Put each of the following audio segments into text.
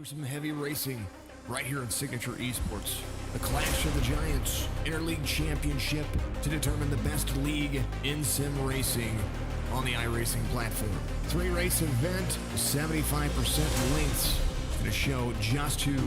some heavy racing right here in Signature Esports. The Clash of the Giants Interleague Championship to determine the best league in sim racing on the iRacing platform. 3-race event, 75% lengths. It's going to show just who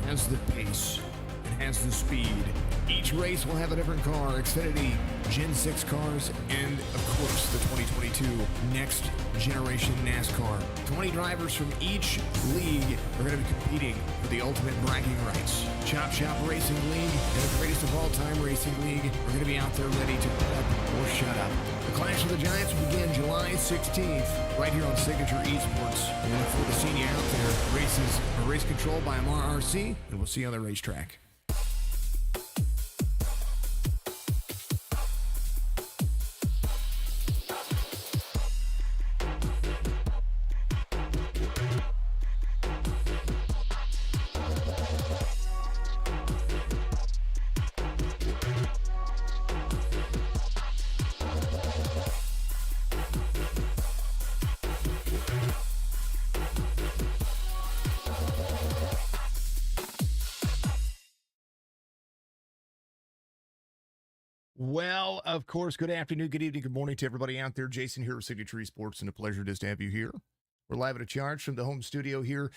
has the pace and has the speed. Each race will have a different car, Xfinity Gen 6 cars, and of course the 2022 Next Generation NASCAR. 20 drivers from each league are going to be competing for the ultimate bragging rights. Chop Shop Racing League and the greatest of all time Racing League are going to be out there ready to put up or shut up. The Clash of the Giants will begin July 16th right here on Signature Esports. And look forward to seeing you out there. Races are race controlled by Amar RC, and we'll see you on the racetrack. Well, of course, good afternoon, good evening, good morning to everybody out there. Jason here with Signature Esports, and a pleasure just to have you here. We're live at a charge from the home studio here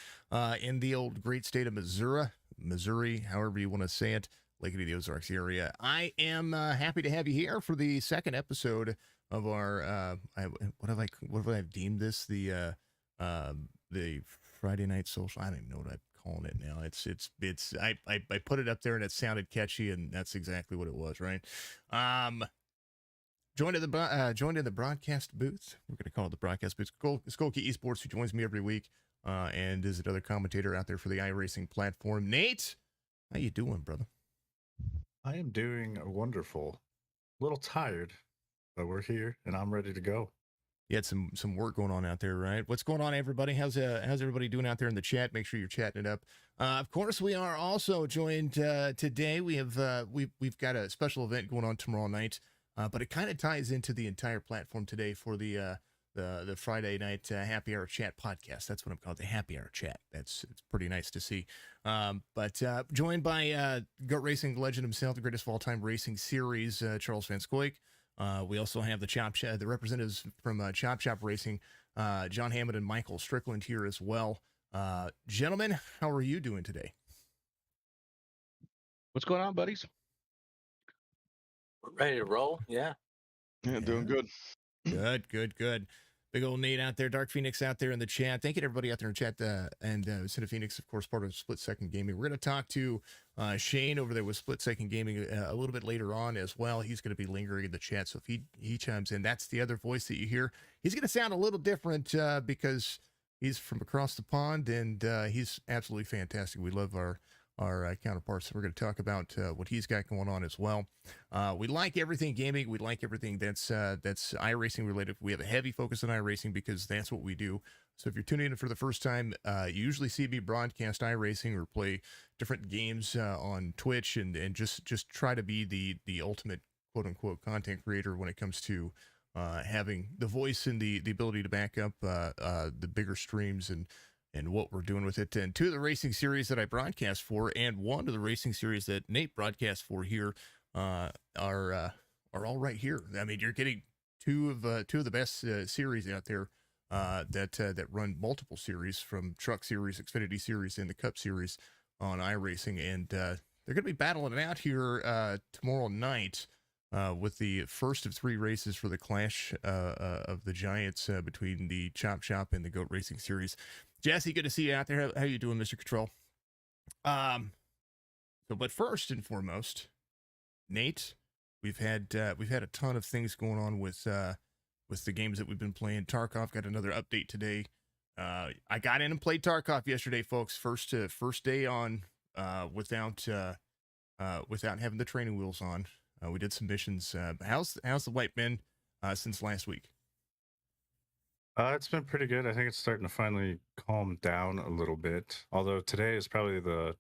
in the old great state of Missouri, however you want to say it, Lake of the Ozarks area. I am happy to have you here for the second episode of our, what have I deemed this? The Friday Night Social. I don't even know what I'm calling it now. I put it up there and it sounded catchy, and that's exactly what it was, right? Joined in the broadcast booth. We're going to call it the broadcast booth. Skollkey eSports, who joins me every week, and is another commentator out there for the iRacing platform. Nate, how you doing, brother? I am doing wonderful. A little tired, but we're here and I'm ready to go. You had some work going on out there, right? What's going on, everybody? How's everybody doing out there in the chat? Make sure you're chatting it up. Of course, we are also joined today. We have we've got a special event going on tomorrow night, but it kind of ties into the entire platform today for the Friday night happy hour chat podcast. That's what I'm called, the happy hour chat. It's pretty nice to see. But joined by GOAT Racing legend himself, the greatest of all time racing series, Charles Van Skollkey. We also have the representatives from Chop Shop Racing, John Hammond and Michael Strickland here as well. Gentlemen, how are you doing today? What's going on, buddies? We're ready to roll. Yeah, doing good. Good. Big old Nate out there, Dark Phoenix out there in the chat. Thank you to everybody out there in the chat, and Cine Phoenix, of course, part of Split Second Gaming. We're going to talk to Shane over there with Split Second Gaming a little bit later on as well. He's going to be lingering in the chat, so if he chimes in, that's the other voice that you hear. He's going to sound a little different because he's from across the pond, and he's absolutely fantastic. We love our counterparts. So we're going to talk about what he's got going on as well. We like everything gaming. We like everything that's iRacing related. We have a heavy focus on iRacing because that's what we do. So if you're tuning in for the first time, you usually see me broadcast iRacing or play different games on Twitch and just try to be the ultimate quote unquote content creator when it comes to having the voice and the ability to back up the bigger streams and what we're doing with it. And two of the racing series that I broadcast for, and one of the racing series that Nate broadcast for here, are all right here. I mean, you're getting two of the best series out there that run multiple series, from Truck Series, Xfinity Series, and the Cup Series on iRacing, and they're going to be battling it out here tomorrow night with the first of 3 races for the Clash of the Giants between the Chop Shop and the GOAT Racing Series. Jesse, good to see you out there. How you doing, Mr. Control? But first and foremost, Nate, we've had a ton of things going on with the games that we've been playing. Tarkov got another update today. I got in and played Tarkov yesterday, folks. First day on without having the training wheels on. We did some missions. How's the wipe been since last week? It's been pretty good. I think it's starting to finally calm down a little bit. Although today is probably the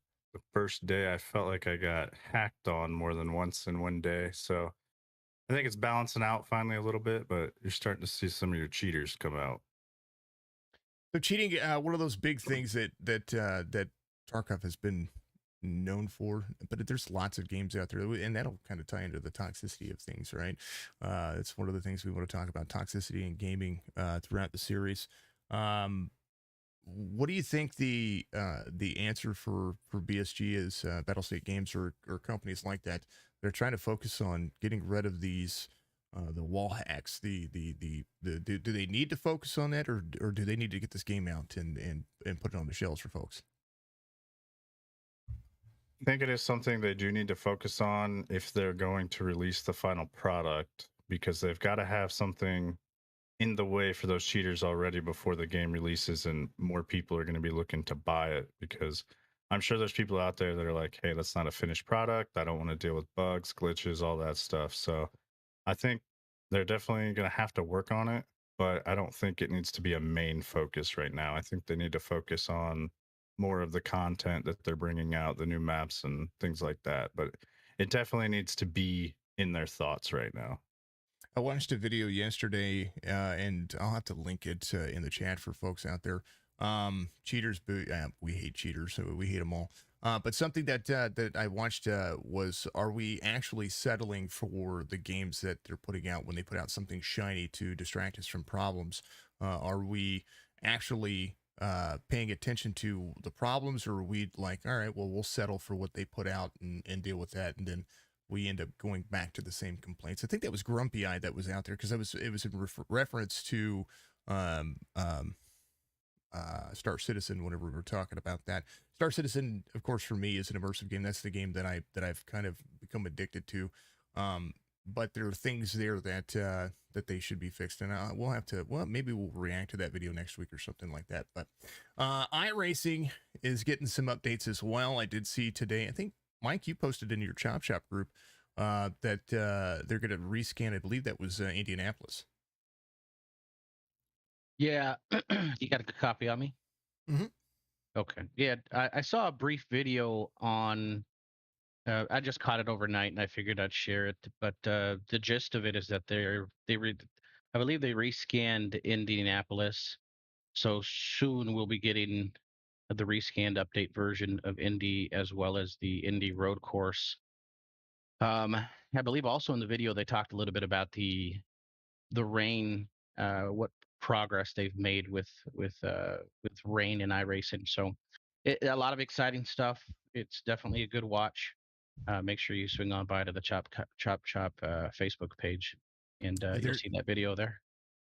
first day I felt like I got hacked on more than once in one day. So I think it's balancing out finally a little bit, but you're starting to see some of your cheaters come out. So cheating, one of those big things that Tarkov has been known for, but there's lots of games out there, and that'll kind of tie into the toxicity of things, right? It's one of the things we want to talk about, toxicity in gaming throughout the series. What do you think the answer for BSG is? Battlestate Games or companies like that, they're trying to focus on getting rid of these the wall hacks. Do they need to focus on that, or do they need to get this game out and put it on the shelves for folks? I think it is something they do need to focus on if they're going to release the final product, because they've got to have something in the way for those cheaters already before the game releases and more people are going to be looking to buy it. Because I'm sure there's people out there that are like, hey, that's not a finished product. I don't want to deal with bugs, glitches, all that stuff. So I think they're definitely going to have to work on it, but I don't think it needs to be a main focus right now. I think they need to focus on more of the content that they're bringing out, the new maps and things like that. But it definitely needs to be in their thoughts right now. I watched a video yesterday, and I'll have to link it in the chat for folks out there. Cheaters, we hate cheaters, so we hate them all. But something that I watched was, are we actually settling for the games that they're putting out when they put out something shiny to distract us from problems? Are we actually paying attention to the problems, or are we like, all right, well, we'll settle for what they put out and deal with that, and then we end up going back to the same complaints? I think that was Grumpy Eye that was out there, because it was in reference to Star Citizen. Whenever we were talking about that, Star Citizen, of course, for me is an immersive game. That's the game that I've kind of become addicted to. But there are things there that they should be fixed, and maybe we'll react to that video next week or something like that. But iRacing is getting some updates as well. I did see today, I think, Mike, you posted in your Chop Shop group that they're going to rescan. I believe that was Indianapolis. Yeah, you got a copy on me? Mhm. Okay. Yeah, I saw a brief video on. I just caught it overnight, and I figured I'd share it. But the gist of it is that I believe they rescanned Indianapolis, so soon we'll be getting the rescanned update version of Indy as well as the Indy road course. I believe also in the video they talked a little bit about the rain, what progress they've made with rain and iRacing. So a lot of exciting stuff. It's definitely a good watch. Make sure you swing on by to the Chop Facebook page, and you'll see that video there.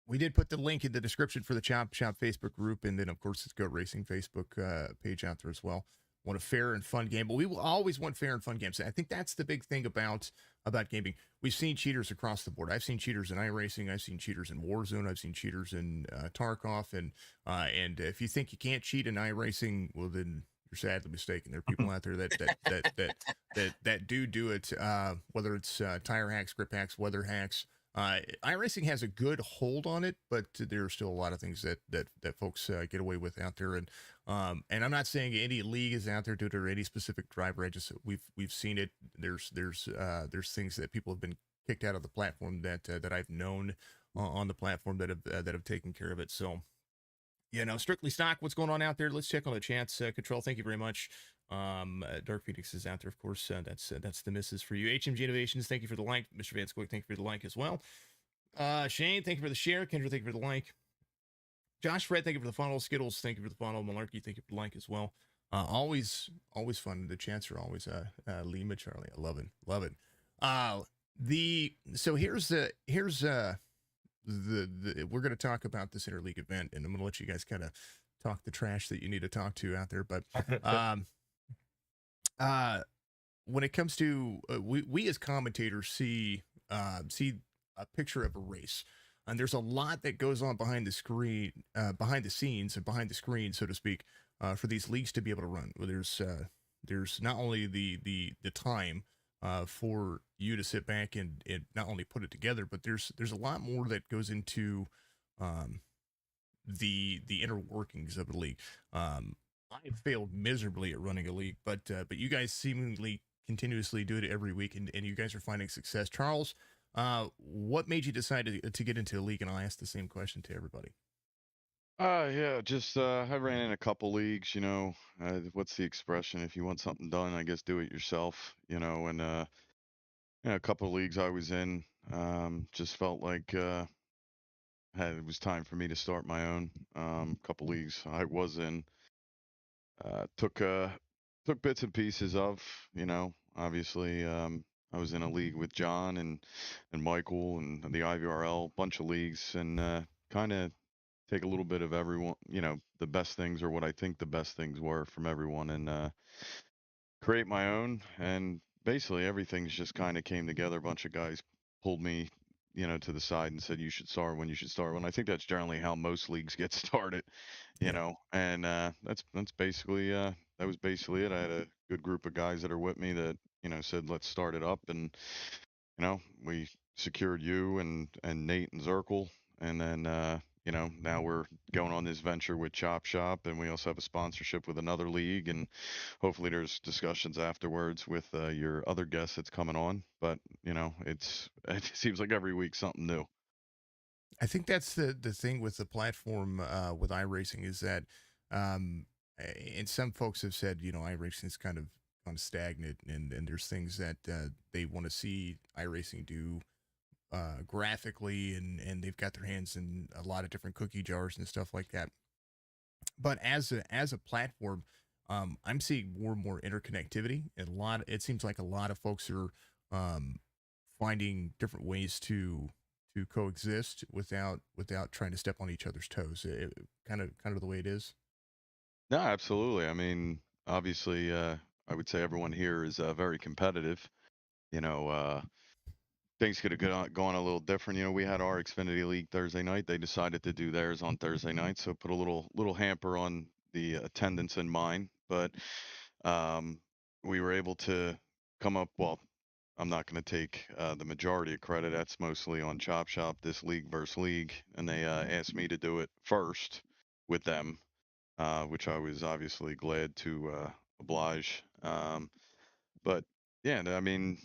We did put the link in the description for the Chop Shop Facebook group, and then of course it's Goat Racing Facebook page out there as well. Want a fair and fun game, but we will always want fair and fun games. I think that's the big thing about gaming. We've seen cheaters across the board. I've seen cheaters in iRacing. I've seen cheaters in Warzone. I've seen cheaters in Tarkov. And if you think you can't cheat in iRacing, well, then you're sadly mistaken. There are people out there that do it. Whether it's tire hacks, grip hacks, weather hacks. iRacing has a good hold on it, but there are still a lot of things that folks get away with out there. And I'm not saying any league is out there due to any specific driver. We've seen it. There's things that people have been kicked out of the platform that I've known on the platform that have taken care of it. So, strictly stock. What's going on out there? Let's check on the chats. Control, thank you very much. Dark Phoenix is out there, of course. That's the misses for you. HMG Innovations, thank you for the like. Mr. Van Skollkey, thank you for the like as well. Shane, thank you for the share. Kendra, thank you for the like. Josh Fred, thank you for the funnel. Skittles, thank you for the funnel. Malarkey, thank you for the like as well. Always fun. The chats are always Lima Charlie. I love it. So here's we're going to talk about this Interleague event, and I'm going to let you guys kind of talk the trash that you need to talk to out there. But when it comes to we as commentators see a picture of a race, and there's a lot that goes on behind the screen, behind the scenes, and behind the screen, so to speak, for these leagues to be able to run. Well, there's not only the time for you to sit back and not only put it together, but there's a lot more that goes into the inner workings of the league. I failed miserably at running a league, but you guys seemingly continuously do it every week, and you guys are finding success. Charles, what made you decide to get into a league? And I'll ask the same question to everybody. Yeah, just I ran in a couple leagues, what's the expression? If you want something done, I guess do it yourself, and a couple of leagues I was in, just felt like it was time for me to start my own. Couple leagues I was in, took took bits and pieces of, obviously I was in a league with John and Michael and the IVRL, bunch of leagues, and kind of take a little bit of everyone, the best things or what I think the best things were from everyone, and create my own. And basically everything's just kind of came together. A bunch of guys pulled me, to the side and said, you should start when you should start when. I think that's generally how most leagues get started, Yeah. and that's basically that was basically it. I had a good group of guys that are with me that, said, let's start it up. And we secured you and Nate and Zirkle, and then now we're going on this venture with Chop Shop, and we also have a sponsorship with another league, and hopefully there's discussions afterwards with your other guests that's coming on. But it seems like every week something new. I think that's the thing with the platform with iRacing is that, um, and some folks have said, iRacing is kind of gone stagnant, and there's things that they want to see iRacing do graphically, and they've got their hands in a lot of different cookie jars and stuff like that. But as a platform, I'm seeing more and more interconnectivity, and it seems like a lot of folks are um, finding different ways to coexist without trying to step on each other's toes. Kind of the way it is. No, absolutely. I mean, obviously, I would say everyone here is very competitive. You know, things could have gone a little different. We had our Xfinity League Thursday night. They decided to do theirs on Thursday night, so put a little hamper on the attendance in mine. But um, we were able to come up. Well, I'm not going to take the majority of credit. That's mostly on Chop Shop, this league versus league, and they asked me to do it first with them, which I was obviously glad to oblige. But yeah, I mean,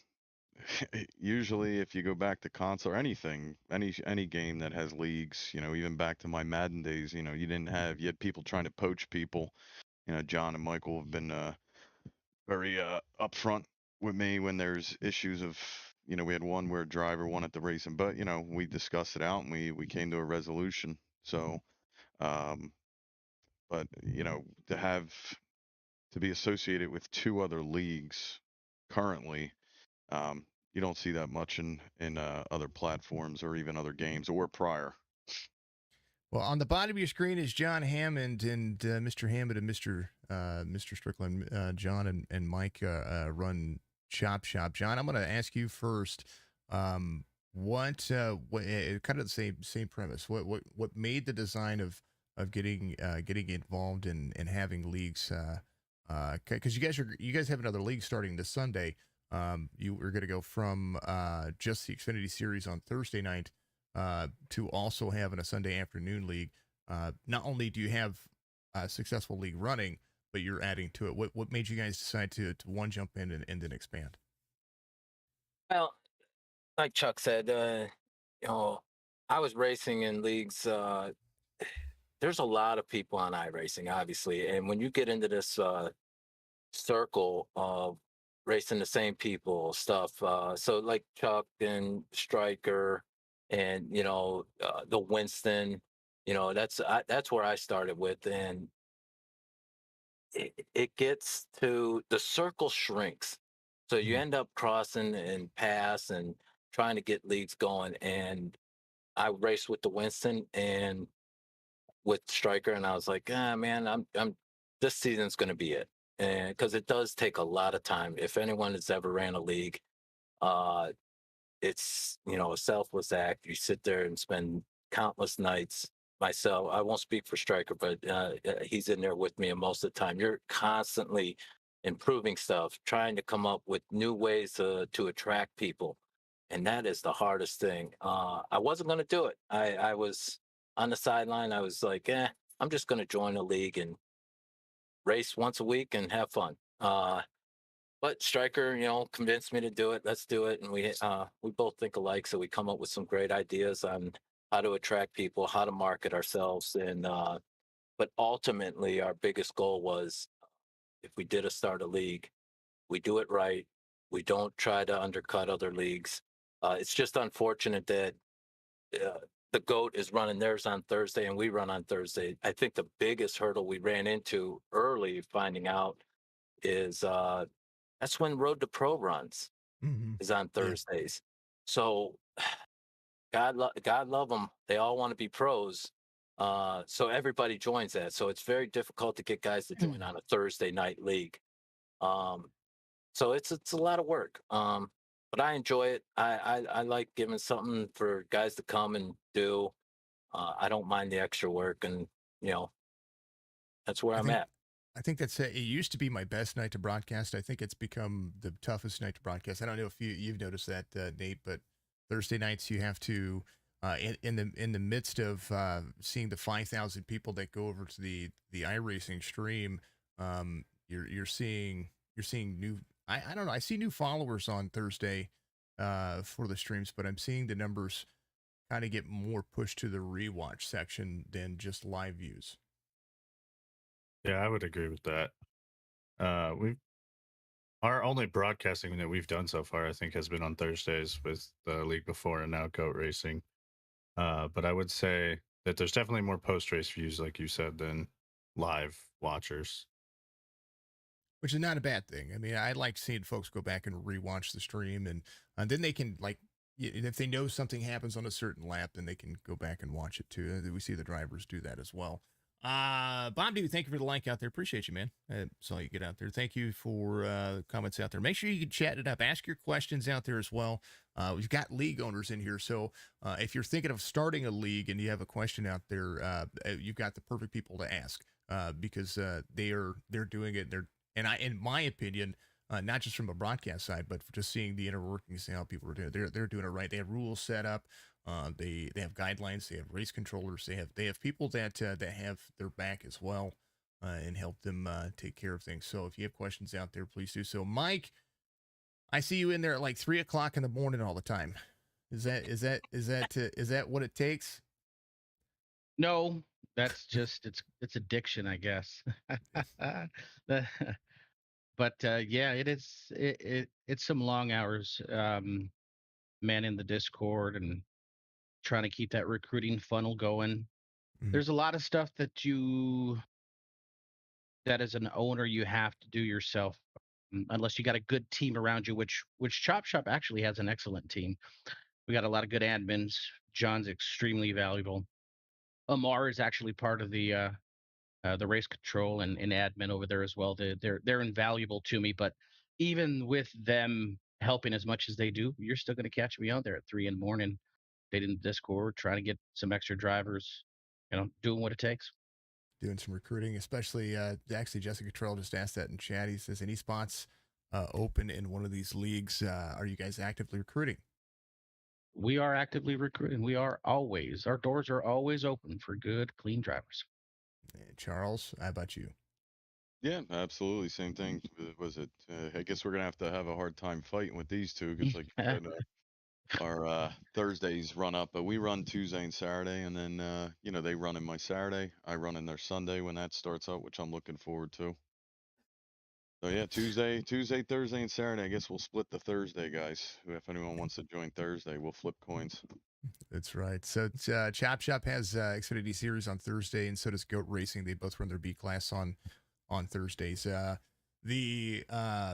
usually if you go back to console or anything, any game that has leagues, even back to my Madden days, you had people trying to poach people. John and Michael have been very upfront with me when there's issues of, we had one where a driver wanted to race him, but we discussed it out and we came to a resolution. So, um, but to be associated with two other leagues currently, you don't see that much in other platforms or even other games or prior. Well, on the bottom of your screen is John Hammond and Mr. Hammond and Mr. Strickland. John and Mike run Chop Shop. John, I'm going to ask you first. What kind of the same premise? What made the design of getting involved in having leagues? Because you guys have another league starting this Sunday. You were going to go from just the Xfinity Series on Thursday night to also having a Sunday afternoon league. Not only do you have a successful league running, but you're adding to it. What made you guys decide to one jump in and then expand? Well, like Chuck said, I was racing in leagues. There's a lot of people on iRacing, obviously, and when you get into this circle of racing the same people, stuff. So like Chuck and Striker, and the Winston, that's where I started with, and it gets to the circle shrinks. So you Mhm. end up crossing and pass and trying to get leagues going. And I raced with the Winston and with Striker, and I was like, ah, man, I'm this season's going to be it, and because it does take a lot of time. If anyone has ever ran a league, uh, it's a selfless act. You sit there and spend countless nights. Myself, I won't speak for Striker, but he's in there with me, and most of the time, you're constantly improving stuff, trying to come up with new ways to attract people, and that is the hardest thing. I wasn't going to do it. I was on the sideline. I was like, I'm just going to join a league and race once a week and have fun. But Stryker, convinced me to do it. Let's do it, and we both think alike, so we come up with some great ideas on how to attract people, how to market ourselves, and but ultimately our biggest goal was if we did start a league, we do it right. We don't try to undercut other leagues. It's just unfortunate that uh, the GOAT is running theirs on Thursday and we run on Thursday. I think the biggest hurdle we ran into early finding out is that's when Road to Pro runs Mm-hmm. is on Yeah. Thursdays. So God love them. They all want to be pros. So everybody joins that. So it's very difficult to get guys to join on a Thursday night league. Um, so it's a lot of work. But I enjoy it. I like giving something for guys to come and do. I don't mind the extra work, and you know that's where I I'm think at. I think that's it. It used to be my best night to broadcast. I think it's become the toughest night to broadcast. I don't know if you've noticed that, Nate, but Thursday nights you have to in the midst of seeing the 5,000 people that go over to the iRacing stream, you're seeing new. I don't know. I see new followers on Thursday for the streams, but I'm seeing the numbers kind of get more pushed to the rewatch section than just live views. Yeah, I would agree with that. We've Our only broadcasting that we've done so far, I think, has been on Thursdays with the league before and now Goat Racing. But I would say that there's definitely more post race views, like you said, than live watchers. Which is not a bad thing. I mean, I like seeing folks go back and rewatch the stream, and then they can if they know something happens on a certain lap, then they can go back and watch it too. We see the drivers do that as well. Bob, dude, thank you for the like out there. Appreciate you, man. I saw you get out there. Thank you for comments out there. Make sure you can chat it up. Ask your questions out there as well. We've got league owners in here, so if you're thinking of starting a league and you have a question out there, you've got the perfect people to ask because they're doing it. And in my opinion, not just from a broadcast side, but just seeing the inner workings and how people are doing it, they're doing it right. They have rules set up. They have guidelines. They have race controllers. They have people that have their back as well, and help them take care of things. So if you have questions out there, please do so. Mike, I see you in there at like 3:00 in the morning all the time. Is that what it takes? No, that's just it's addiction, I guess. The- but yeah, it's some long hours, manning the Discord and trying to keep that recruiting funnel going. Mhm. There's a lot of stuff that as an owner you have to do yourself, unless you got a good team around you, which Chop Shop actually has an excellent team. We got a lot of good admins. John's extremely valuable. Amar is actually part of the race control and admin over there as well. They're invaluable to me. But even with them helping as much as they do, you're still going to catch me out there at 3 in the morning, dating the Discord, trying to get some extra drivers, doing what it takes. Doing some recruiting, especially actually Jessica Trell just asked that in chat. He says, any spots open in one of these leagues? Are you guys actively recruiting? We are actively recruiting. Our doors are always open for good, clean drivers. Charles, how about you? Yeah, absolutely. Same thing. Was it? I guess we're gonna have a hard time fighting with these two because, like you said, our Thursdays run up, but we run Tuesday and Saturday, and then they run in my Saturday. I run in their Sunday when that starts out, which I'm looking forward to. So yeah, Tuesday, Thursday, and Saturday. I guess we'll split the Thursday, guys. If anyone wants to join Thursday, we'll flip coins. That's right. So Chop Shop has Xfinity Series on Thursday, and so does Goat Racing. They both run their B class on Thursdays. The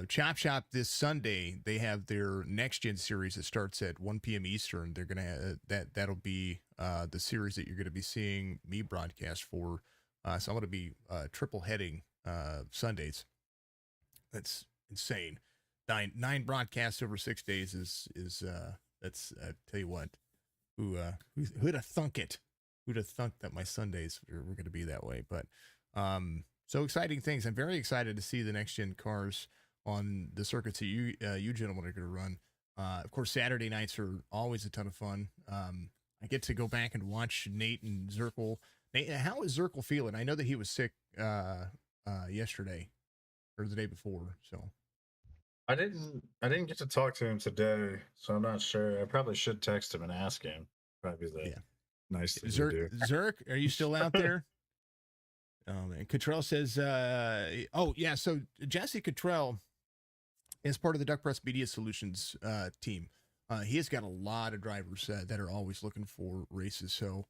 Chop Shop this Sunday, they have their Next Gen Series that starts at 1 p.m. Eastern. They're gonna that'll be the series that you're gonna be seeing me broadcast for. So I'm gonna be triple heading Sundays. That's insane. Nine broadcasts over 6 days is that's tell you what. Who'd have thunk it? Who'd have thunk that my Sundays were going to be that way? But so exciting things. I'm very excited to see the next gen cars on the circuits that you gentlemen are going to run. Of course, Saturday nights are always a ton of fun. I get to go back and watch Nate and Zirkle. Nate, how is Zirkle feeling? I know that he was sick yesterday or the day before. So I didn't get to talk to him today, so I'm not sure. I probably should text him and ask him. Probably yeah. Nice that you do. Zerk, are you still out there? And Cottrell says, oh yeah, so Jesse Cottrell is part of the Duck Press Media Solutions team. He has got a lot of drivers that are always looking for races. So,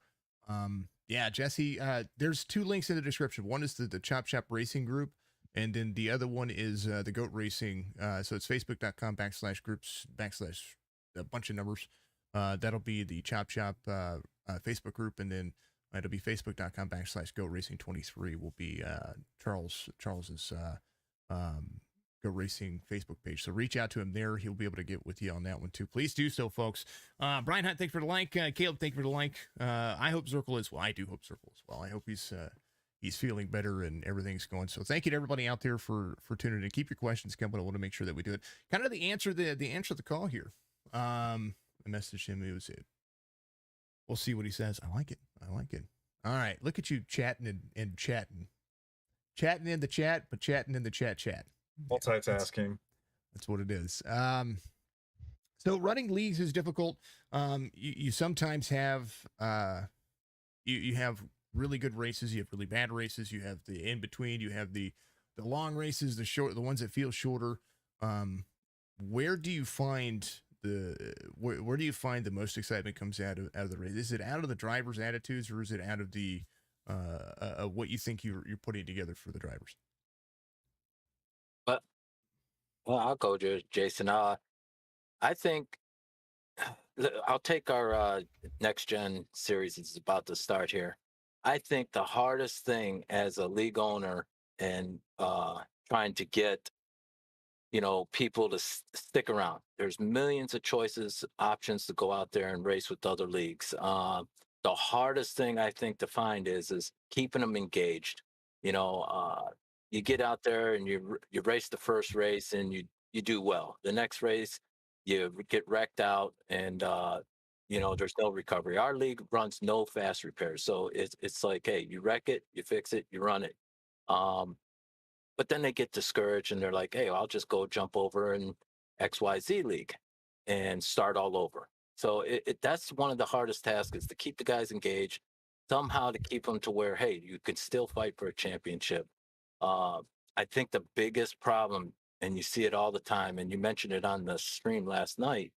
yeah, Jesse, there's 2 links in the description. One is the Chop Shop Racing group, and then the other one is the Goat Racing. So it's facebook.com/groups/ a bunch of numbers. That'll be the Chop Shop Facebook group, and then it'll be facebook.com/Goat Racing 23 will be Charles's Go Racing Facebook page. So reach out to him there. He'll be able to get with you on that one too. Please do so, folks. Brian Hunt, thank you for the link. Caleb, thank you for the link. I hope Zirkle is well. I do hope Zirkle is well. I hope he's feeling better and everything's going. So thank you to everybody out there for tuning in. Keep your questions coming. I want to make sure that we do it. Kind of the answer to the call here. I messaged him. It was it. We'll see what he says. I like it. All right. Look at you chatting and chatting. Chatting in the chat, but chatting in the chat. Multitasking. That's what it is. So running leagues is difficult. You sometimes have you have really good races. You have really bad races. You have the in between. You have the long races, the ones that feel shorter. Where do you find where do you find the most excitement comes out of the race? Is it out of the drivers' attitudes, or is it out of the what you think you're putting together for the drivers? Well, I'll go, Jason. I think I'll take our next gen series. It's about to start here. I think the hardest thing as a league owner and trying to get people to stick around. There's millions of options to go out there and race with other leagues. The hardest thing I think to find is keeping them engaged. You get out there and you race the first race and you do well. The next race, you get wrecked out and there's no recovery. Our league runs no fast repairs, so it's like, hey, you wreck it, you fix it, you run it. But then they get discouraged and they're like, hey, I'll just go jump over in XYZ league and start all over. So that's one of the hardest tasks, is to keep the guys engaged, somehow to keep them to where, hey, you can still fight for a championship. I think the biggest problem, and you see it all the time, and you mentioned it on the stream last night,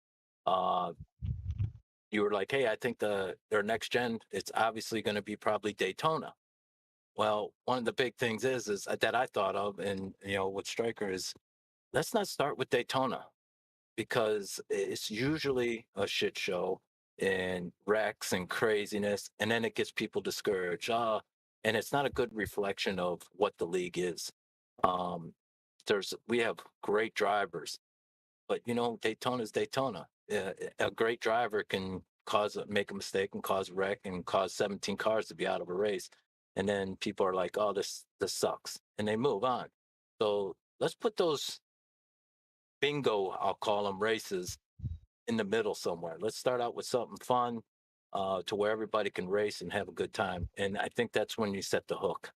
you were like, hey, I think their next gen, it's obviously going to be probably Daytona. Well, one of the big things is that I thought of, and with Striker, is let's not start with Daytona, because it's usually a shit show and wrecks and craziness, and then it gets people discouraged. And it's not a good reflection of what the league is. We have great drivers, but Daytona's Daytona. A great driver can make a mistake and cause a wreck and cause 17 cars to be out of a race, and then people are like, "Oh, this sucks," and they move on. So let's put those bingo, I'll call them, races in the middle somewhere. Let's start out with something fun, to where everybody can race and have a good time. And I think that's when you set the hook.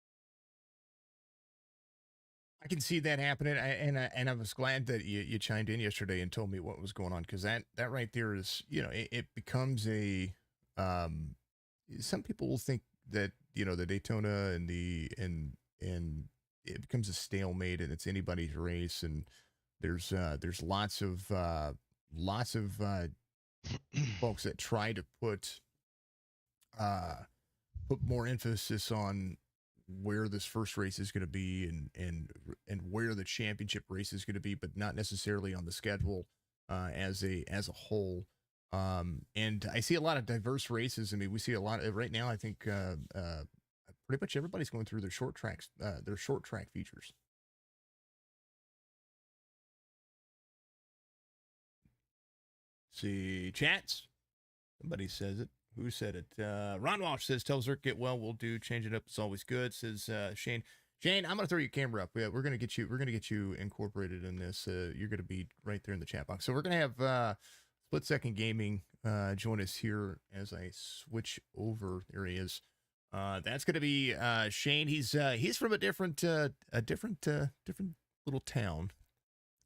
I can see that happening, and I was glad that you chimed in yesterday and told me what was going on, because that right there is, it becomes a some people will think that the Daytona and it becomes a stalemate and it's anybody's race, and there's lots of folks that try to put more emphasis on where this first race is going to be and where the championship race is going to be, but not necessarily on the schedule as a whole. And I see a lot of diverse races. I mean, we see a lot right now. I think pretty much everybody's going through their short track features. See chats. Somebody says it. Who said it? Ron Walsh says, "Tell Zerk get well. We'll do. Change it up. It's always good." Says Shane. Shane, I'm gonna throw your camera up. We're gonna get you incorporated in this. You're gonna be right there in the chat box. So we're gonna have Split Second Gaming join us here as I switch over. There he is. That's gonna be Shane. He's from a different little town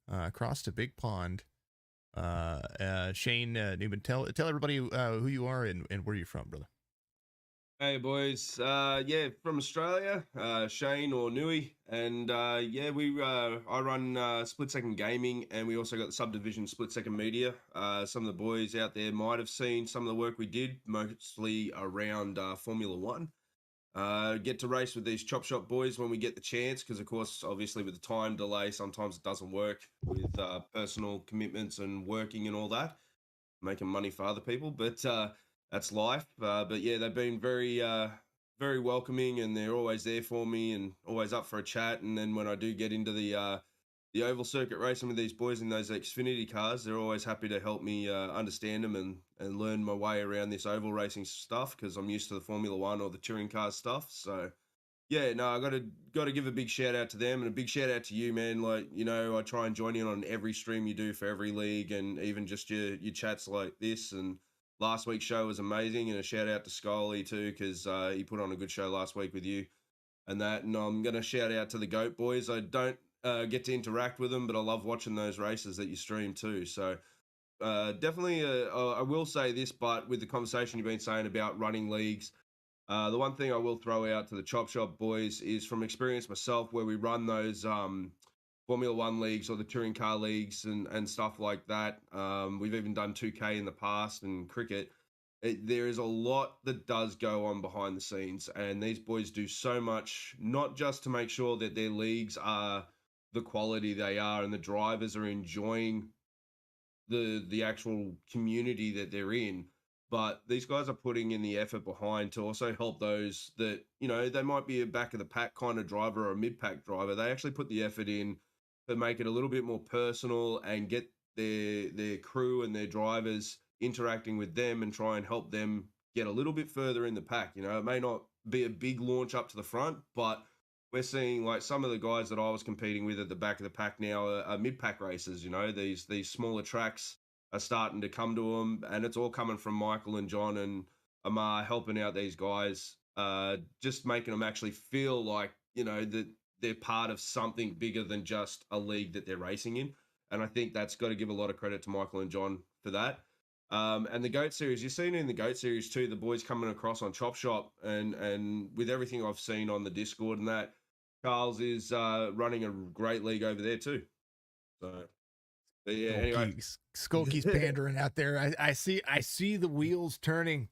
across the big pond. Shane Newman, tell everybody who you are and where you're from, brother. Hey boys, yeah, from Australia, Shane or Nui, and yeah, I run Split Second Gaming, and we also got the subdivision Split Second Media. Some of the boys out there might have seen some of the work we did, mostly around Formula One. Get to race with these Chop Shop boys when we get the chance, because of course, obviously with the time delay, sometimes it doesn't work with personal commitments and working and all that, making money for other people, but that's life. But yeah, they've been very welcoming, and they're always there for me and always up for a chat. And then when I do get into the oval circuit racing with these boys in those Xfinity cars, they're always happy to help me understand them and learn my way around this oval racing stuff, because I'm used to the Formula One or the touring car stuff. So yeah, no, I got to give a big shout out to them, and a big shout out to you, man. Like, you know, I try and join in on every stream you do for every league, and even just your chats like this. And last week's show was amazing, and a shout out to Skollkey too, because he put on a good show last week with you and that. And I'm gonna shout out to the Goat Boys. I don't get to interact with them, but I love watching those races that you stream too. So definitely, I will say this, but with the conversation you've been saying about running leagues. The one thing I will throw out to the Chop Shop boys is from experience myself, where we run those Formula One leagues or the touring car leagues and stuff like that. We've even done 2K in the past and cricket. There is a lot that does go on behind the scenes, and these boys do so much, not just to make sure that their leagues are the quality they are and the drivers are enjoying the actual community that they're in, but these guys are putting in the effort behind to also help those that, you know, they might be a back of the pack kind of driver or a mid pack driver. They actually put the effort in to make it a little bit more personal and get their crew and their drivers interacting with them and try and help them get a little bit further in the pack. You know, it may not be a big launch up to the front, but we're seeing like some of the guys that I was competing with at the back of the pack now are mid pack racers. You know, these smaller tracks are starting to come to them, and it's all coming from Michael and John and Amar helping out these guys, just making them actually feel like, you know, that they're part of something bigger than just a league that they're racing in. And I think that's got to give a lot of credit to Michael and John for that. And the GOAT series, you've seen in the GOAT series too, the boys coming across on Chop Shop, and with everything I've seen on the Discord and that, Charles is running a great league over there too. So, but yeah, anyway. Skollkey's pandering out there. I see the wheels turning.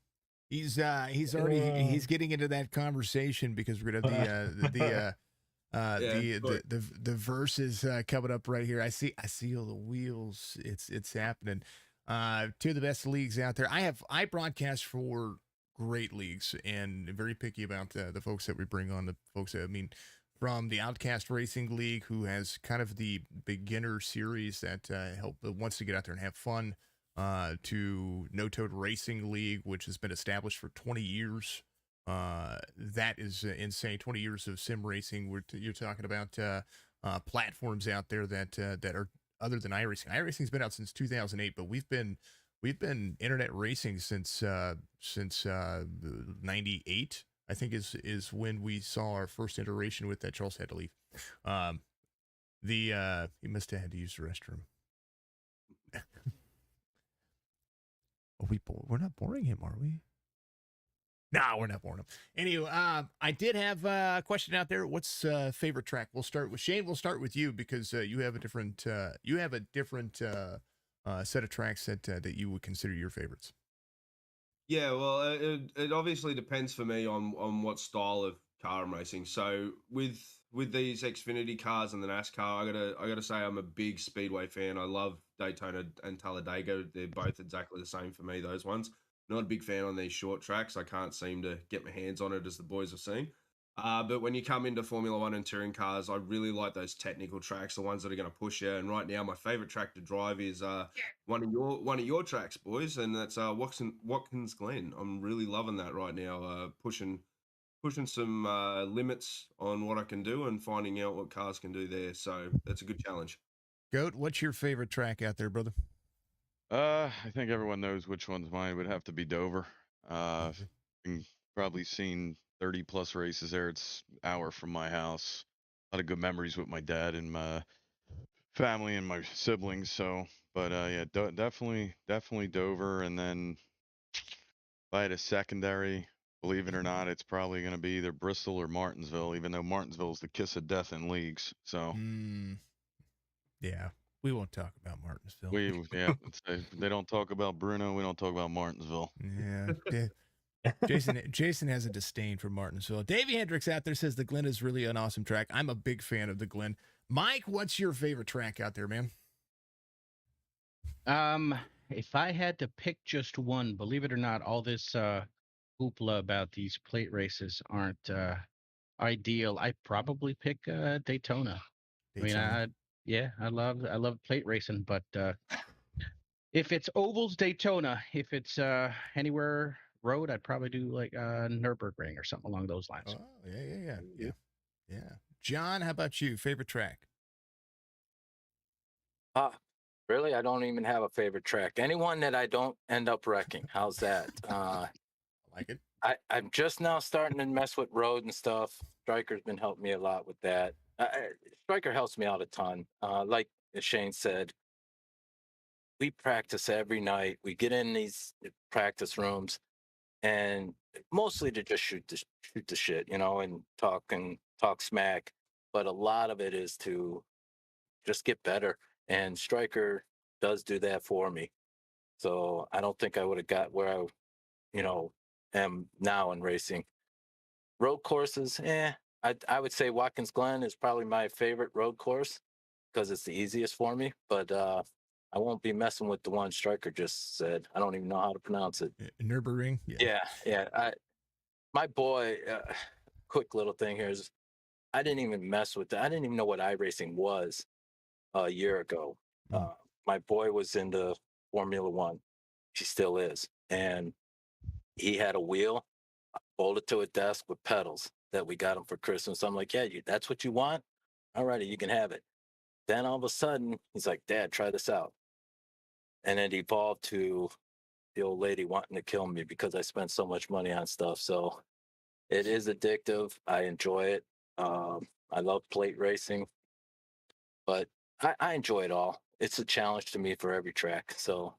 He's already he's getting into that conversation, because we're gonna have the verses coming up right here. I see all the wheels. It's happening. Two of the best leagues out there. I broadcast for great leagues, and very picky about the folks that we bring on. The folks that, I mean, from the Outcast Racing League, who has kind of the beginner series that wants to get out there and have fun, to No Toad Racing League, which has been established for 20 years. That is insane. 20 years of sim racing. You're talking about platforms out there that are other than iRacing. iRacing's been out since 2008, but we've been internet racing since 98. I think is when we saw our first iteration with that. Charles had to leave. He must have had to use the restroom. We're not boring him, are we? No, we're not boring him. Anyway, I did have a question out there. What's favorite track? We'll start with Shane. We'll start with you, because you have a different set of tracks that you would consider your favorites. Yeah, well, it obviously depends for me on what style of car I'm racing. So with these Xfinity cars and the NASCAR, I gotta say I'm a big speedway fan. I love Daytona and Talladega. They're both exactly the same for me, those ones. Not a big fan on these short tracks. I can't seem to get my hands on it, as the boys have seen. But when you come into Formula One and touring cars, I really like those technical tracks, the ones that are going to push you. And right now, my favorite track to drive is one of your tracks, boys, and that's Watkins Glen. I'm really loving that right now. Pushing some limits on what I can do and finding out what cars can do there. So that's a good challenge. Goat, what's your favorite track out there, brother? I think everyone knows which one's mine. It would have to be Dover. Probably seen 30 plus races there. It's an hour from my house. A lot of good memories with my dad and my family and my siblings. So, but yeah, definitely Dover. And then if I had a secondary, believe it or not, it's probably going to be either Bristol or Martinsville, even though Martinsville is the kiss of death in leagues. So Yeah, we won't talk about Martinsville. they don't talk about Bruno. We don't talk about Martinsville. Yeah. Jason has a disdain for Martinsville. Davey Hendricks out there says the Glen is really an awesome track. I'm a big fan of the Glen. Mike, what's your favorite track out there, man? If I had to pick just one, believe it or not, all this hoopla about these plate races aren't ideal. I probably pick Daytona. I mean, I love plate racing, but if it's ovals, Daytona. If it's anywhere road, I'd probably do like Nürburgring or something along those lines. Oh, yeah. John, how about you? Favorite track? Really, I don't even have a favorite track. Anyone that I don't end up wrecking. How's that? I like it. I'm just now starting to mess with road and stuff. Striker's been helping me a lot with that. Striker helps me out a ton. Like Shane said, we practice every night. We get in these practice rooms, and mostly to just shoot the shit, and talk smack. But a lot of it is to just get better. And Striker does do that for me. So I don't think I would have got where I, am now in racing. Road courses, I would say Watkins Glen is probably my favorite road course because it's the easiest for me. But I won't be messing with the one Striker just said. I don't even know how to pronounce it. Nürburgring. Yeah. My boy, quick little thing here is I didn't even mess with that. I didn't even know what iRacing was a year ago. My boy was into Formula One. She still is. And he had a wheel bolted to a desk with pedals that we got him for Christmas. I'm like, yeah, that's what you want? All righty, you can have it. Then all of a sudden, he's like, Dad, try this out. And it evolved to the old lady wanting to kill me because I spent so much money on stuff. So it is addictive. I enjoy it. I love plate racing, but I enjoy it all. It's a challenge to me for every track. So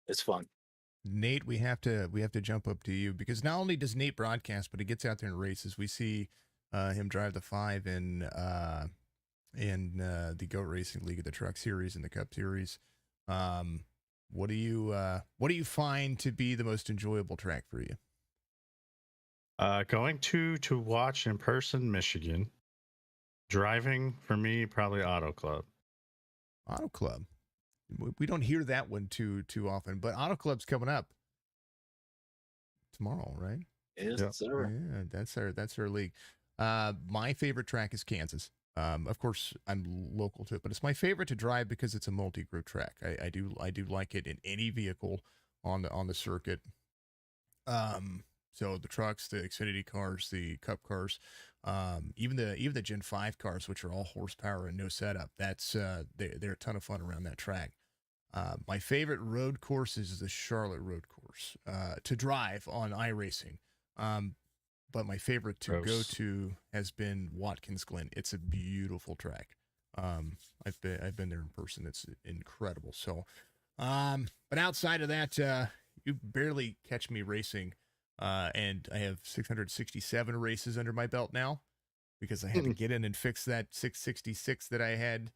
it's fun. Nate, we have to jump up to you because not only does Nate broadcast, but he gets out there and races. We see him drive the 5 in the Goat Racing League of the Truck Series and the Cup Series. What do you find to be the most enjoyable track for you? Going to watch in person, Michigan. Driving for me, probably Auto Club. Auto Club. We don't hear that one too often, but Auto Club's coming up tomorrow, right? Yes, sir. Yeah, that's our league. My favorite track is Kansas. Of course, I'm local to it, but it's my favorite to drive because it's a multi-group track. I do like it in any vehicle on the circuit. So the trucks, the Xfinity cars, the Cup cars, even the Gen 5 cars, which are all horsepower and no setup. That's they're a ton of fun around that track. My favorite road course is the Charlotte road course to drive on iRacing. But my favorite to go to has been Watkins Glen. It's a beautiful track. I've been there in person. It's incredible. So, but outside of that, you barely catch me racing. And I have 667 races under my belt now because I had to get in and fix that 666 that I had.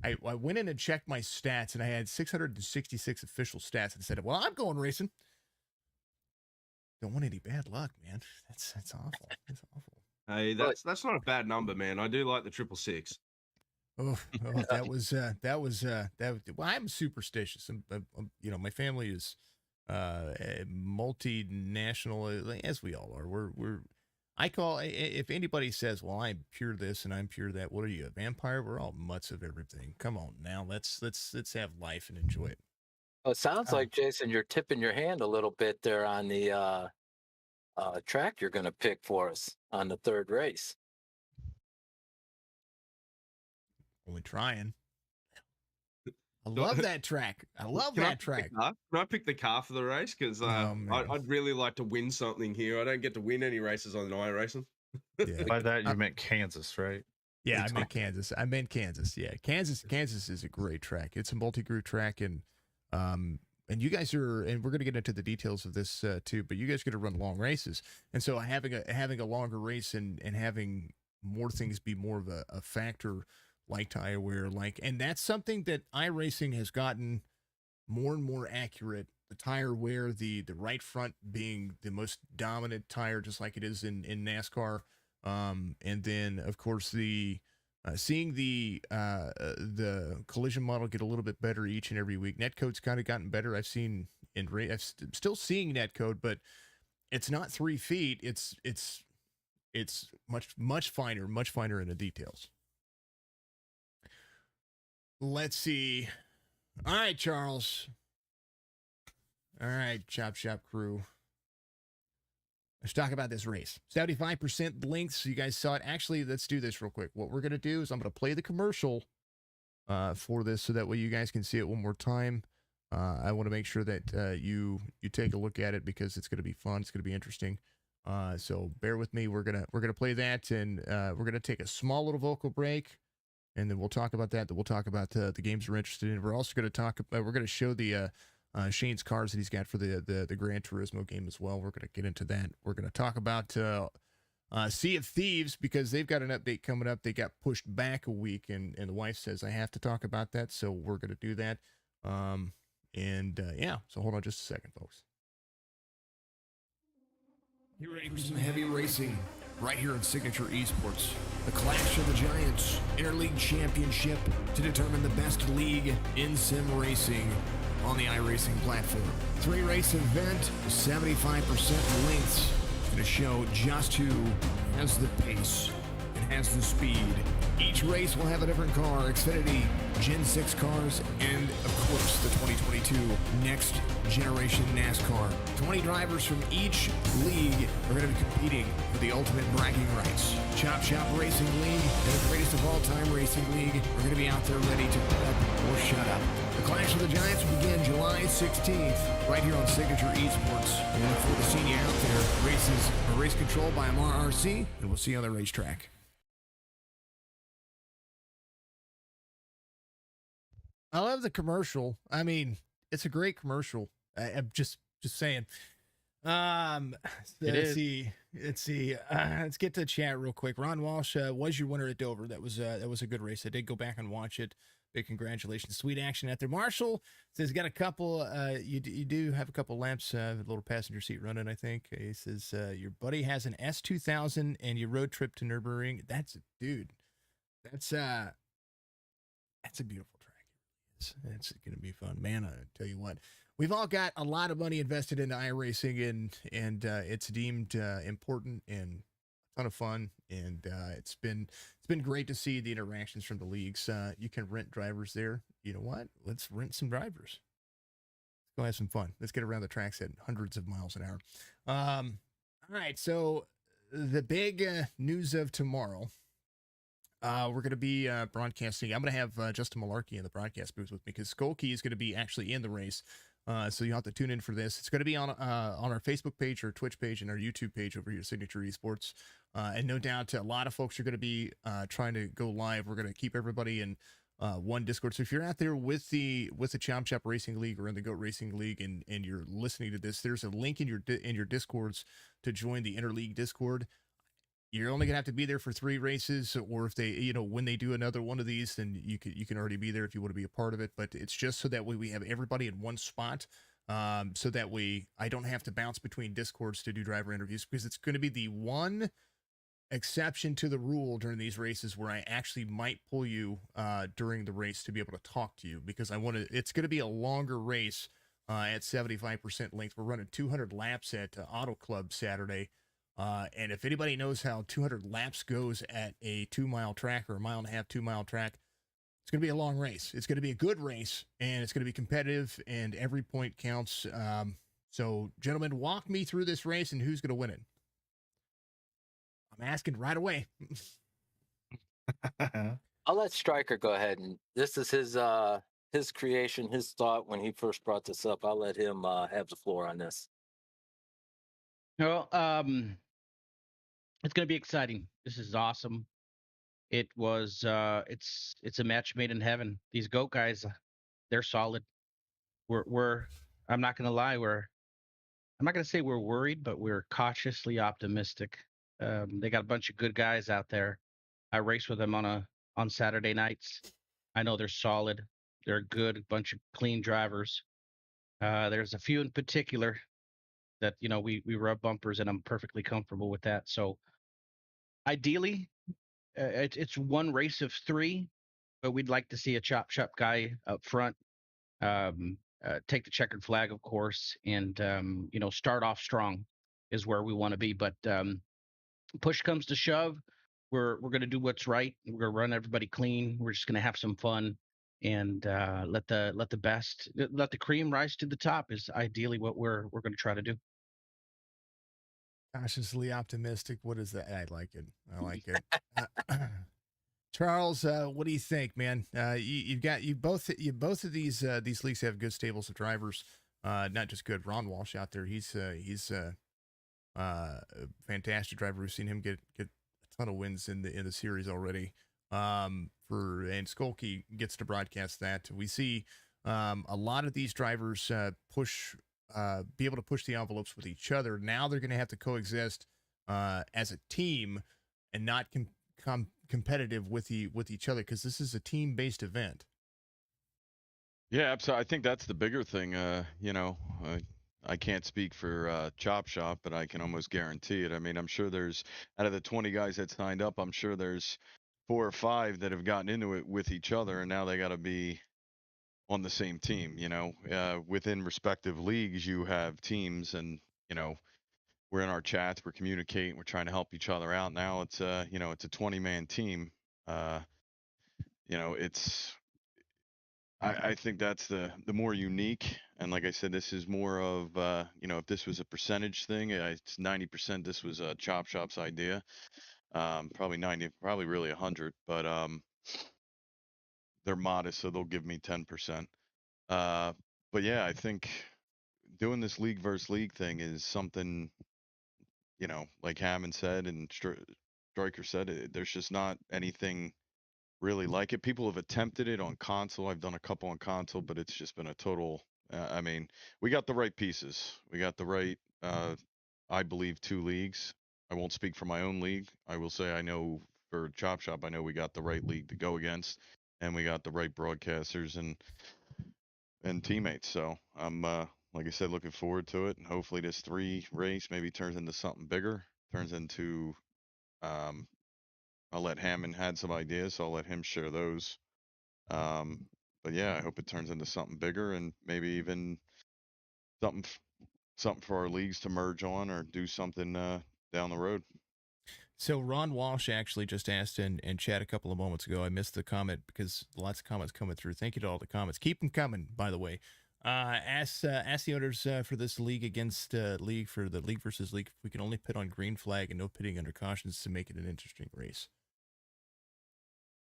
I went in and checked my stats and I had 666 official stats and said, well, I'm going racing. Don't want any bad luck, man. That's awful. That's awful. Hey, that's not a bad number, man. I do like the 666. That was. Well, I'm superstitious. My family is multinational, as we all are. I call, if anybody says, well, I'm pure this and I'm pure that, what are you, a vampire? We're all mutts of everything. Come on now, let's have life and enjoy it. Well, it sounds like, Jason, you're tipping your hand a little bit there on the track you're going to pick for us on the third race. Only trying. I love that track. I love that track. Can I pick the car for the race? Because I'd really like to win something here. I don't get to win any races on iRacing. Yeah. By that, you meant Kansas, right? Yeah, I meant Kansas. Yeah, Kansas is a great track. It's a multi-group track, and and you guys are, and we're going to get into the details of this too, but you guys are going to run long races, and so having a longer race and having more things be more of a factor, like tire wear, and that's something that iRacing has gotten more and more accurate. The tire wear, the right front being the most dominant tire, just like it is in NASCAR, and then of course seeing the collision model get a little bit better each and every week. Netcode's kind of gotten better. I've seen I'm still seeing netcode, but it's not 3 feet. It's much finer in the details. Let's see. All right, Charles. All right, Chop Shop crew. Let's talk about this race. 75% lengths. You guys saw it. Actually, let's do this real quick. What we're going to do is I'm going to play the commercial for this so that way you guys can see it one more time. I want to make sure that you take a look at it because it's going to be fun. It's going to be interesting. So bear with me. We're gonna play that, and we're going to take a small little vocal break, and then we'll talk about that. Then we'll talk about the games we're interested in. We're also going to talk about, we're going to show the Shane's cars that he's got for the Gran Turismo game as well. We're going to get into that. We're going to talk about Sea of Thieves because they've got an update coming up. They got pushed back a week, and the wife says I have to talk about that, so we're going to do that. Yeah, so hold on just a second, folks. You ready for some heavy racing? Right here on Signature Esports. The Clash of the Giants Interleague Championship to determine the best league in sim racing on the iRacing platform. 3-race event, 75% lengths. It's going to show just who has the pace and has the speed. Each race will have a different car, Xfinity Gen 6 cars, and of course the 2022 Next Generation NASCAR. 20 drivers from each league are going to be competing for the ultimate bragging rights. Chop Shop Racing League and the greatest of all time Racing League are going to be out there ready to prep or shut up. The Clash of the Giants will begin July 16th, right here on Signature Esports. And look forward to seeing you out there. Races are race controlled by Amar RC, and we'll see you on the racetrack. I love the commercial. I mean, it's a great commercial. I'm just saying. Let's see. Let's get to the chat real quick. Ron Walsh was your winner at Dover. That was a good race. I did go back and watch it. Big congratulations. Sweet action out there. Marshall says got a couple. You do have a couple laps, a little passenger seat running. I think he says your buddy has an S2000 and you road trip to Nürburgring. That's dude. That's a beautiful track. It's going to be fun, man. I tell you what, we've all got a lot of money invested into iRacing, and it's deemed important and a ton of fun. And it's been great to see the interactions from the leagues. You can rent drivers there. You know what? Let's rent some drivers. Let's go have some fun. Let's get around the tracks at hundreds of miles an hour. All right. So the big news of tomorrow. We're going to be broadcasting. I'm going to have Justin Malarkey in the broadcast booth with me because Skollkey is going to be actually in the race. So you'll have to tune in for this. It's going to be on our Facebook page, or Twitch page, and our YouTube page over here at Signature Esports. And no doubt a lot of folks are going to be trying to go live. We're going to keep everybody in one Discord. So if you're out there with the Chop Shop Racing League or in the Goat Racing League and you're listening to this, there's a link in your Discords to join the Interleague Discord. You're only gonna have to be there for 3 races, or if they, when they do another one of these, then you can already be there if you want to be a part of it. But it's just so that way we have everybody in one spot, so that way I don't have to bounce between Discords to do driver interviews, because it's going to be the one exception to the rule during these races where I actually might pull you during the race to be able to talk to you, because it's going to be a longer race at 75% length. We're running 200 laps at Auto Club Saturday. And if anybody knows how 200 laps goes at a 2-mile track or a 1.5 mile, 2-mile track, it's going to be a long race. It's going to be a good race, and it's going to be competitive, and every point counts. So, gentlemen, walk me through this race and who's going to win it. I'm asking right away. I'll let Stryker go ahead, and this is his creation, his thought when he first brought this up. I'll let him have the floor on this. Well, it's going to be exciting. This is awesome. It was it's a match made in heaven. These GOAT guys, they're solid. We're I'm not going to lie, I'm not going to say we're worried, but we're cautiously optimistic. They got a bunch of good guys out there. I race with them on Saturday nights. I know they're solid. They're a good bunch of clean drivers. There's a few in particular that we rub bumpers, and I'm perfectly comfortable with that. So ideally, it's one race of three, but we'd like to see a chop shop guy up front, take the checkered flag, of course, and start off strong is where we want to be. But push comes to shove, we're going to do what's right. We're going to run everybody clean. We're just going to have some fun and let the cream rise to the top is ideally what we're going to try to do. Cautiously optimistic. What is that? I like it. I like it. Charles, what do you think, man? Both of these leagues have good stables of drivers. Not just good. Ron Walsh out there. He's a fantastic driver. We've seen him get a ton of wins in the series already. And Skollkey gets to broadcast that. We see a lot of these drivers be able to push the envelopes with each other. Now they're going to have to coexist as a team and not competitive with each other, because this is a team-based event. Yeah, absolutely. I think that's the bigger thing. I can't speak for Chop Shop, but I can almost guarantee it. I mean, I'm sure there's, out of the 20 guys that signed up, I'm sure there's 4 or 5 that have gotten into it with each other, and now they got to be on the same team. Within respective leagues, you have teams, and we're in our chats, we're communicating, we're trying to help each other out. Now it's it's a 20-man team. I think that's the more unique. And like I said, this is more of if this was a percentage thing, it's 90% this was Chop Shop's idea. Probably 90, probably really 100, but they're modest, so they'll give me 10%. But yeah, I think doing this league versus league thing is something, like Hammond said and Stryker said, there's just not anything really like it. People have attempted it on console. I've done a couple on console, but it's just been a total. I mean, we got the right pieces. We got the right, I believe, 2 leagues. I won't speak for my own league. I will say I know for Chop Shop, I know we got the right league to go against, and we got the right broadcasters and teammates. So I'm, like I said, looking forward to it, and hopefully this 3 race maybe turns into something bigger. Turns into, I'll let Hammond had some ideas, so I'll let him share those. But yeah, I hope it turns into something bigger, and maybe even something for our leagues to merge on or do something down the road. So Ron Walsh actually just asked in chat a couple of moments ago. I missed the comment because lots of comments coming through. Thank you to all the comments. Keep them coming, by the way. Ask the owners for this league against league, for the league versus league, if we can only pit on green flag and no pitting under cautions to make it an interesting race.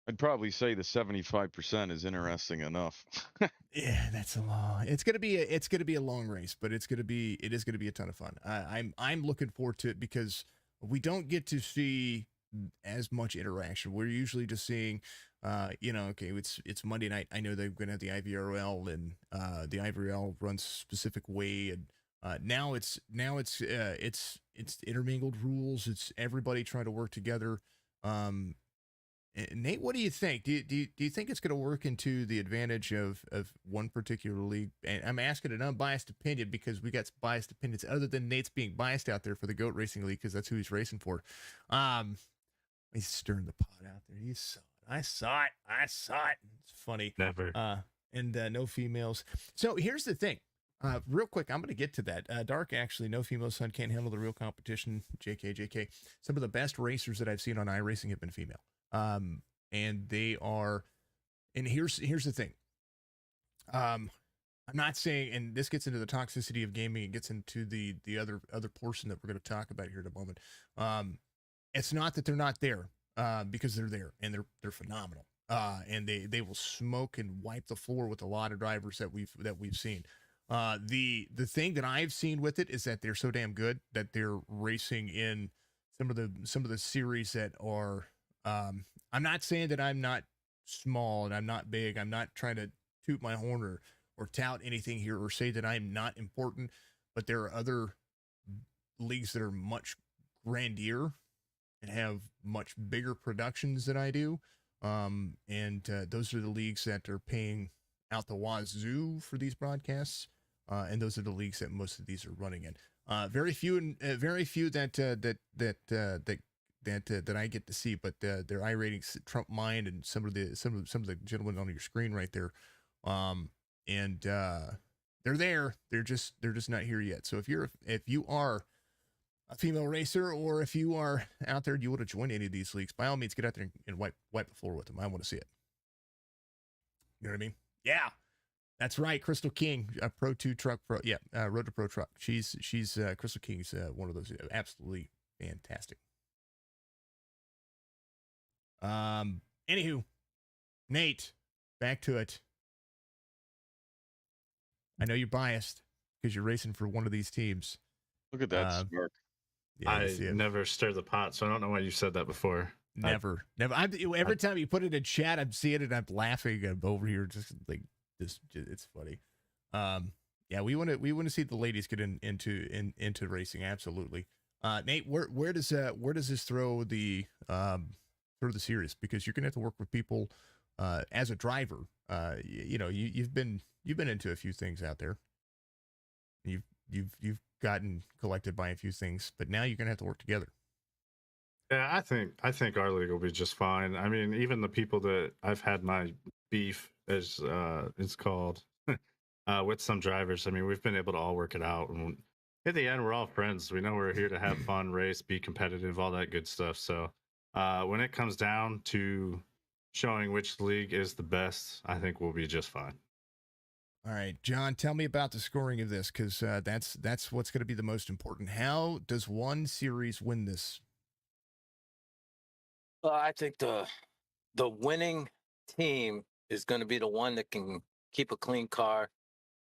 I'd probably say the 75% is interesting enough. Yeah, that's a long. It's gonna be a long race, but it is gonna be a ton of fun. I'm looking forward to it because we don't get to see as much interaction. We're usually just seeing, okay, it's Monday night. I know they're gonna have the IVRL, and the IVRL runs a specific way, and now it's intermingled rules. It's everybody trying to work together. Nate, what do you think? Do you think it's going to work into the advantage of one particular league? And I'm asking an unbiased opinion because we got biased opinions other than Nate's being biased out there for the GOAT Racing League because that's who he's racing for. He's stirring the pot out there. You saw it. I saw it. It's funny. Never. And no females. So here's the thing. Real quick, I'm going to get to that. Dark, actually, no female son can't handle the real competition. JK. Some of the best racers that I've seen on iRacing have been female. And they are, and here's the thing. I'm not saying, and this gets into the toxicity of gaming. It gets into the other portion that we're going to talk about here in a moment. It's not that they're not there, because they're there and they're phenomenal. And they will smoke and wipe the floor with a lot of drivers that we've seen. The thing that I've seen with it is that they're so damn good that they're racing in some of the series that are, I'm not saying that I'm not small and I'm not big. I'm not trying to toot my horn or or tout anything here or say that I'm not important, but there are other leagues that are much grandier and have much bigger productions than I do. Those are the leagues that are paying out the wazoo for these broadcasts. And those are the leagues that most of these are running in. Very few that I get to see, but their iRatings trump mine and some of the gentlemen on your screen right there. They're there. They're just not here yet. So if you are a female racer, or if you are out there and you want to join any of these leagues, by all means, get out there and wipe the floor with them. I want to see it. You know what I mean? Yeah, that's right. Crystal King, Pro 2 Truck Pro. Yeah, Road to Pro Truck. She's Crystal King's one of those absolutely fantastic. Anywho, Nate, back to it. I know you're biased because you're racing for one of these teams. Look at that smirk. Yeah, I never stir the pot, so I don't know why you said that before. Never. Every time you put it in chat, I'm seeing it and I'm laughing. I'm over here just like this. It's funny. Yeah, we want to see the ladies get into racing. Absolutely. Nate, where does this throw the series? Because you're gonna have to work with people as a driver. You've been into a few things out there. You've gotten collected by a few things, but now you're gonna have to work together. Yeah, I think our league will be just fine. I mean, even the people that I've had my beef, as it's called, with some drivers. I mean, we've been able to all work it out, and in the end, we're all friends. We know we're here to have fun, race, be competitive, all that good stuff. So when it comes down to showing which league is the best, I think we'll be just fine. All right, John, tell me about the scoring of this, because that's what's going to be the most important. How does one series win this? Well, I think the winning team is going to be the one that can keep a clean car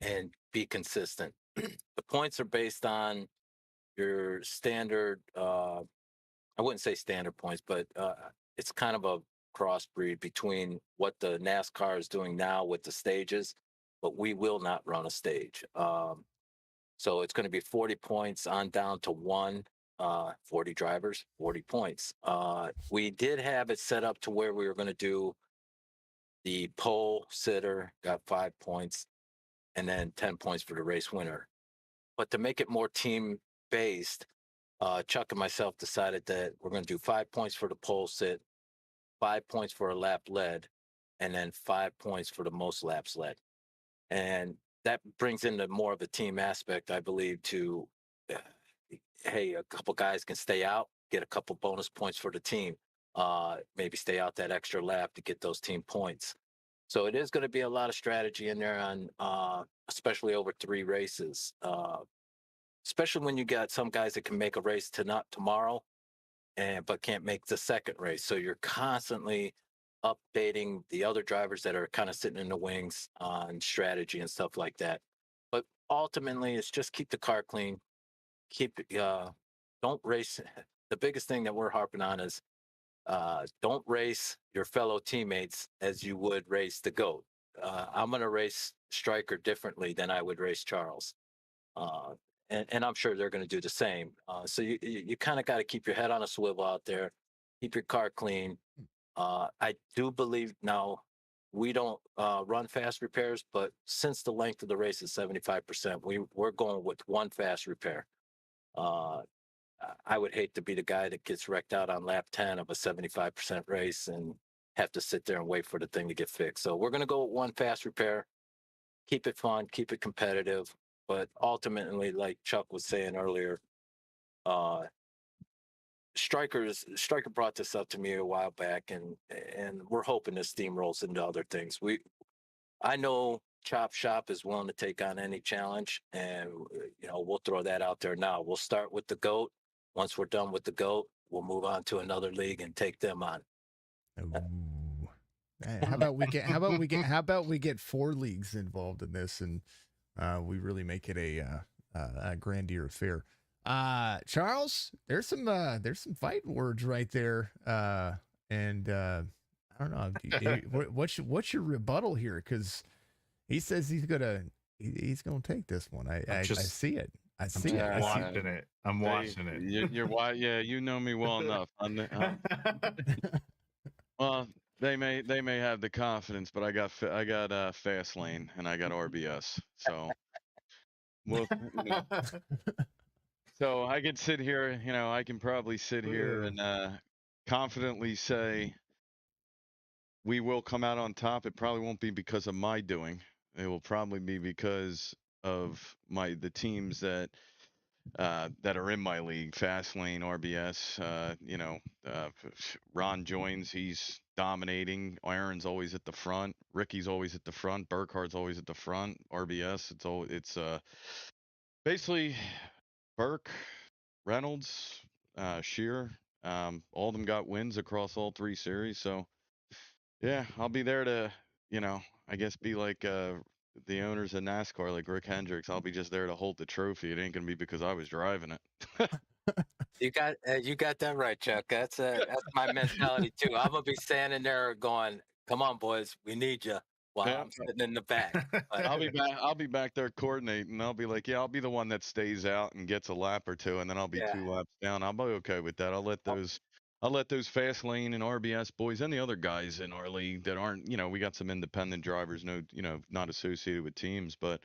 and be consistent. The points are based on your standard. I wouldn't say standard points, but it's kind of a crossbreed between what the NASCAR is doing now with the stages, but we will not run a stage. So it's going to be 40 points on down to one, 40 drivers, 40 points. We did have it set up to where we were going to do the pole sitter, got 5 points, and then 10 points for the race winner. But to make it more team based, Chuck and myself decided that we're going to do 5 points for the pole sit, 5 points for a lap led, and then 5 points for the most laps led. And that brings into more of a team aspect, I believe, to, hey, a couple guys can stay out, get a couple bonus points for the team, maybe stay out that extra lap to get those team points. So it is going to be a lot of strategy in there on, especially over 3 races, especially when you got some guys that can make a race tomorrow, but can't make the second race. So you're constantly updating the other drivers that are kind of sitting in the wings on strategy and stuff like that. But ultimately, it's just keep the car clean. Don't race. The biggest thing that we're harping on is don't race your fellow teammates as you would race the GOAT. I'm going to race Stryker differently than I would race Charles. And I'm sure they're going to do the same. So you kind of got to keep your head on a swivel out there, keep your car clean. I do believe now we don't run fast repairs, but since the length of the race is 75%, we're going with one fast repair. I would hate to be the guy that gets wrecked out on lap 10 of a 75% race and have to sit there and wait for the thing to get fixed. So we're going to go with one fast repair, keep it fun, keep it competitive. But ultimately, like Chuck was saying earlier, Stryker brought this up to me a while back, and we're hoping this steamrolls into other things. I know Chop Shop is willing to take on any challenge, and we'll throw that out there now. We'll start with the GOAT. Once we're done with the GOAT, we'll move on to another league and take them on. Ooh. How about we get 4 leagues involved in this, and we really make it a grandier affair. Charles, there's some fighting words right there, and I don't know, what's your rebuttal here? Because He says he's gonna take this one. I see it. I I'm see just it. I see it. watching it. I'm watching it. You're why? Yeah, you know me well enough. Well, they may have the confidence, but I got fast lane and I got RBS. So, well, so I can sit here. I can probably sit here and confidently say we will come out on top. It probably won't be because of my doing. It will probably be because of the teams that are in my league. Fastlane, RBS. Ron joins. He's dominating. Aaron's always at the front. Ricky's always at the front. Burkhardt's always at the front. RBS. It's basically Burke, Reynolds, Shear. All of them got wins across all 3 series. So yeah, I'll be there to, I guess be like the owners of NASCAR, like Rick Hendricks. I'll be just there to hold the trophy. It ain't gonna be because I was driving it. You got that right, Chuck. That's my mentality too. I'm gonna be standing there going, "Come on, boys, we need you." While Yeah. I'm sitting in the back. But, I'll be back there coordinating. I'll be like, yeah, I'll be the one that stays out and gets a lap or 2, and then I'll be Yeah. 2 laps down. I'll be okay with that. I'll let those fast lane and RBS boys and the other guys in our league that aren't, we got some independent drivers, not associated with teams, but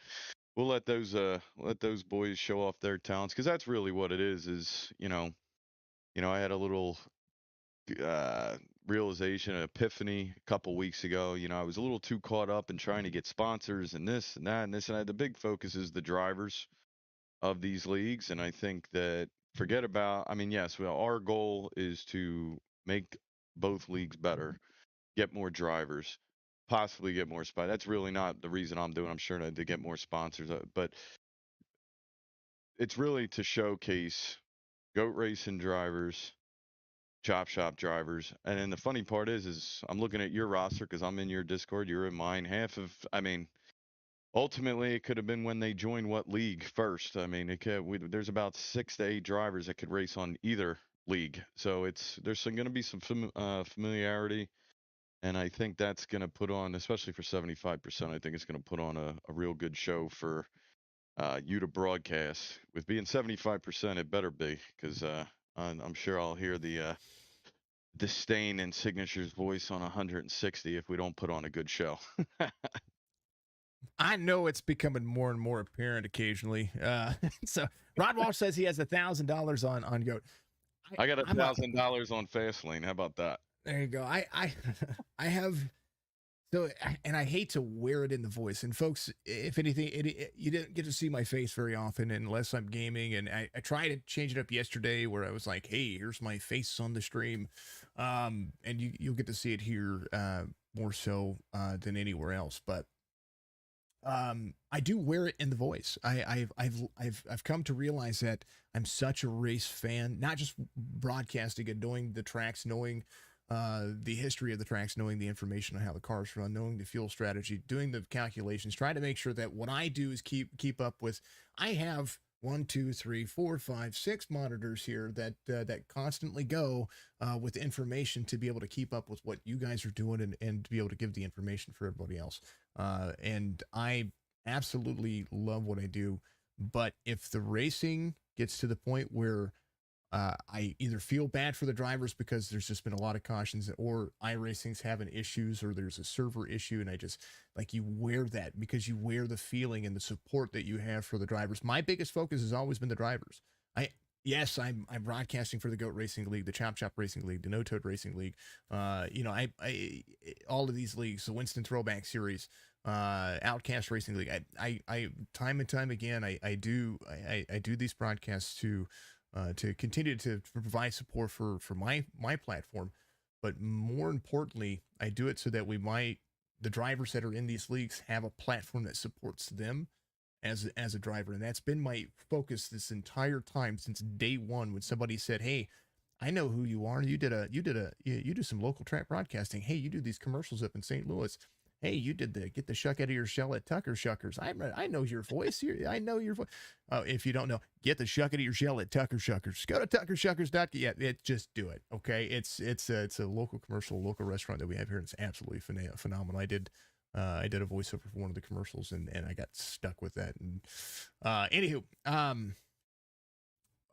we'll let those boys show off their talents, because that's really what it is. I had a little realization, an epiphany a couple weeks ago. I was a little too caught up in trying to get sponsors and this and that and this and that. The big focus is the drivers of these leagues, and I think that yes, our goal is to make both leagues better, get more drivers, possibly get more spots. That's really not the reason I'm doing. I'm sure to get more sponsors, but it's really to showcase goat racing drivers, chop shop drivers. And then the funny part is I'm looking at your roster because I'm in your Discord, you're in mine. Ultimately, it could have been when they joined what league first. There's about 6 to 8 drivers that could race on either league. So there's going to be some familiarity. And I think that's going to put on, especially for 75%, I think it's going to put on a real good show for you to broadcast. With being 75%, it better be, because I'm sure I'll hear the disdain in Signature's voice on 160 if we don't put on a good show. I know it's becoming more and more apparent occasionally. So Rod Walsh says he has $1,000 on Goat. I got $1,000 on Fastlane. How about that? There you go. I have. So, and I hate to wear it in the voice. And folks, if anything, you didn't get to see my face very often unless I'm gaming. And I tried to change it up yesterday where I was like, hey, here's my face on the stream. And you'll get to see it here more so than anywhere else. But I do wear it in the voice. I've come to realize that I'm such a race fan, not just broadcasting and knowing the tracks, knowing the history of the tracks, knowing the information on how the cars run, knowing the fuel strategy, doing the calculations, trying to make sure that what I do is keep up with. I have 1, 2, 3, 4, 5, 6 monitors here that constantly go with information to be able to keep up with what you guys are doing and to be able to give the information for everybody else. And I absolutely love what I do. But if the racing gets to the point where I either feel bad for the drivers because there's just been a lot of cautions, or iRacing's having issues, or there's a server issue, and I just you wear that because you wear the feeling and the support that you have for the drivers. My biggest focus has always been the drivers. Yes, I'm broadcasting for the Goat Racing League, the Chop Chop Racing League, the No Toad Racing League. I all of these leagues, the Winston Throwback Series, Outcast Racing League. I time and time again, I do these broadcasts to continue to provide support for my platform, but more importantly, I do it so that the drivers that are in these leagues have a platform that supports them as a driver. And that's been my focus this entire time since day one, when somebody said, hey, I know who you are. You do some local track broadcasting. Hey, you do these commercials up in St. Louis. Hey, you did the get the shuck out of your shell at Tucker Shuckers. I know your voice. I know your voice. If you don't know, get the shuck out of your shell at Tucker Shuckers. Go to tuckershuckers.com. Yeah, just do it. Okay, it's a local commercial, local restaurant that we have here. And it's absolutely phenomenal. I did I did a voiceover for one of the commercials, and I got stuck with that. And anywho,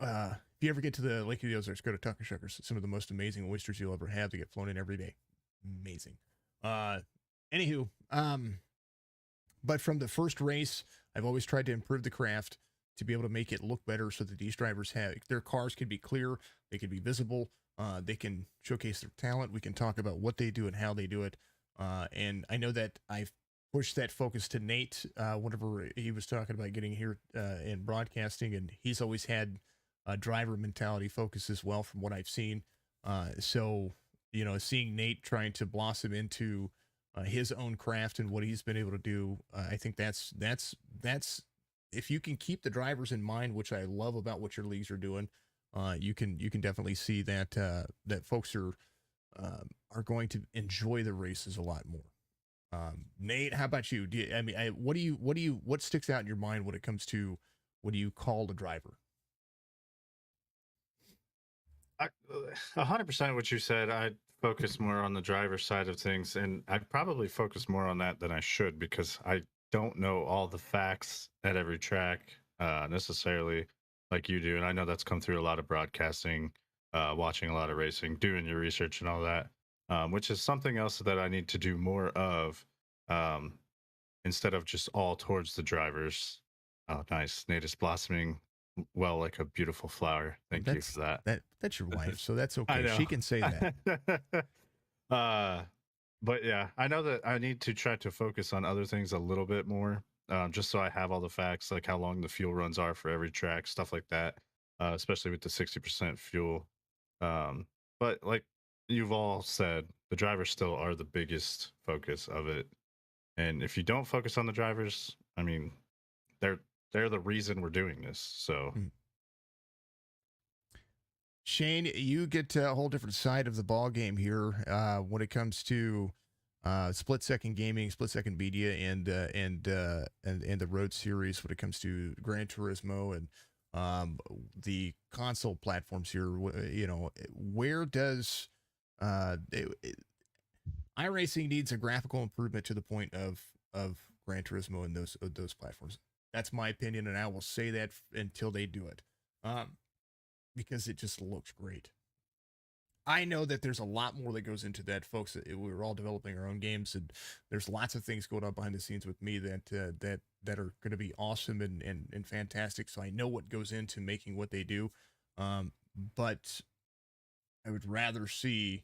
if you ever get to the Lake of the Ozarks, go to Tucker Shuckers. Some of the most amazing oysters you'll ever have. They get flown in every day. Amazing. Anywho, but from the first race, I've always tried to improve the craft to be able to make it look better so that these drivers have their cars can be clear, they can be visible, they can showcase their talent. We can talk about what they do and how they do it. And I know that I've pushed that focus to Nate whenever he was talking about getting here in broadcasting, and he's always had a driver mentality focus as well from what I've seen. So, you know, seeing Nate trying to blossom into his own craft and what he's been able to do, I think that's if you can keep the drivers in mind, which I love about what your leagues are doing, you can definitely see that that folks are going to enjoy the races a lot more. Nate, how about you? What sticks out in your mind when it comes to what do you call a driver? 100% what you said. I focus more on the driver side of things, and I probably focus more on that than I should because I don't know all the facts at every track necessarily like you do. And I know that's come through a lot of broadcasting, watching a lot of racing, doing your research and all that, which is something else that I need to do more of instead of just all towards the drivers. Oh, nice. Nate is blossoming well like a beautiful flower. Thank you for that. That's your wife, so that's I okay. know. She can say that. But yeah, I know that I need to try to focus on other things a little bit more, just so I have all the facts, like how long the fuel runs are for every track, stuff like that, especially with the 60% fuel. But like you've all said, the drivers still are the biggest focus of it. And if you don't focus on the drivers, I mean, they're the reason we're doing this. So. Shane, you get a whole different side of the ball game here when it comes to split second gaming, split second media, and the road series. When it comes to Gran Turismo and the console platforms here, you know, where does iRacing needs a graphical improvement to the point of Gran Turismo and those platforms? That's my opinion, and I will say that until they do it. Because it just looks great. I know that there's a lot more that goes into that, folks. We're all developing our own games, and there's lots of things going on behind the scenes with me that are going to be awesome and fantastic. So I know what goes into making what they do, but I'd rather see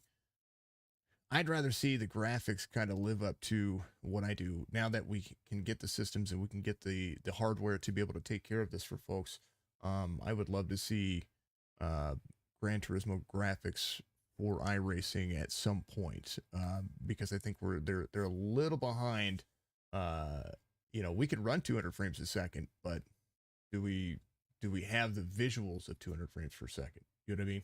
the graphics kind of live up to what I do. Now that we can get the systems and we can get the hardware to be able to take care of this for folks, I would love to see Gran Turismo graphics for iRacing at some point, because I think they're a little behind. You know, we can run 200 frames a second, but do we have the visuals of 200 frames per second? You know what I mean?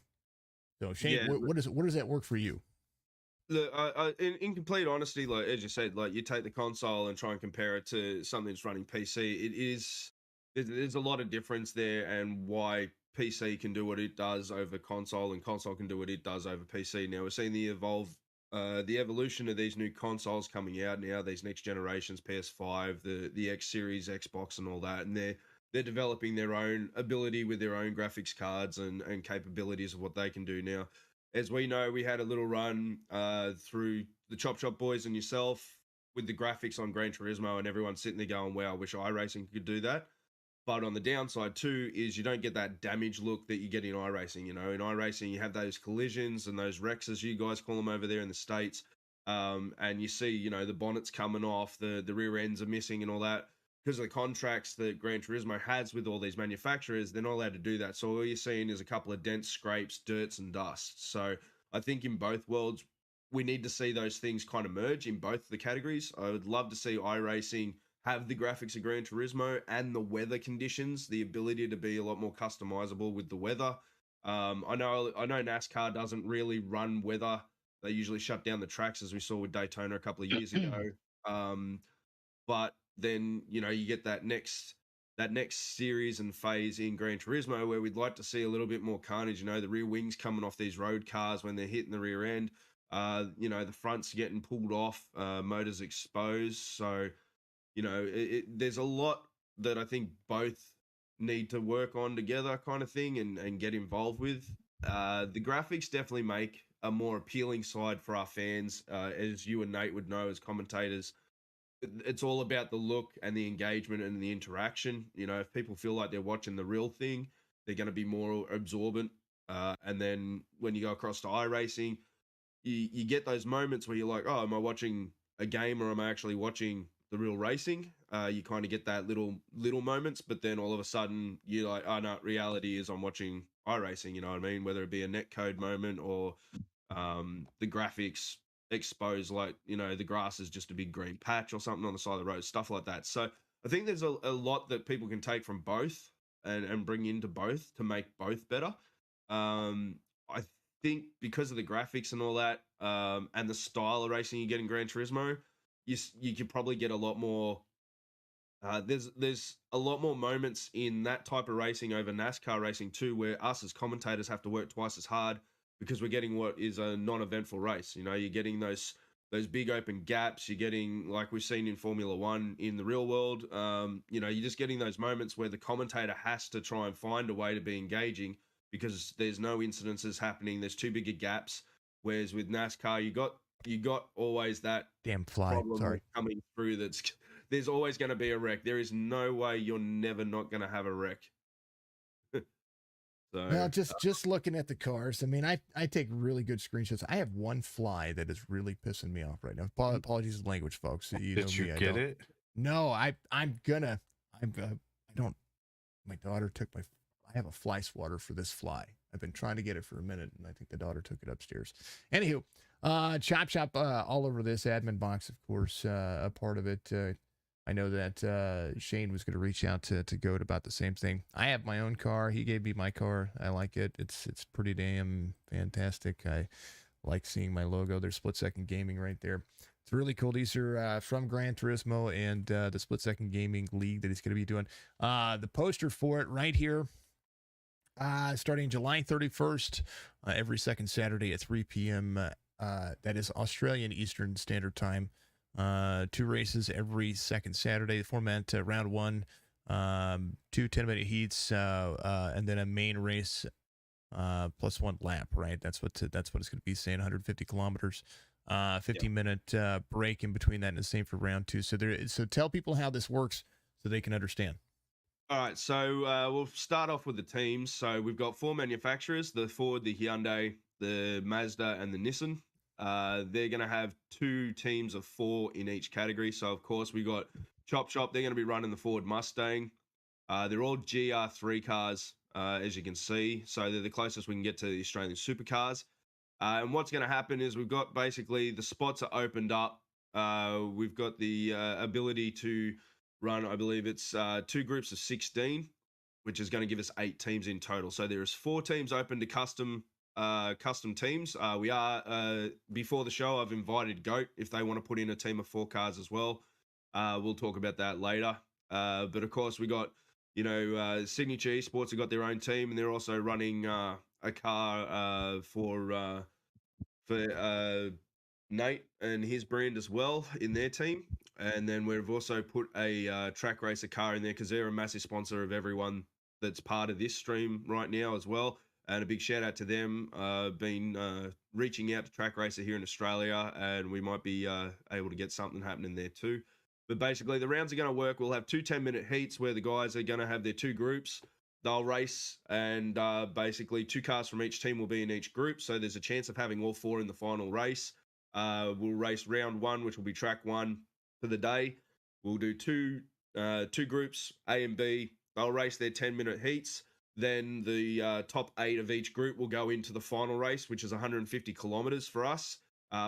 So Shane, Yeah. what does that work for you? Look, in complete honesty, like as you said, like you take the console and try and compare it to something that's running PC. There's a lot of difference there, and why PC can do what it does over console, and console can do what it does over PC. Now we're seeing the evolution of these new consoles coming out now, these next generations, PS5, the X Series, Xbox, and all that, and they're developing their own ability with their own graphics cards and capabilities of what they can do now. As we know, we had a little run through the Chop Shop boys and yourself with the graphics on Gran Turismo, and everyone's sitting there going, wow, I wish iRacing could do that. But on the downside too is you don't get that damage look that you get in iRacing. You know, in iRacing you have those collisions and those wrecks, as you guys call them over there in the States, and you see, you know, the bonnets coming off, the rear ends are missing and all that. Because of the contracts that Gran Turismo has with all these manufacturers, they're not allowed to do that. So all you're seeing is a couple of dents, scrapes, dirts, and dust. So I think in both worlds, we need to see those things kind of merge in both the categories. I would love to see iRacing have the graphics of Gran Turismo and the weather conditions, the ability to be a lot more customizable with the weather. I know NASCAR doesn't really run weather. They usually shut down the tracks, as we saw with Daytona a couple of years ago. But then, you know, you get that next series and phase in Gran Turismo where we'd like to see a little bit more carnage. You know, the rear wings coming off these road cars when they're hitting the rear end. You know, the fronts getting pulled off, motors exposed. So, you know, there's a lot that I think both need to work on together, kind of thing, and get involved with. The graphics definitely make a more appealing side for our fans, as you and Nate would know as commentators. It's all about the look and the engagement and the interaction. You know, if people feel like they're watching the real thing, they're going to be more absorbent. And then when you go across to iRacing, you get those moments where you're like, oh, am I watching a game or am I actually watching the real racing? You kind of get that little moments, but then all of a sudden you're like, oh no, reality is I'm watching iRacing. You know what I mean? Whether it be a netcode moment or the graphics exposed, like, you know, the grass is just a big green patch or something on the side of the road, stuff like that. So I think there's a lot that people can take from both and bring into both to make both better. I think because of the graphics and all that, and the style of racing you get in Gran Turismo, you could probably get a lot more. There's a lot more moments in that type of racing over NASCAR racing too, where us as commentators have to work twice as hard because we're getting what is a non-eventful race. You know, you're getting those big open gaps. You're getting, like we've seen in Formula One in the real world. You know, you're just getting those moments where the commentator has to try and find a way to be engaging because there's no incidences happening. There's too big a gaps. Whereas with NASCAR, you got always that Damn fly. problem Sorry. coming through. There's always going to be a wreck. There is no way you're never not going to have a wreck. So, Well, just looking at the cars, I mean, I take really good screenshots. I have one fly that is really pissing me off right now. Apologies for language, folks. You Did you get it? No, I don't. My daughter took I have a fly swatter for this fly. I've been trying to get it for a minute, and I think the daughter took it upstairs. Anywho, Chop Shop all over this admin box, of course, a part of it. I know that Shane was going to reach out to Goat about the same thing. I have my own car. He gave me my car. I like it. It's pretty damn fantastic. I like seeing my logo. There's Split Second Gaming right there. It's really cool. These are from Gran Turismo and the Split Second Gaming League that he's going to be doing. The poster for it right here. Starting July 31st, every second Saturday at 3 p.m. That is Australian Eastern Standard Time. 2 races every second Saturday. The format, round 1, 2 10-minute heats, and then a main race plus 1 lap, right? That's what it's going to be saying, 150 kilometers. 15-minute break in between that, and the same for round 2. So tell people how this works so they can understand. All right, so we'll start off with the teams. So we've got 4 manufacturers: the Ford, the Hyundai, the Mazda, and the Nissan. They're going to have 2 teams of 4 in each category. So, of course, we got Chop Shop. They're going to be running the Ford Mustang. They're all GR3 cars, as you can see. So they're the closest we can get to the Australian supercars. And what's going to happen is we've got basically the spots are opened up. We've got the ability to run, I believe it's 2 groups of 16, which is going to give us 8 teams in total. So there's 4 teams open to custom teams. We are before the show, I've invited Goat if they want to put in a team of 4 cars as well. We'll talk about that later. But of course, we got, you know, Signature Esports have got their own team, and they're also running a car for Nate and his brand as well in their team. And then we've also put a track racer car in there because they're a massive sponsor of everyone that's part of this stream right now as well. And a big shout out to them. Been reaching out to Track Racer here in Australia, and we might be able to get something happening there too. But basically, the rounds are going to work. We'll have 2 10-minute heats where the guys are going to have their 2 groups. They'll race, and basically 2 cars from each team will be in each group. So there's a chance of having all 4 in the final race. We'll race round 1, which will be track 1 for the day. We'll do 2 groups, A and B. They'll race their 10-minute heats. Then the top 8 of each group will go into the final race, which is 150 kilometers for us,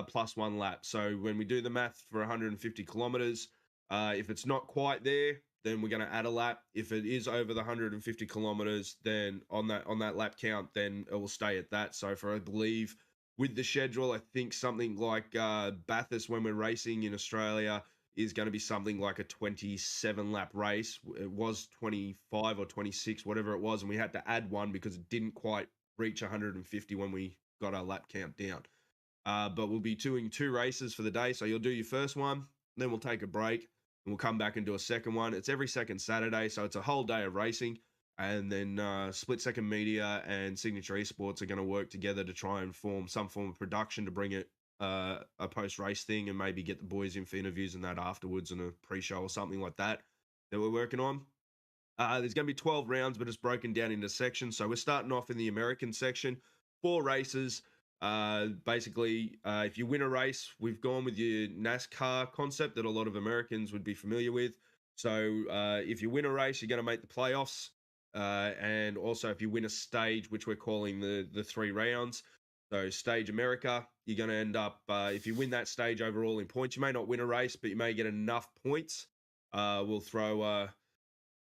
plus 1 lap. So when we do the math for 150 kilometers, if it's not quite there, then we're going to add a lap. If it is over the 150 kilometers, then on that lap count, then it will stay at that. So for, I believe, with the schedule, I think something like Bathurst, when we're racing in Australia, is going to be something like a 27-lap race. It was 25 or 26, whatever it was, and we had to add 1 because it didn't quite reach 150 when we got our lap count down. but we'll be doing 2 races for the day. So you'll do your first one, then we'll take a break, and we'll come back and do a second one. It's every second Saturday, so it's a whole day of racing. And then Split Second Media and Signature Esports are going to work together to try and form some form of production to bring it a post-race thing, and maybe get the boys in for interviews and that afterwards, and a pre-show or something like that we're working on. There's going to be 12 rounds, but it's broken down into sections. So we're starting off in the American section, 4 races. Basically, if you win a race, we've gone with your NASCAR concept that a lot of Americans would be familiar with. So if you win a race, you're going to make the playoffs. And also, if you win a stage, which we're calling the 3 rounds, so Stage America, you're going to end up, if you win that stage overall in points, you may not win a race, but you may get enough points. We'll throw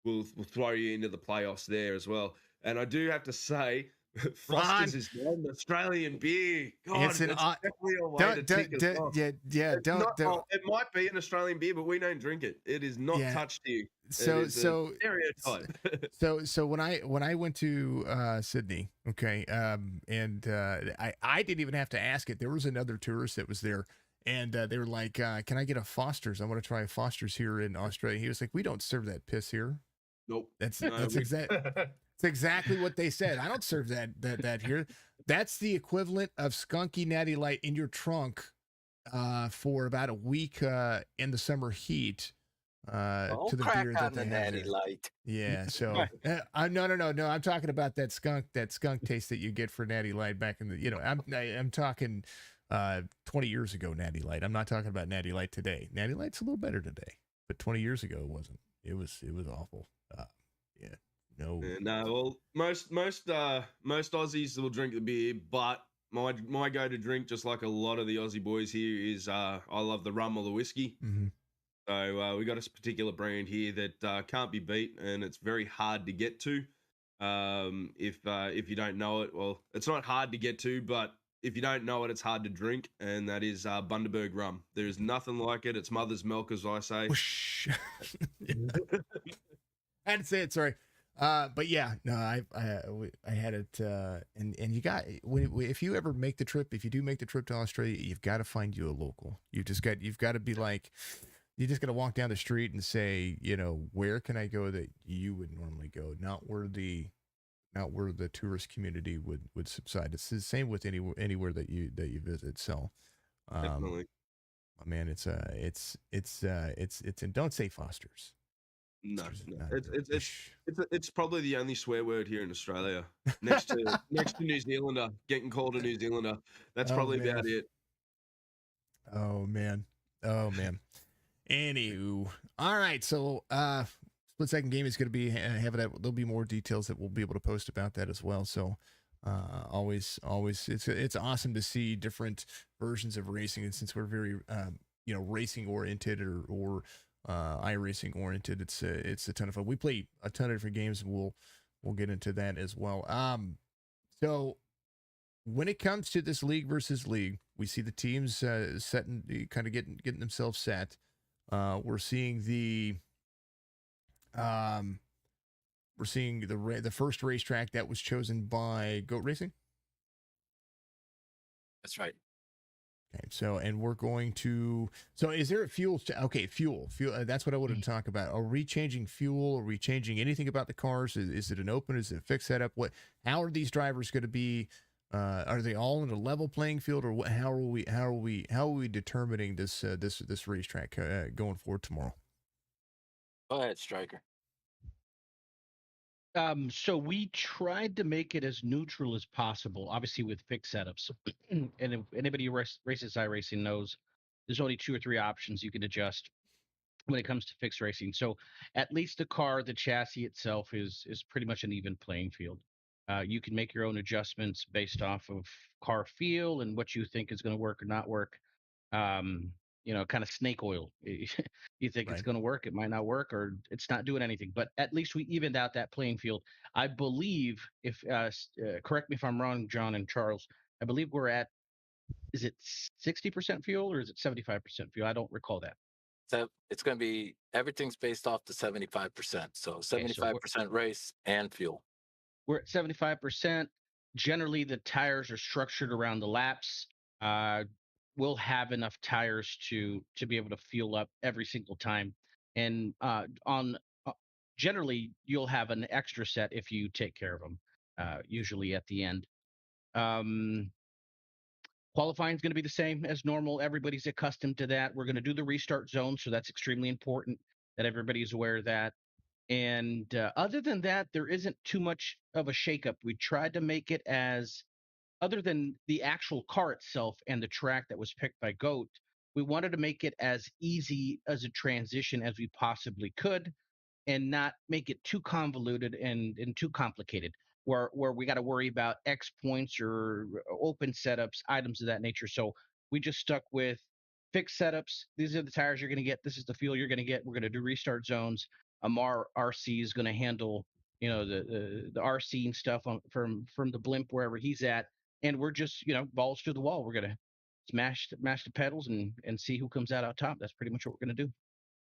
you into the playoffs there as well. And I do have to say, Foster's is not an Australian beer. God, It's an definitely a way to tick us off. yeah. It's not, it might be an Australian beer, but we don't drink it. It is not touched here. So stereotype. so when I went to Sydney, okay, and I didn't even have to ask it. There was another tourist that was there, and they were like, "Can I get a Foster's? I want to try a Foster's here in Australia." He was like, "We don't serve that piss here." Nope. That's exactly what they said. I don't serve that here. That's the equivalent of Skollkey Natty Light in your trunk for about a week in the summer heat. To the beer that they have Natty there. Light. Yeah, so no. I'm talking about that skunk taste that you get for Natty Light back in the, I'm talking 20 years ago Natty Light. I'm not talking about Natty Light today. Natty Light's a little better today, but 20 years ago it wasn't. It was awful. Yeah, no. Well, most Aussies will drink the beer, but my go to drink, just like a lot of the Aussie boys here, is I love the rum or the whiskey. Mm-hmm. So we got a particular brand here that can't be beat, and it's very hard to get to. If you don't know it, well, it's not hard to get to, but if you don't know it, it's hard to drink, and that is Bundaberg rum. There is nothing like it. It's mother's milk, as I say. I had to say it, sorry. But yeah, no, I had it, and you got, if you ever make the trip, if you do make the trip to Australia, you've got to find you a local. You've got to be like, you just got to walk down the street and say, where can I go that you would normally go, not where the tourist community would subside. It's the same with anywhere that you visit. So, Definitely. man, it's and don't say Foster's. No. It's probably the only swear word here in Australia, next to New Zealander. Getting called a New Zealander, that's probably about it. Oh man. Anywho, all right. So, Split Second Game is going to be having that. There'll be more details that we'll be able to post about that as well. So, always, it's awesome to see different versions of racing, and since we're very, racing oriented or iRacing oriented, it's a ton of fun. We play a ton of different games, and we'll get into that as well. So when it comes to this league versus league, we see the teams setting, kind of getting themselves set. We're seeing the first racetrack that was chosen by Goat Racing. That's right. Okay, so and we're going to. So, is there a fuel? Okay, fuel. That's what I wanted to talk about. Are we changing fuel? Are we changing anything about the cars? Is it an open? Is it a fixed setup? How are these drivers going to be? Are they all in a level playing field, or how are we determining this racetrack going forward tomorrow? Go ahead, Striker. So we tried to make it as neutral as possible, obviously with fixed setups. And if anybody who races iRacing knows there's only 2 or 3 options you can adjust when it comes to fixed racing. So at least the chassis itself is pretty much an even playing field. You can make your own adjustments based off of car feel and what you think is going to work or not work. Kind of snake oil. You think it's going to work, it might not work, or it's not doing anything. But at least we evened out that playing field. I believe, if correct me if I'm wrong, John and Charles, I believe we're at, is it 60% fuel or is it 75% fuel? I don't recall that. So it's going to be, everything's based off the 75%. So 75% race and fuel. We're at 75%. Generally, the tires are structured around the laps. we'll have enough tires to be able to fuel up every single time. And generally, you'll have an extra set if you take care of them. Usually at the end. Qualifying is going to be the same as normal. Everybody's accustomed to that. We're going to do the restart zone, so that's extremely important that everybody's aware of that. And other than that, there isn't too much of a shakeup. We tried to make it as, other than the actual car itself and the track that was picked by GOAT, we wanted to make it as easy as a transition as we possibly could, and not make it too convoluted and too complicated where we got to worry about X points or open setups, items of that nature. So we just stuck with fixed setups. These are the tires you're going to get. This is the fuel you're going to get. We're going to do restart zones. Amar RC is going to handle, the RC and stuff from the blimp wherever he's at, and we're just, balls to the wall. We're going to smash the pedals and see who comes out on top. That's pretty much what we're going to do.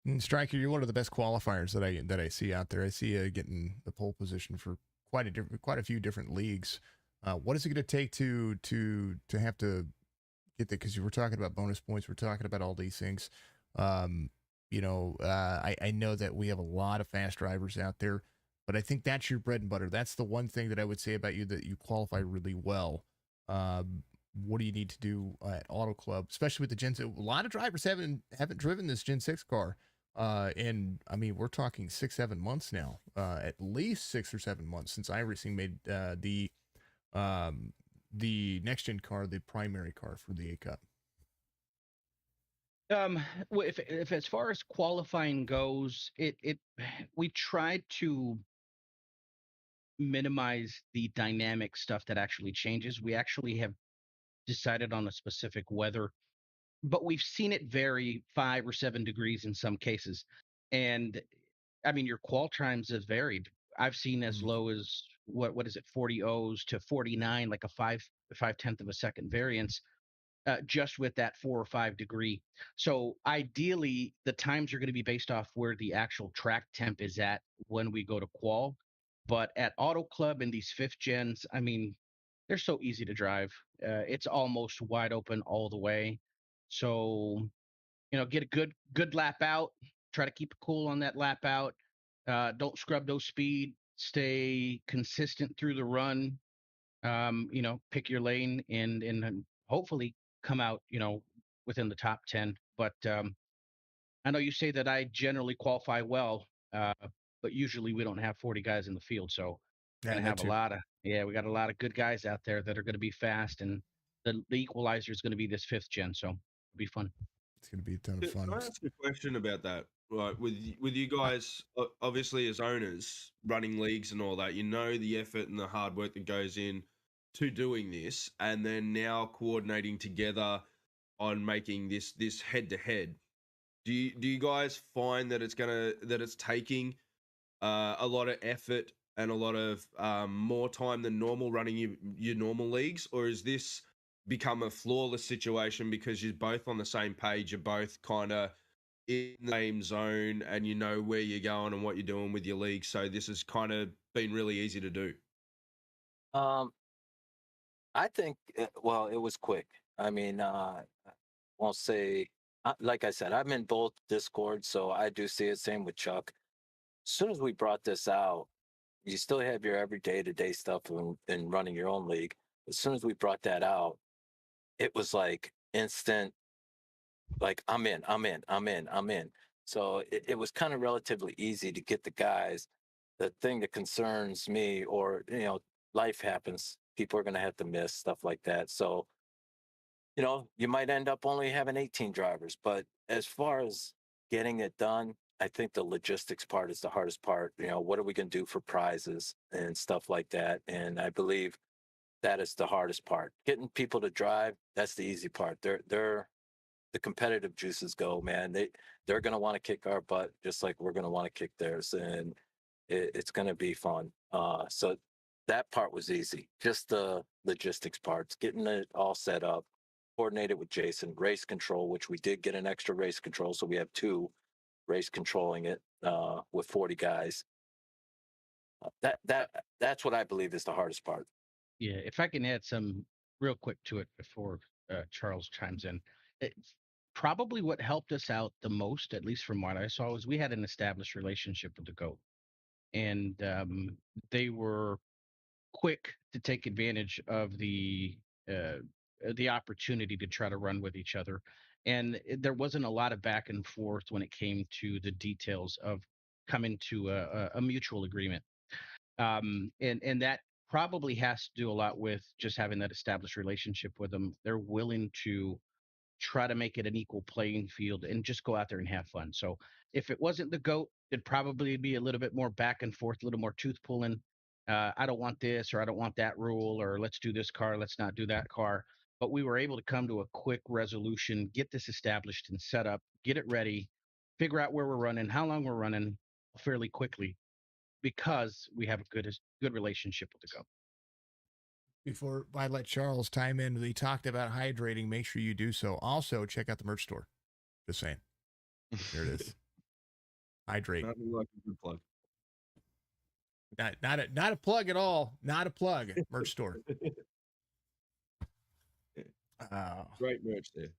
And Striker, you're one of the best qualifiers that I see out there. I see you getting the pole position for quite a few different leagues. What is it going to take to have to get that? Because you were talking about bonus points, we're talking about all these things. I know that we have a lot of fast drivers out there, but I think that's your bread and butter. That's the one thing that I would say about you, that you qualify really well. What do you need to do at Auto Club, especially with the Gen 6? A lot of drivers haven't driven this Gen 6 car. And I mean, we're talking 6-7 months now, at least 6 or 7 months since iRacing made the next gen car the primary car for the A Cup. Well, if as far as qualifying goes, we tried to minimize the dynamic stuff that actually changes. We actually have decided on a specific weather, but we've seen it vary 5 or 7 degrees in some cases. And I mean, your qual times have varied. I've seen as low as what is it, 40 O's to 49, like a 5/10 of a second variance, just with that 4 or 5 degree. So ideally, the times are going to be based off where the actual track temp is at when we go to qual. But at Auto Club and these 5th gens, I mean, they're so easy to drive. It's almost wide open all the way. So, get a good lap out. Try to keep it cool on that lap out. Don't scrub those speed. Stay consistent through the run. Pick your lane and hopefully come out, within the top 10. But I know you say that I generally qualify well, but usually we don't have 40 guys in the field. So we're going to have we got a lot of good guys out there that are going to be fast, and the equalizer is going to be this 5th gen. So it'll be fun. It's going to be a ton of fun. Can I ask a question about that? Right, with you guys, obviously as owners running leagues and all that, the effort and the hard work that goes in to doing this, and then now coordinating together on making this head to head. Do you guys find that it's taking a lot of effort and a lot of more time than normal running your normal leagues, or is this become a flawless situation because you're both on the same page, you're both kind of in the same zone, and you know where you're going and what you're doing with your league, so this has kind of been really easy to do? I think, it was quick. I mean, I won't say, like I said, I'm in both Discords, so I do see it. Same with Chuck. As soon as we brought this out, you still have your every day-to-day stuff in running your own league. As soon as we brought that out, it was like instant, like I'm in. So it was kind of relatively easy to get the guys. The thing that concerns me, or, life happens. People are going to have to miss, stuff like that. So, you might end up only having 18 drivers. But as far as getting it done, I think the logistics part is the hardest part. What are we going to do for prizes and stuff like that? And I believe that is the hardest part. Getting people to drive, that's the easy part. They're the competitive juices go, man. They're going to want to kick our butt just like we're going to want to kick theirs, and it's going to be fun. So that part was easy. Just the logistics parts, getting it all set up, coordinated with Jason. Race control, which we did get an extra race control, so we have 2 race controlling it with 40 guys. That's what I believe is the hardest part. Yeah, if I can add some real quick to it before Charles chimes in. It, probably what helped us out the most, at least from what I saw, was we had an established relationship with the GOAT, and they were quick to take advantage of the opportunity to try to run with each other. And there wasn't a lot of back and forth when it came to the details of coming to a mutual agreement. And that probably has to do a lot with just having that established relationship with them. They're willing to try to make it an equal playing field and just go out there and have fun. So if it wasn't the GOAT, it'd probably be a little bit more back and forth, a little more tooth pulling. I don't want this, or I don't want that rule, or let's do this car, let's not do that car. But we were able to come to a quick resolution, get this established and set up, get it ready, figure out where we're running, how long we're running fairly quickly, because we have a good relationship with the GOAT. Before I let Charles chime in, we talked about hydrating. Make sure you do so. Also, check out the merch store. Just saying. There it is. Hydrate. Nothing like a good plug. Not a plug at all. Not a plug. Merch store. Great merch there.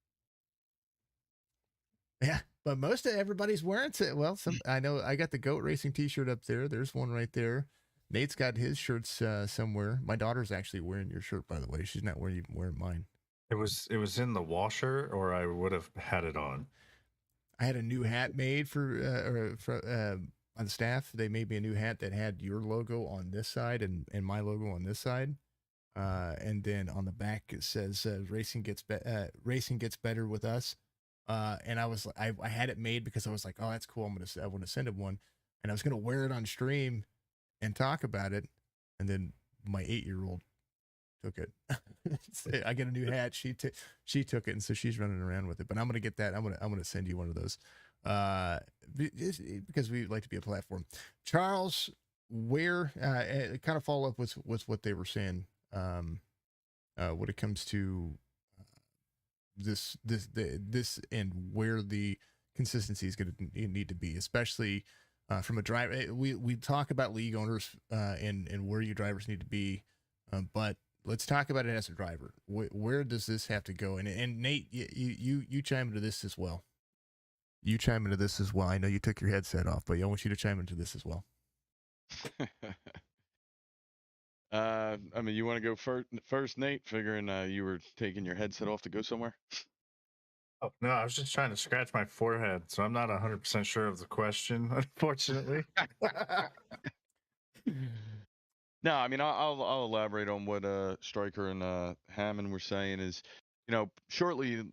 Yeah, but most of everybody's wearing it. Well, I know I got the Goat Racing T-shirt up there. There's one right there. Nate's got his shirts somewhere. My daughter's actually wearing your shirt, by the way. She's not even wearing mine. It was in the washer, or I would have had it on. I had a new hat made for on the staff. They made me a new hat that had your logo on this side and my logo on this side. And then on the back it says racing gets better with us. And I had it made because I was like, oh, that's cool. I want to send him one, and I was gonna wear it on stream and talk about it. And then my 8-year-old took it. I get a new hat. She took it, and so she's running around with it. But I'm gonna get that. I'm gonna send you one of those, because we like to be a platform. Charles, where kind of follow up with what they were saying, when it comes to this and where the consistency is going to need to be, especially from a driver. We talk about league owners and where your drivers need to be, but let's talk about it as a driver. Where does this have to go? And Nate, you chime into this as well. I know you took your headset off, but I want you to chime into this as well. I mean, you want to go first, Nate? Figuring you were taking your headset off to go somewhere. Oh no, I was just trying to scratch my forehead, so I'm not 100% sure of the question, unfortunately. No, I mean, I'll elaborate on what Stryker and Hammond were saying. Is, shortly,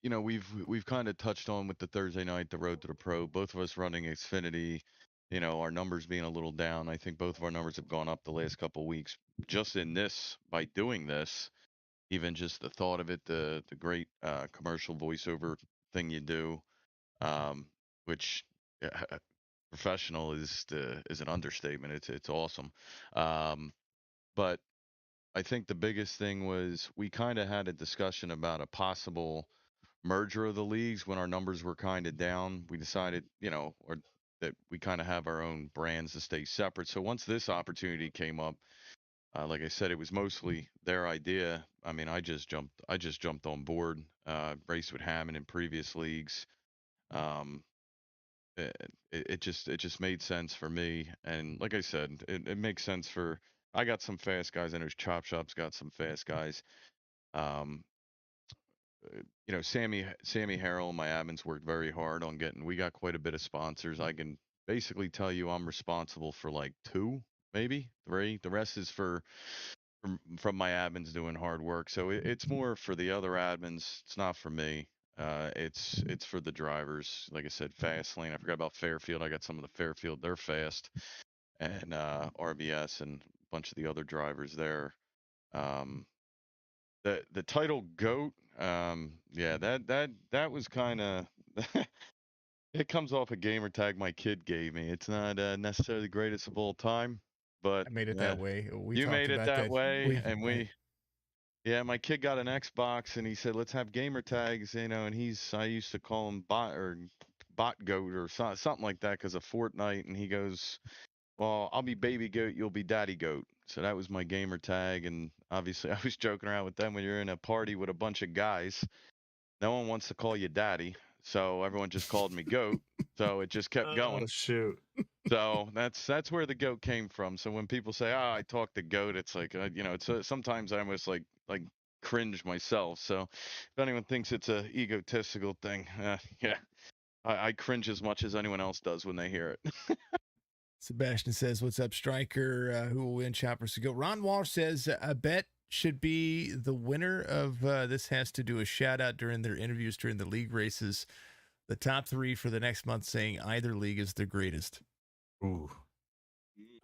we've kind of touched on with the Thursday night, the road to the pro. Both of us running Xfinity, our numbers being a little down. I think both of our numbers have gone up the last couple of weeks just in this, by doing this. Even just the thought of it, the great commercial voiceover thing you do, which professional is an understatement. It's awesome. But I think the biggest thing was we kind of had a discussion about a possible merger of the leagues when our numbers were kind of down. We decided, or that we kind of have our own brands to stay separate. So once this opportunity came up, like I said, it was mostly their idea. I mean, I just jumped on board, raced with Hammond in previous leagues. It just made sense for me. And like I said, it makes sense I got some fast guys. I know Chop Shop's got some fast guys. Sammy Harrell and my admins worked very hard on we got quite a bit of sponsors. I can basically tell you I'm responsible for like 2, maybe 3. The rest is from my admins doing hard work. So it's more for the other admins. It's not for me. It's for the drivers. Like I said, Fastlane. I forgot about Fairfield. I got some of the Fairfield. They're fast, and RBS and a bunch of the other drivers there. The title GOAT. Yeah, that was kind of. It comes off a gamer tag my kid gave me. It's not necessarily the greatest of all time, but I made it that way. You made it that way, and yeah, my kid got an Xbox, and he said, "Let's have gamer tags," and I used to call him Bot Goat or something like that because of Fortnite, and he goes, "Well, I'll be Baby Goat, you'll be Daddy Goat." So that was my gamer tag. And obviously I was joking around with them. When you're in a party with a bunch of guys, no one wants to call you daddy. So everyone just called me Goat. So it just kept Oh going. shoot! So that's where the goat came from. So when people say, "Oh, I talk to goat," it's like, it's sometimes I almost like cringe myself. So if anyone thinks it's a egotistical thing, yeah, I cringe as much as anyone else does when they hear it. Sebastian says, "What's up, Striker? Who will win? Choppers to go." Ron Walsh says, "A bet should be the winner of this has to do a shout out during their interviews during the league races. The top 3 for the next month, saying either league is the greatest." Ooh.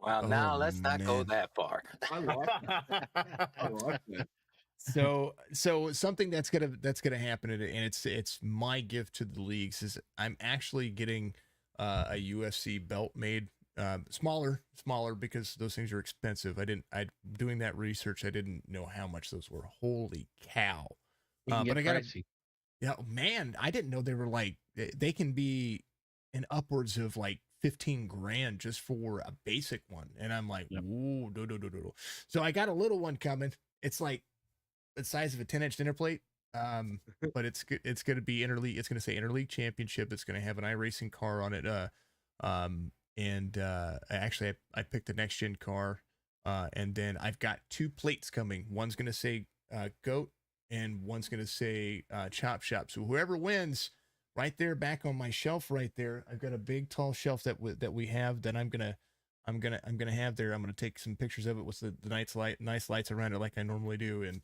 Well, Oh, now let's not go man. that far. I like that. I like that. So something that's gonna happen, and it's my gift to the leagues is I'm actually getting a UFC belt made, smaller because those things are expensive. I doing that research, I didn't know how much those were. Holy cow! You can But get I got pricey. yeah, man, I didn't know they were like they can be in upwards of like 15 grand just for a basic one, and I'm like, Yep. ooh, no. So I got a little one coming. It's like the size of a 10-inch dinner plate. But it's going to be Interleague. It's going to say Interleague Championship. It's going to have an iRacing car on it. Actually, I picked the next gen car. And then I've got 2 plates coming. One's going to say Goat, and one's going to say Chop Shop. So whoever wins, right there, back on my shelf, right there, I've got a big tall shelf that we have that I'm gonna have there. I'm gonna take some pictures of it with the nice lights around it like I normally do, and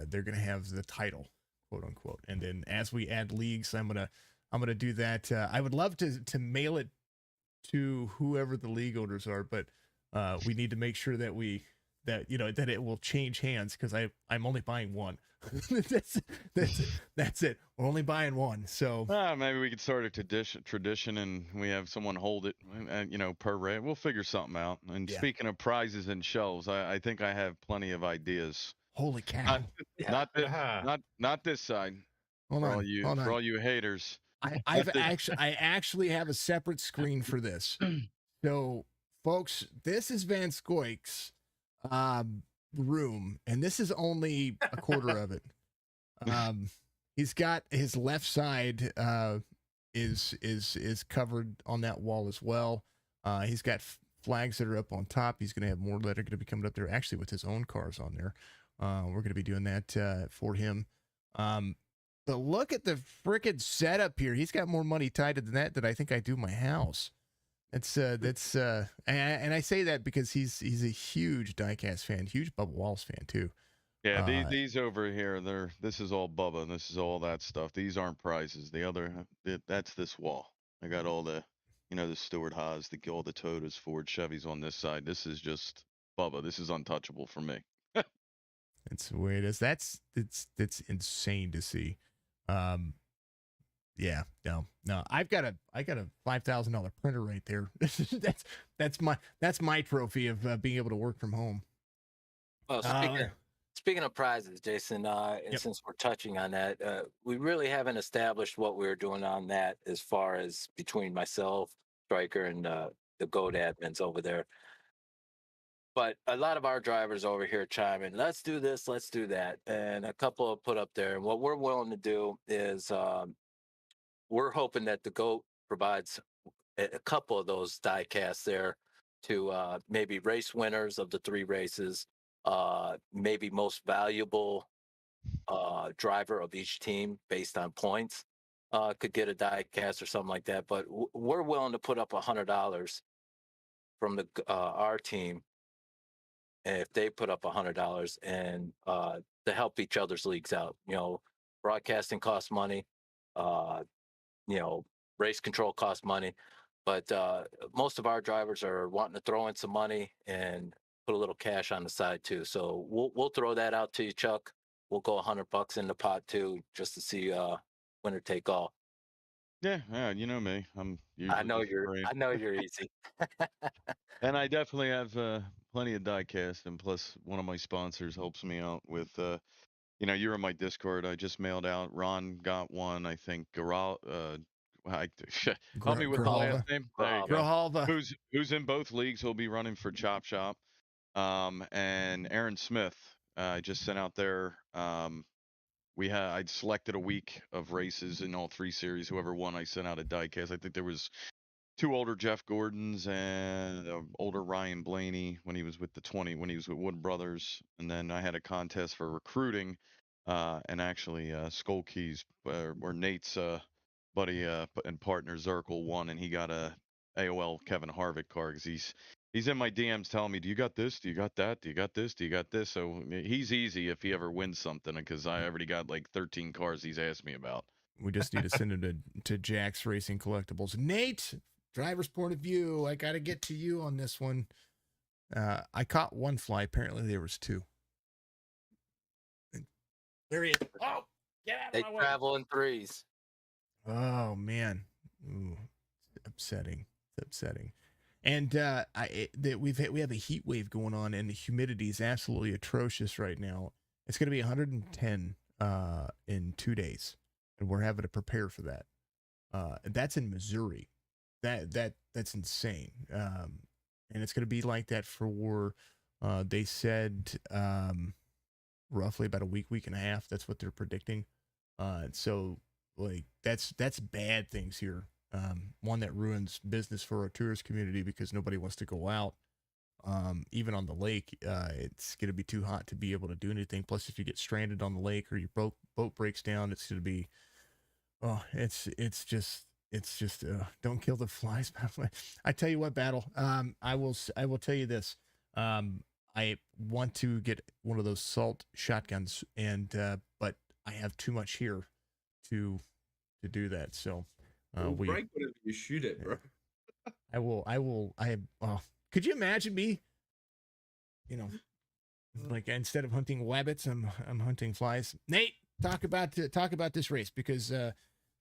they're gonna have the title, quote unquote. And then as we add leagues, I'm gonna do that. I would love to mail it to whoever the league owners are, but we need to make sure that that it will change hands, because I'm only buying one. that's it. We're only buying one. So Maybe we could start a tradition, and we have someone hold it, per race. We'll figure something out. And Yeah. speaking of prizes and shelves, I think I have plenty of ideas. holy cow! Not this, Ah. not this side. Hold For on, all you haters. I actually have a separate screen for this. So, folks, this is Van Skoyk's room, and this is only a quarter of it. He's got his left side is covered on that wall as well. He's got flags that are up on top. He's going to have more that are going to be coming up there, actually, with his own cars on there. We're going to be doing that for him. But look at the freaking setup here. He's got more money tied to that I think I do my house. And I say that because he's a huge diecast fan, huge Bubba Wallace fan too. Yeah, these over here, this is all Bubba, and this is all that stuff. These aren't prizes. That's this wall. I got all the, the Stewart Haas, all the Toyotas, Ford, Chevys on this side. This is just Bubba. This is untouchable for me. That's the way it is. That's insane to see. Yeah, no. I've got a $5,000 printer right there. that's my trophy of being able to work from home. Well, speaking of prizes, Jason, and since we're touching on that, we really haven't established what we're doing on that as far as between myself, Striker, and the GOAT admins over there. But a lot of our drivers over here chime in, let's do this, let's do that. And a couple have put up there. And what we're willing to do is we're hoping that the GOAT provides a couple of those die casts there to maybe race winners of the 3 races, maybe most valuable driver of each team based on points could get a die cast or something like that. But we're willing to put up $100 from our team if they put up $100 and to help each other's leagues out. Broadcasting costs money. Race control costs money, but most of our drivers are wanting to throw in some money and put a little cash on the side too. So we'll throw that out to you, Chuck. We'll go $100 in the pot too, just to see winner take all. Yeah, you know me. I know you're easy. And I definitely have plenty of diecast, and plus one of my sponsors helps me out with. You're in my Discord. I just mailed out. Ron got one. I think help me with the last name. There you go. Grijalva. Who's in both leagues? He'll be running for Chop Shop. and Aaron Smith. I just sent out there. I'd selected a week of races in all 3 series. Whoever won, I sent out a diecast. I think there was 2 older Jeff Gordons and older Ryan Blaney when he was with when he was with Wood Brothers. And then I had a contest for recruiting, and actually Skollkey's or Nate's buddy and partner Zirkle won, and he got a AOL Kevin Harvick car because he's in my DMs telling me, do you got this? Do you got that? Do you got this? Do you got this? So he's easy if he ever wins something, because I already got like 13 cars he's asked me about. We just need to send him to Jack's Racing Collectibles. Nate, driver's point of view. I got to get to you on this one. I caught 1 fly. Apparently there was 2. There he is. Oh, get out They of my way. travel in 3s. Oh man, ooh, it's upsetting. It's upsetting. And we have a heat wave going on, and the humidity is absolutely atrocious right now. It's going to be 110 in 2 days, and we're having to prepare for that. That's in Missouri. That's insane. And it's going to be like that for they said roughly about a week and a half. That's what they're predicting. So like that's bad things here. One that ruins business for our tourist community because nobody wants to go out. Even on the lake, it's going to be too hot to be able to do anything. Plus, if you get stranded on the lake or your boat breaks down, it's going to be, it's just don't kill the flies. I tell you what, Battle. I will tell you this. I want to get one of those salt shotguns, but I have too much here to do that. So. Break whatever you shoot at, bro. Could you imagine me? Like instead of hunting wabbits, I'm hunting flies. Nate, talk about this race, because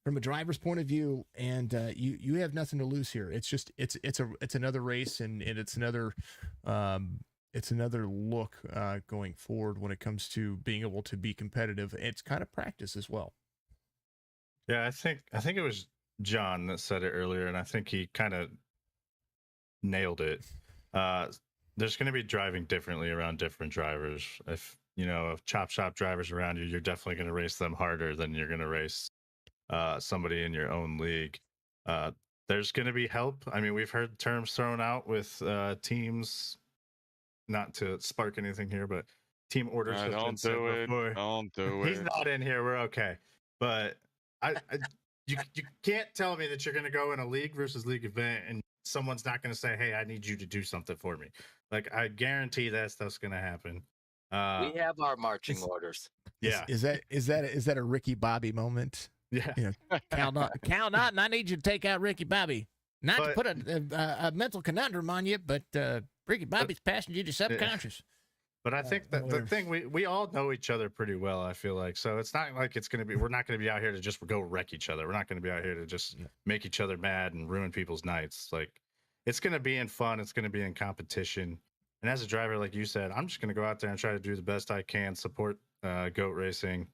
from a driver's point of view, and you have nothing to lose here. It's just it's another race, and it's another look going forward when it comes to being able to be competitive. It's kind of practice as well. Yeah, I think it was John that said it earlier, and I think he kind of nailed it. There's going to be driving differently around different drivers. If chop shop drivers around you, you're definitely going to race them harder than you're going to race somebody in your own league. There's going to be help. I mean, we've heard terms thrown out with teams, not to spark anything here, but team orders have been said before. Don't do it. He's not in here. We're okay. But you can't tell me that you're going to go in a league versus league event and someone's not going to say, hey, I need you to do something for me. Like, I guarantee that stuff's going to happen. We have our marching orders. Yeah. Is that a Ricky Bobby moment? Yeah. Count out, and I need you to take out Ricky Bobby. Not to put a mental conundrum on you, but Ricky Bobby's passing you to subconscious. But I think that the thing, we all know each other pretty well, I feel like. So it's not like we're not going to be out here to just go wreck each other. We're not going to be out here to just make each other mad and ruin people's nights. Like, it's going to be in fun. It's going to be in competition. And as a driver, like you said, I'm just going to go out there and try to do the best I can, support goat racing,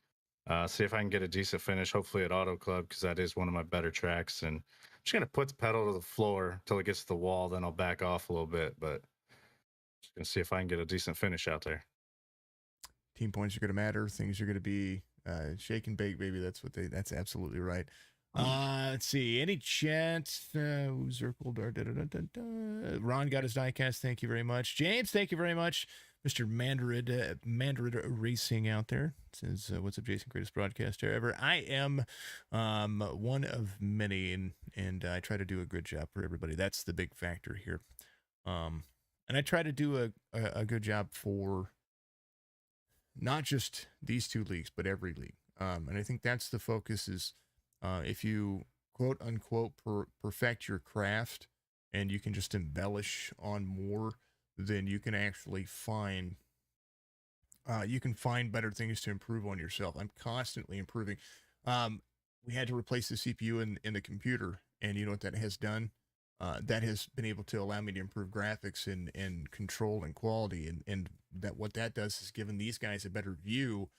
see if I can get a decent finish, hopefully at Auto Club, because that is one of my better tracks. And I'm just going to put the pedal to the floor until it gets to the wall. Then I'll back off a little bit. But just going to see if I can get a decent finish out there. Team points are going to matter. Things are going to be shake and bake, baby. That's absolutely right. Let's see. Any chance? Zircle, Ron got his diecast. Thank you very much. James, thank you very much. Mr. Mandarin Racing out there says, "What's up, Jason? Greatest broadcaster ever." I am one of many, and I try to do a good job for everybody. That's the big factor here. And I try to do a good job for not just these 2 leagues, but every league. And I think that's the focus is if you quote unquote perfect your craft and you can just embellish on more, then you can actually find better things to improve on yourself. I'm constantly improving. We had to replace the CPU in the computer, and you know what that has done? That has been able to allow me to improve graphics and control and quality, and that what that does is given these guys a better view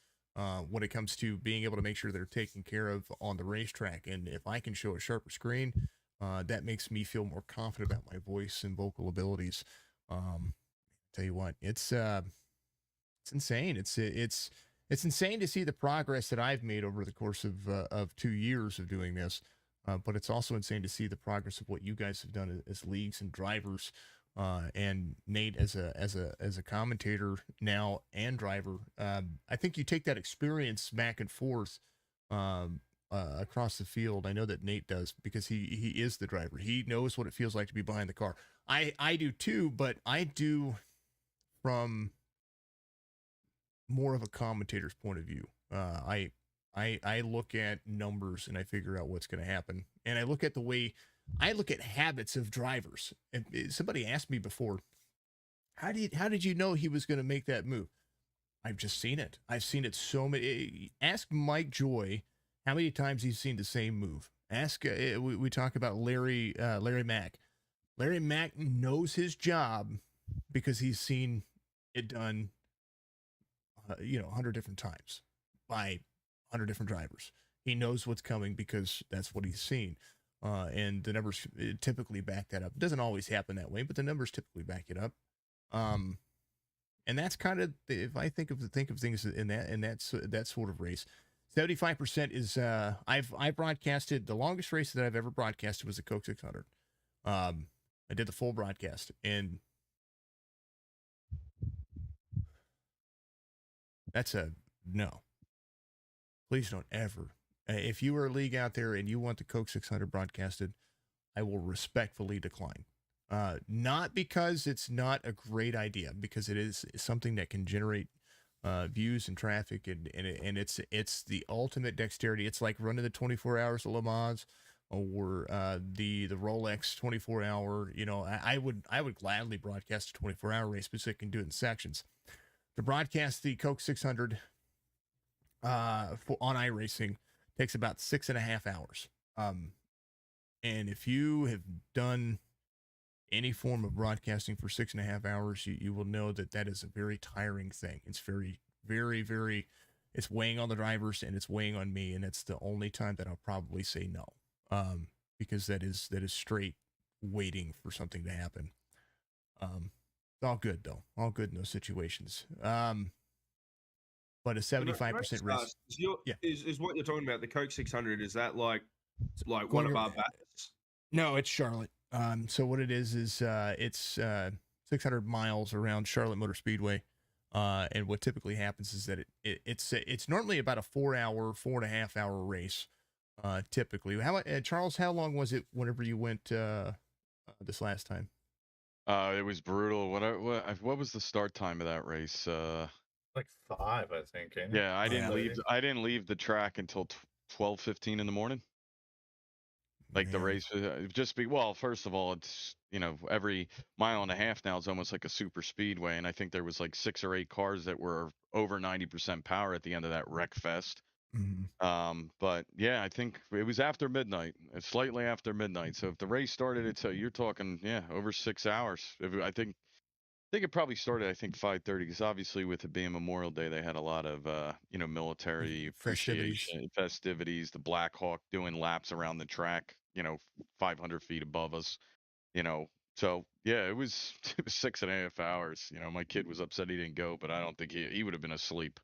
when it comes to being able to make sure they're taken care of on the racetrack. And if I can show a sharper screen, that makes me feel more confident about my voice and vocal abilities. tell you what, it's insane. It's insane to see the progress that I've made over the course of 2 years of doing this. But it's also insane to see the progress of what you guys have done as leagues and drivers, and Nate as a commentator now and driver. I think you take that experience back and forth across the field. I know that Nate does because he is the driver. He knows what it feels like to be behind the car. I do too, but I do from more of a commentator's point of view. I look at numbers and I figure out what's going to happen, and I look at habits of drivers. And somebody asked me before, how did you know he was going to make that move? I've just seen it. I've seen it so many. Ask Mike Joy how many times he's seen the same move. Ask we talk about Larry Mack. Larry Mack knows his job because he's seen it done 100 different times by 100 different drivers. He knows what's coming because that's what he's seen. And the numbers typically back that up. It doesn't always happen that way, but the numbers typically back it up. And that's kind of, if I think of things in that sort of race, 75% is I've broadcasted. The longest race that I've ever broadcasted was the Coke 600. I did the full broadcast, and that's a no. Please don't ever. If you are a league out there and you want the Coke 600 broadcasted, I will respectfully decline. Not because it's not a great idea, because it is something that can generate views and traffic, and it's the ultimate dexterity. It's like running the 24 hours of Le Mans or the Rolex 24-hour. I would gladly broadcast a 24-hour race, but I can do it in sections. To broadcast the Coke 600 on iRacing takes about 6.5 hours. And if you have done any form of broadcasting for 6.5 hours, you will know that is a very tiring thing. It's very, very, very, it's weighing on the drivers and it's weighing on me. And it's the only time that I'll probably say no. Because that is straight waiting for something to happen. It's all good though. All good in those situations. But a 75% risk. Is what you're talking about, the Coke 600, is that like one of our bats? No, it's Charlotte. So what it is it's 600 miles around Charlotte Motor Speedway. And what typically happens is that it's normally about a 4.5 hour race. Typically. Charles, how long was it whenever you went this last time? It was brutal. What was the start time of that race? Like 5, I think. Ain't it? Yeah, I didn't leave the track until 12:15 in the morning. Like the race just first of all, it's every mile and a half now is almost like a super speedway, and I think there was like 6 or 8 cars that were over 90% power at the end of that wreck fest. Mm-hmm. But yeah, I think it was after midnight, slightly after midnight. So if the race started you're talking over 6 hours. I think it probably started 5:30, because obviously with it being Memorial Day, they had a lot of military appreciation festivities. The Black Hawk doing laps around the track, 500 feet above us. So yeah, it was 6.5 hours. My kid was upset he didn't go, but I don't think he would have been asleep.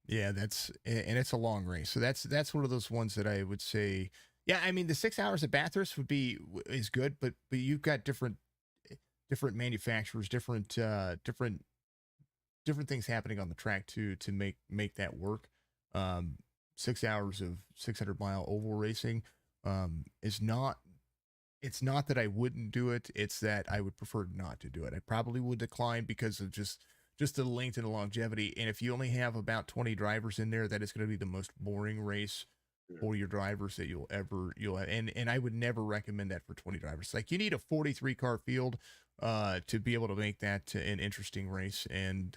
Yeah, and it's a long race. So that's one of those ones that I would say, yeah, I mean the 6 hours at Bathurst is good, but you've got different manufacturers, different things happening on the track to make that work. 6 hours of 600-mile oval racing it's not that I wouldn't do it, it's that I would prefer not to do it. I probably would decline because of just the length and the longevity. And if you only have about 20 drivers in there, that is going to be the most boring race for your drivers that you'll have. And I would never recommend that for 20 drivers. Like, you need a 43 car field to be able to make that an interesting race. And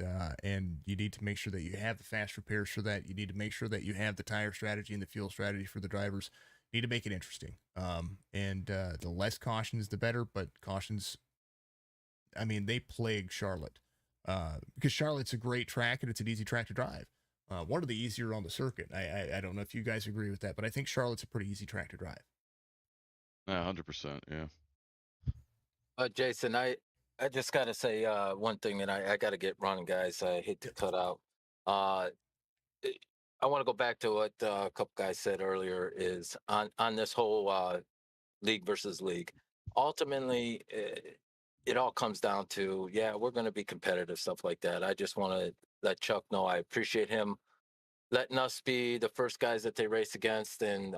you need to make sure that you have the fast repairs for that. You need to make sure that you have the tire strategy and the fuel strategy for the drivers. You need to make it interesting. And the less cautions, the better, but cautions, I mean, they plague Charlotte. Because Charlotte's a great track and it's an easy track to drive. One of the easier on the circuit. I don't know if you guys agree with that, but I think Charlotte's a pretty easy track to drive. 100%, yeah. Jason, I just got to say one thing, and I got to get running, guys. I hate to cut out. Uh, I want to go back to what a couple guys said earlier is on this whole league versus league. Ultimately, it all comes down to, yeah, we're going to be competitive, stuff like that. I just want to let Chuck know I appreciate him letting us be the first guys that they race against. And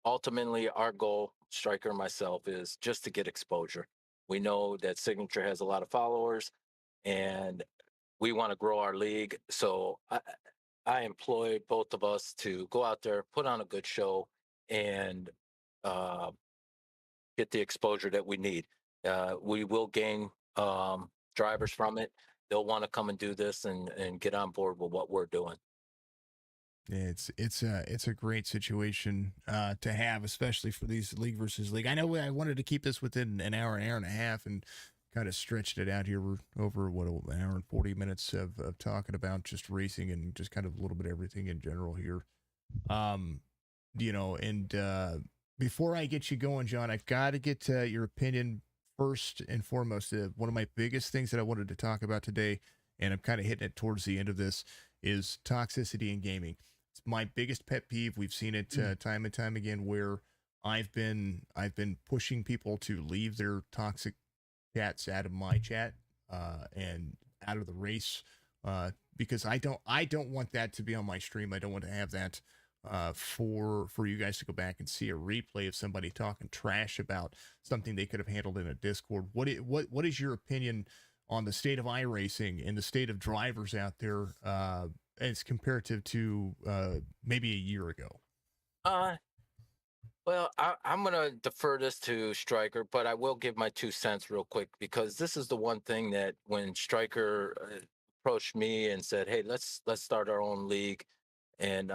ultimately, our goal, Striker and myself, is just to get exposure. We know that Signature has a lot of followers, and we want to grow our league. So I employ both of us to go out there, put on a good show, and uh, get the exposure that we need. We will gain drivers from it. They'll want to come and do this and get on board with what we're doing. It's a great situation to have, especially for these league versus league. I know I wanted to keep this within an hour and a half, and kind of stretched it out here. We're over an hour and 40 minutes of talking about just racing and just kind of a little bit of everything in general here. And before I get you going, John, I've got to get your opinion first and foremost. One of my biggest things that I wanted to talk about today, and I'm kind of hitting it towards the end of this, is toxicity in gaming. It's my biggest pet peeve. We've seen it time and time again, where I've been pushing people to leave their toxic chats out of my chat and out of the race because I don't want that to be on my stream. I don't want to have that for you guys to go back and see a replay of somebody talking trash about something they could have handled in a Discord. What is your opinion on the state of iRacing and the state of drivers out there as comparative to maybe a year ago? Well, I'm going to defer this to Stryker, but I will give my 2 cents real quick, because this is the one thing that when Stryker approached me and said, "Hey, let's start our own league," and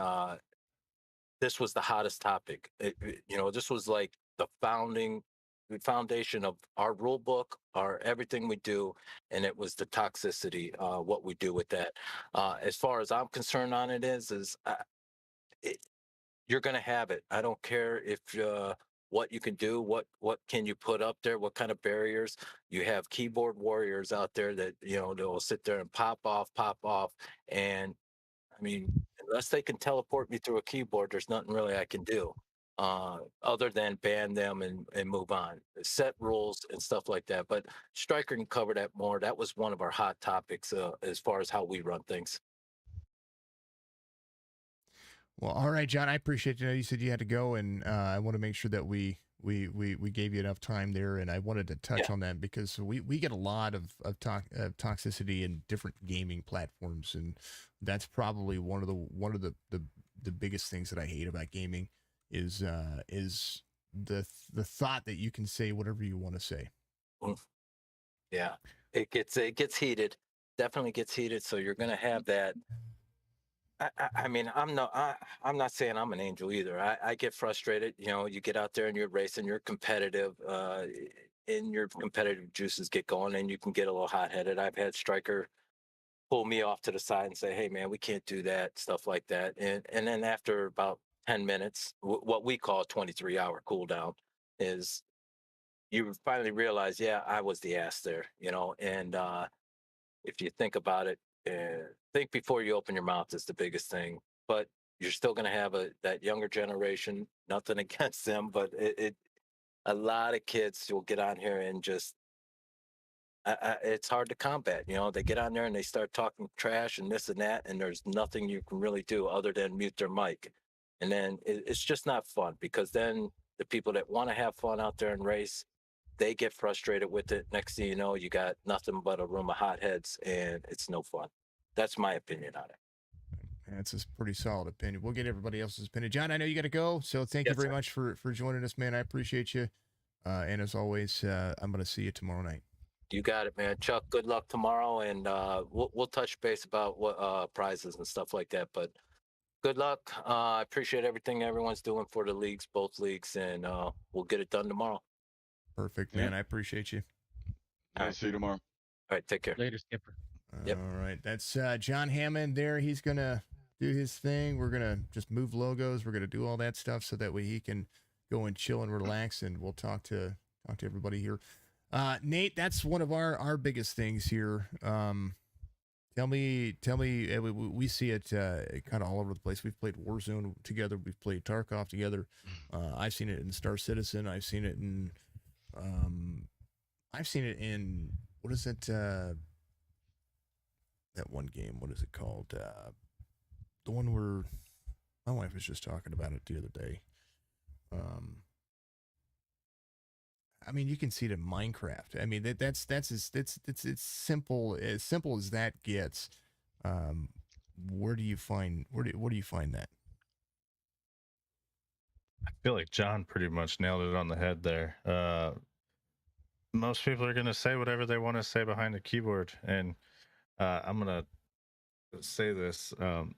this was the hottest topic. This was like the foundation of our rule book, our everything we do, and it was the toxicity, what we do with that. As far as I'm concerned on it is you're going to have it. I don't care if what you can do, what can you put up there, what kind of barriers. You have keyboard warriors out there that they'll sit there and pop off, and I mean, unless they can teleport me through a keyboard, there's nothing really I can do other than ban them and move on, set rules and stuff like that. But Stryker can cover that more. That was one of our hot topics as far as how we run things. Well, all right, John, I appreciate you. You said you had to go, and I want to make sure that we gave you enough time there, and I wanted to touch on that because we get a lot of toxicity in different gaming platforms, and that's probably one of the biggest things that I hate about gaming is the thought that you can say whatever you want to say. Yeah, it gets heated, definitely gets heated. So you're gonna have that. I mean, I'm not saying I'm an angel either. I get frustrated. You get out there and you're racing, you're competitive, and your competitive juices get going, and you can get a little hot headed. I've had Stryker pull me off to the side and say, "Hey, man, we can't do that," stuff like that. And then after about 10 minutes, what we call a 23-hour cool down, is you finally realize, yeah, I was the ass there, and if you think about it, think before you open your mouth is the biggest thing. But you're still going to have that younger generation. Nothing against them, but a lot of kids will get on here and just it's hard to combat. They get on there and they start talking trash and this and that, and there's nothing you can really do other than mute their mic. And then it's just not fun, because then the people that want to have fun out there and race, they get frustrated with it. Next thing you know, you got nothing but a room of hotheads, and it's no fun. That's my opinion on it. That's a pretty solid opinion. We'll get everybody else's opinion. John, I know you got to go, so thank you very much for joining us, man. I appreciate you. And as always, I'm going to see you tomorrow night. You got it, man. Chuck, good luck tomorrow, and we'll touch base about what prizes and stuff like that. But good luck. I appreciate everything everyone's doing for the leagues, both leagues, and we'll get it done tomorrow. Perfect, man. I appreciate you. I'll see you tomorrow. All right, take care. Later, Skipper. Yep. All right, that's John Hammond there. He's going to do his thing. We're going to just move logos. We're going to do all that stuff so that way he can go and chill and relax, and we'll talk to everybody here. Nate, that's one of our biggest things here. Tell me, we see it kind of all over the place. We've played Warzone together. We've played Tarkov together. I've seen it in Star Citizen. I've seen it in, what is it? That one game. What is it called? The one where my wife was just talking about it the other day. I mean, you can see it in Minecraft. I mean, that's it's simple as that gets. What do you find that? I feel like John pretty much nailed it on the head there. Most people are going to say whatever they want to say behind the keyboard. And I'm going to say this. I'm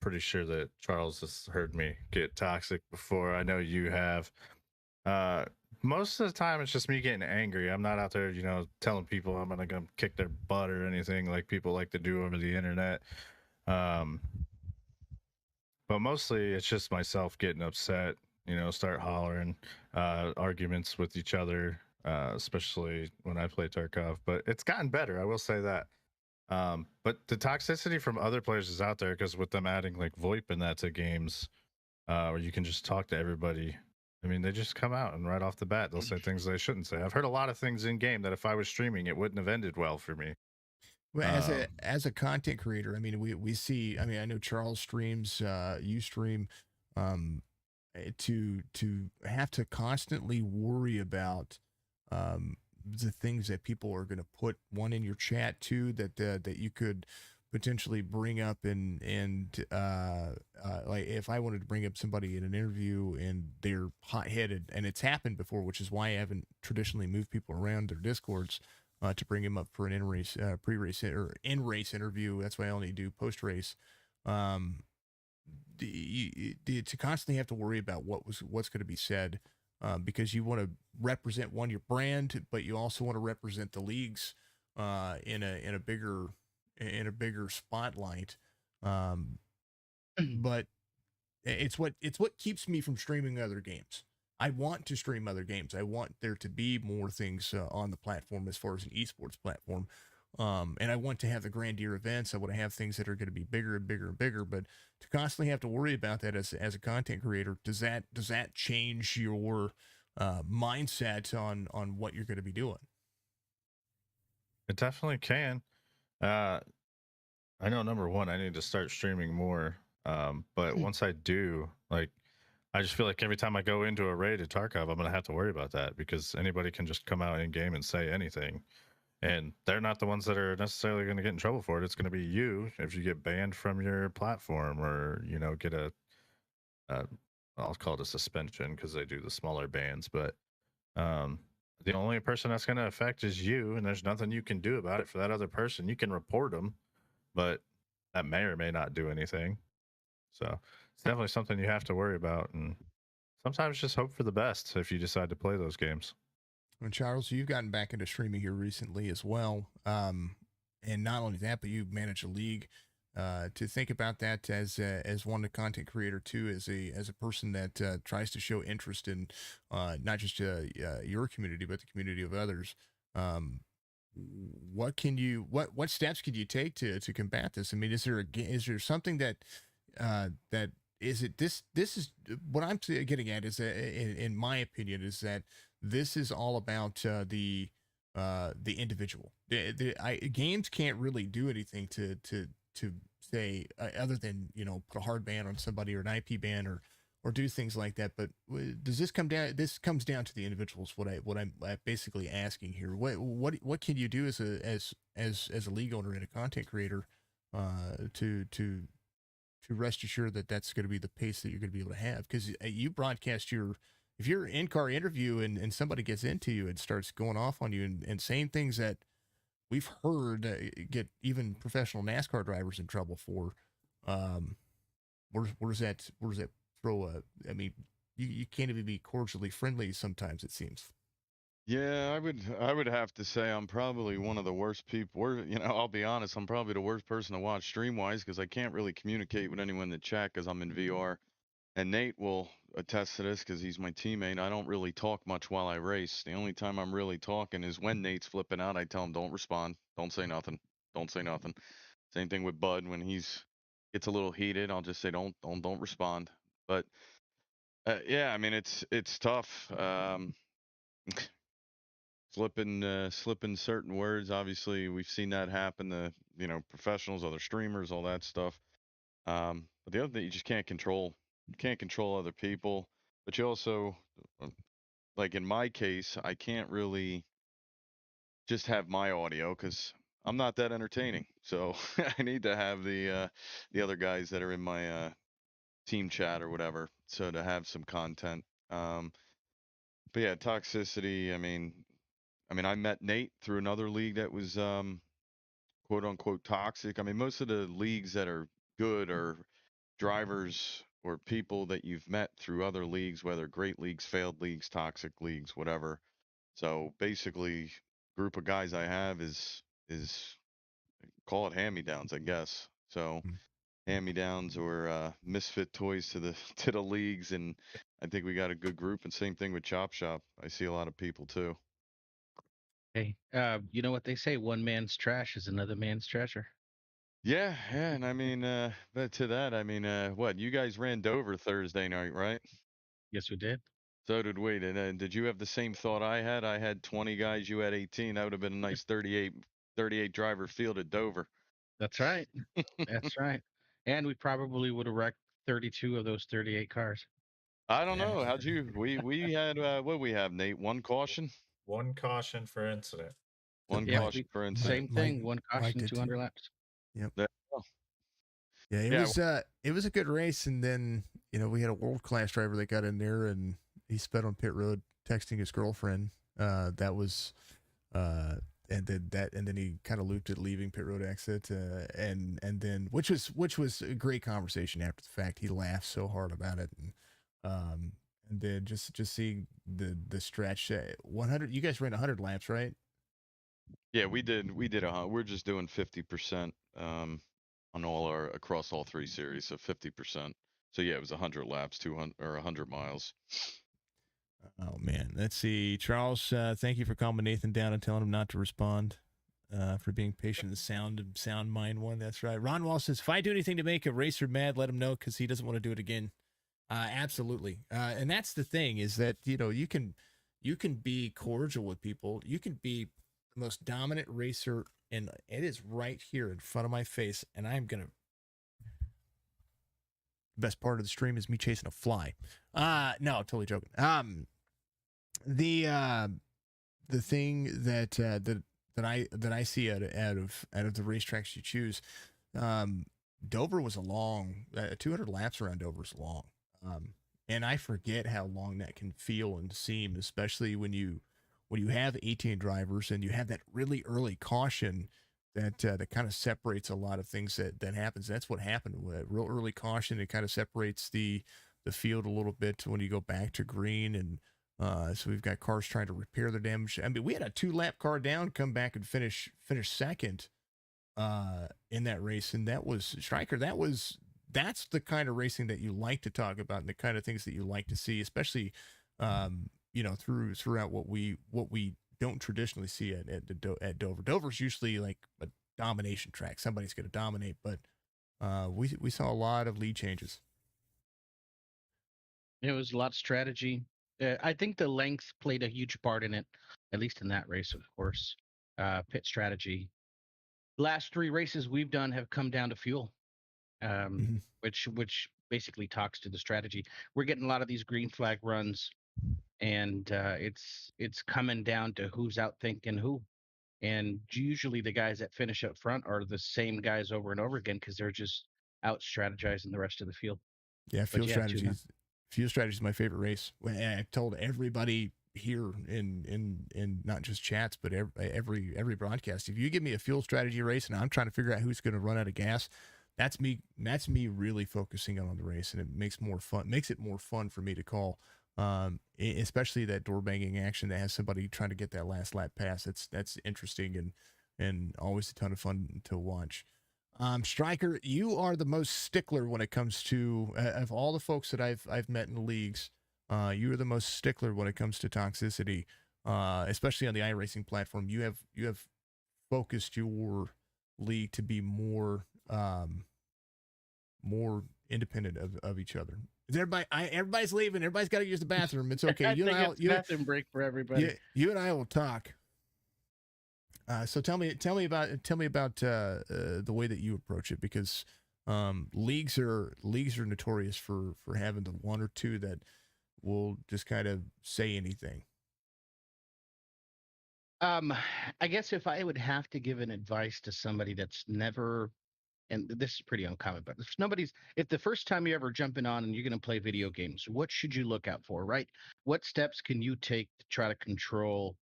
pretty sure that Charles has heard me get toxic before. I know you have. Most of the time it's just me getting angry. I'm not out there, telling people I'm gonna go kick their butt or anything like people like to do over the internet. But mostly it's just myself getting upset, start hollering, arguments with each other, especially when I play Tarkov. But it's gotten better, I will say that. But the toxicity from other players is out there because with them adding like VoIP and that to games, where you can just talk to everybody. I mean, they just come out and right off the bat, they'll say things they shouldn't say. I've heard a lot of things in game that if I was streaming, it wouldn't have ended well for me. Well, as a content creator, I mean, we see. I mean, I know Charles streams, you stream, to have to constantly worry about the things that people are going to put one in your chat too that you could potentially bring up and like if I wanted to bring up somebody in an interview and they're hot-headed, and it's happened before, which is why I haven't traditionally moved people around their discords to bring them up for an in-race pre-race or in-race interview. That's why I only do post-race. To constantly have to worry about what's going to be said, because you want to represent your brand, but you also want to represent the leagues in a bigger spotlight. But it's what keeps me from streaming other games. I want to stream other games. I want there to be more things on the platform as far as an esports platform. And I want to have the grandier events. I want to have things that are going to be bigger and bigger and bigger. But to constantly have to worry about that as a content creator, does that change your mindset on what you're going to be doing? It definitely can. I know, number one, I need to start streaming more. But once I do, like, I just feel like every time I go into a raid at Tarkov, I'm going to have to worry about that because anybody can just come out in game and say anything. And they're not the ones that are necessarily going to get in trouble for it. It's going to be you if you get banned from your platform or, get I'll call it a suspension because they do the smaller bans. But the only person that's going to affect is you, and there's nothing you can do about it for that other person. You can report them, but that may or may not do anything. So it's definitely something you have to worry about, and sometimes just hope for the best if you decide to play those games. And Charles, you've gotten back into streaming here recently as well, and not only that, but you manage a league. To think about that as one content creator too, as a person that tries to show interest in not just your community but the community of others. What steps can you take to combat this? I mean, is there something that is it this is what I'm getting at is that, in my opinion, is that this is all about the individual. Games can't really do anything to say other than put a hard ban on somebody or an IP ban or do things like that. But does this come down? This comes down to the individuals. What I'm basically asking here. What can you do as a league owner and a content creator to rest assured that that's going to be the pace that you're going to be able to have? Because you broadcast if you're in-car interview and somebody gets into you and starts going off on you and saying things that we've heard get even professional NASCAR drivers in trouble for, where's that throw I mean, you can't even be cordially friendly sometimes, it seems. Yeah, I would have to say I'm probably one of the worst people. I'll be honest, I'm probably the worst person to watch stream wise because I can't really communicate with anyone in the chat because I'm in VR. and Nate will attest to this because he's my teammate. I don't really talk much while I race. The only time I'm really talking is when Nate's flipping out. I tell him, don't respond. Don't say nothing. Don't say nothing. Same thing with Bud. When he's gets a little heated, I'll just say, don't respond. But yeah, I mean, it's tough. Slipping certain words. Obviously, we've seen that happen to, professionals, other streamers, all that stuff. But the other thing, you just can't control. You can't control other people, but you also, like in my case, I can't really just have my audio because I'm not that entertaining. So I need to have the other guys that are in my team chat or whatever, so to have some content. But yeah, toxicity. I met Nate through another league that was quote unquote toxic. I mean, most of the leagues that are good are drivers or people that you've met through other leagues, whether great leagues, failed leagues, toxic leagues, whatever. So basically, group of guys I have is call it hand-me-downs, I guess. So hand-me-downs or misfit toys to the to the leagues, and I think we got a good group. And same thing with Chop Shop. I see a lot of people too. Hey, you know what they say? One man's trash is another man's treasure. Yeah, and but to that, what you guys ran Dover Thursday night, right? Yes, we did. So did we. Did you have the same thought I had? I had 20 guys. You had 18. That would have been a nice 38 driver field at Dover. That's right. That's right. And we probably would have wrecked 32 of those 38 cars. I don't know. How'd you? We had what we have, Nate? One caution. One caution for incident. One Yeah, caution for incident. Same thing. One caution, did 200 too. laps. Yep. Yeah. Yeah, it was a good race, and then we had a world class driver that got in there, and he sped on pit road, texting his girlfriend. That was, and then he kind of looped it, leaving pit road exit, and then which was a great conversation after the fact. He laughed so hard about it, and then just seeing the stretch, 100. You guys ran 100 laps, right? Yeah, we did. We're just doing 50%. On across all three series, so 50%. So yeah, it was 100 laps, 200 or 100 miles. Oh man, let's see, Charles. Thank you for calming Nathan down and telling him not to respond. For being patient and sound mind one. That's right. Ron Wall says, if I do anything to make a racer mad, let him know because he doesn't want to do it again. Absolutely. And that's the thing is that you can be cordial with people. You can be the most dominant racer. And it is right here in front of my face, and I'm gonna. The best part of the stream is me chasing a fly. No, totally joking. The thing that I see out of the racetracks you choose, Dover was a long 200 laps around Dover is long, and I forget how long that can feel and seem, especially when you have 18 drivers and you have that really early caution that kind of separates a lot of things that happens. That's what happened with real early caution. It kind of separates the field a little bit when you go back to green. And so we've got cars trying to repair their damage. I mean, we had a 2-lap car down, come back and finish second in that race. And that was Stryker. That's the kind of racing that you like to talk about and the kind of things that you like to see, especially, throughout what we don't traditionally see at Dover. Dover's usually like a domination track. Somebody's going to dominate, but we saw a lot of lead changes. It was a lot of strategy. I think the length played a huge part in it, at least in that race, of course. Pit strategy. Last 3 races we've done have come down to fuel, which basically talks to the strategy. We're getting a lot of these green flag runs, and it's coming down to who's out thinking who. And usually the guys that finish up front are the same guys over and over again because they're just out strategizing the rest of the field. Yeah, fuel strategy is my favorite race. I told everybody here in not just chats, but every broadcast, if you give me a fuel strategy race and I'm trying to figure out who's going to run out of gas, that's me really focusing on the race, and it makes it more fun for me to call. Especially that door banging action that has somebody trying to get that last lap pass. That's interesting and always a ton of fun to watch. Striker, you are the most stickler when it comes to of all the folks that I've met in leagues. You are the most stickler when it comes to toxicity, especially on the iRacing platform. You have focused your league to be more more independent of each other. Is everybody? Everybody's leaving. Everybody's got to use the bathroom. It's okay. I think it's bathroom break for everybody. You and I will talk. So tell me about the way that you approach it, because leagues are notorious for having the one or two that will just kind of say anything. I guess if I would have to give an advice to somebody that's never, and this is pretty uncommon, but if the first time you're ever jumping on and you're going to play video games, what should you look out for, right? What steps can you take to try to control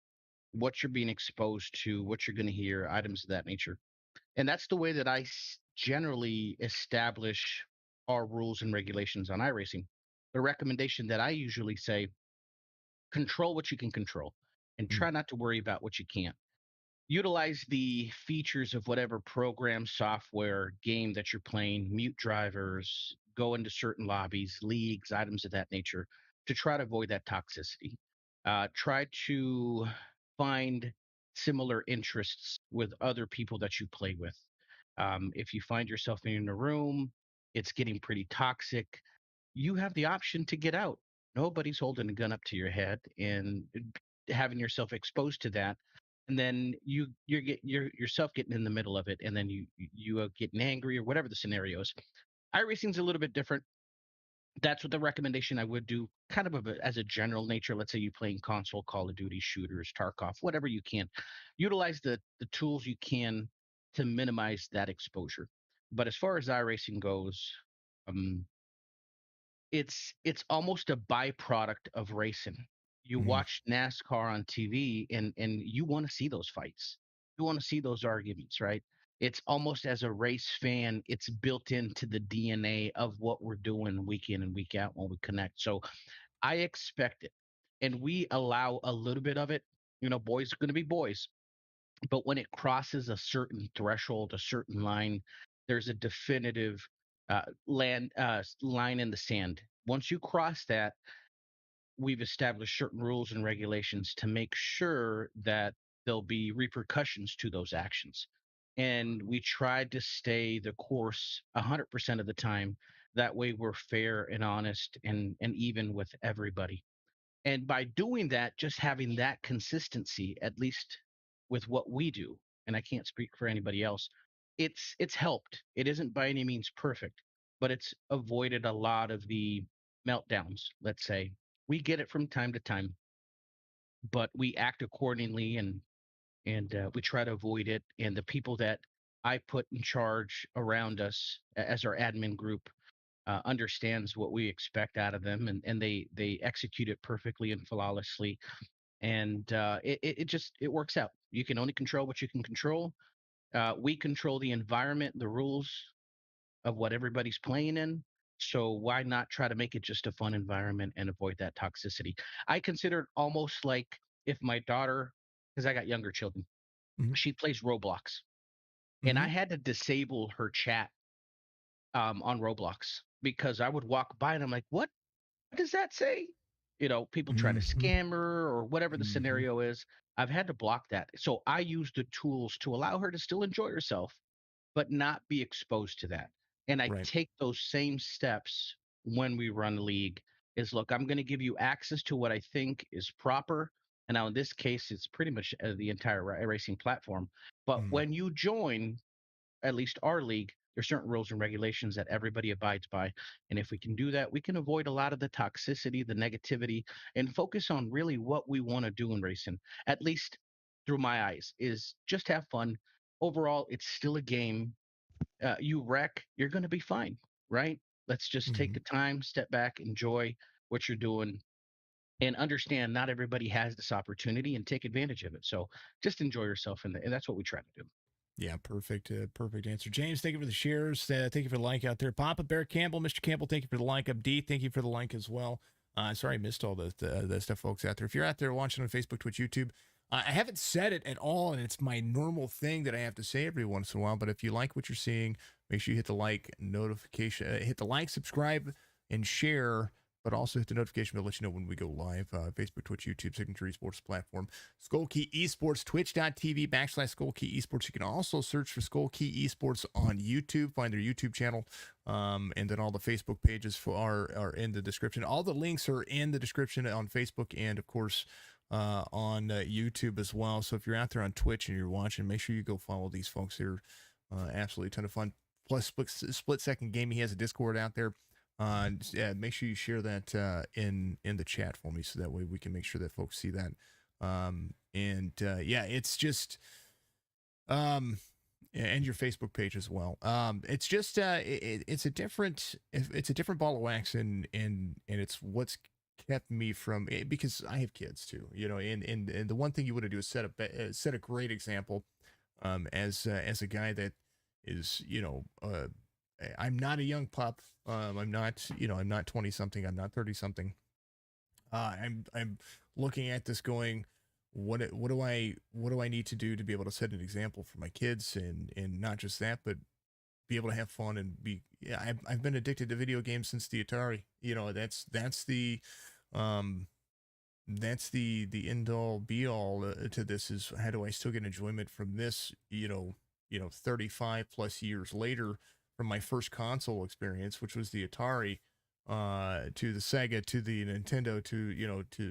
what you're being exposed to, what you're going to hear, items of that nature? And that's the way that I generally establish our rules and regulations on iRacing. The recommendation that I usually say, control what you can control and try not to worry about what you can't. Utilize the features of whatever program, software, game that you're playing, mute drivers, go into certain lobbies, leagues, items of that nature to try to avoid that toxicity. Try to find similar interests with other people that you play with. If you find yourself in a room, it's getting pretty toxic, you have the option to get out. Nobody's holding a gun up to your head and having yourself exposed to that. And then you're yourself getting in the middle of it, and then you are getting angry or whatever the scenario is. iRacing's a little bit different. That's what the recommendation I would do, kind of as a general nature. Let's say you're playing console, Call of Duty, shooters, Tarkov, whatever you can. Utilize the tools you can to minimize that exposure. But as far as iRacing goes, it's almost a byproduct of racing. You watch NASCAR on TV and you want to see those fights. You want to see those arguments, right? It's almost, as a race fan, it's built into the DNA of what we're doing week in and week out when we connect. So I expect it. And we allow a little bit of it. Boys are going to be boys. But when it crosses a certain threshold, a certain line, there's a definitive line in the sand. Once you cross that, we've established certain rules and regulations to make sure that there'll be repercussions to those actions. And we tried to stay the course 100% of the time. That way we're fair and honest and even with everybody. And by doing that, just having that consistency, at least with what we do, and I can't speak for anybody else, it's helped. It isn't by any means perfect, but it's avoided a lot of the meltdowns, let's say. We get it from time to time, but we act accordingly, and we try to avoid it. And the people that I put in charge around us as our admin group understands what we expect out of them, and they execute it perfectly and flawlessly. And it works out. You can only control what you can control. We control the environment, the rules of what everybody's playing in. So why not try to make it just a fun environment and avoid that toxicity? I consider it almost like if my daughter, because I got younger children, she plays Roblox, and I had to disable her chat on Roblox because I would walk by and I'm like, what does that say? People try to scam her or whatever the scenario is. I've had to block that. So I use the tools to allow her to still enjoy herself, but not be exposed to that. And I take those same steps when we run a league. Is, look, I'm going to give you access to what I think is proper. And now in this case, it's pretty much the entire racing platform. But when you join, at least our league, there's certain rules and regulations that everybody abides by. And if we can do that, we can avoid a lot of the toxicity, the negativity, and focus on really what we want to do in racing, at least through my eyes, is just have fun. Overall, it's still a game. You wreck, you're going to be fine, right? Let's just take the time, step back, enjoy what you're doing, and understand not everybody has this opportunity, and take advantage of it. So just enjoy yourself, and that's what we try to do. Yeah, perfect. Perfect answer. James, thank you for the shares. Thank you for the like out there. Papa Bear Campbell, Mr. Campbell, thank you for the like up. D, thank you for the like as well. Sorry I missed all the stuff, folks, out there. If you're out there watching on Facebook, Twitch, YouTube, I haven't said it at all, and it's my normal thing that I have to say every once in a while. But if you like what you're seeing, make sure you hit the like notification, hit the like, subscribe, and share. But also hit the notification bell to let you know when we go live. Facebook, Twitch, YouTube, Signature Esports platform. Skollkey Esports, twitch.tv/Skollkey Esports. You can also search for Skollkey Esports on YouTube. Find their YouTube channel. And then all the Facebook pages are in the description. All the links are in the description on Facebook and, of course, on YouTube as well. So if you're out there on Twitch and you're watching, make sure you go follow these folks. They're absolutely a ton of fun. Plus, Split Second Gaming, he has a Discord out there. Yeah, make sure you share that in the chat for me, so that way we can make sure that folks see that. Yeah, it's just and your Facebook page as well. It's just it's a different ball of wax, and it's what's kept me from it, because I have kids too, and the one thing you want to do is set a great example, as a guy that is, I'm not a young pup. I'm not 20 something. I'm not 30 something. I'm looking at this going, what do I need to do to be able to set an example for my kids, and not just that, but be able to have fun and be. Yeah, I've been addicted to video games since the Atari. That's the end all be all to this, is how do I still get enjoyment from this, 35 plus years later, from my first console experience, which was the Atari, to the Sega, to the Nintendo,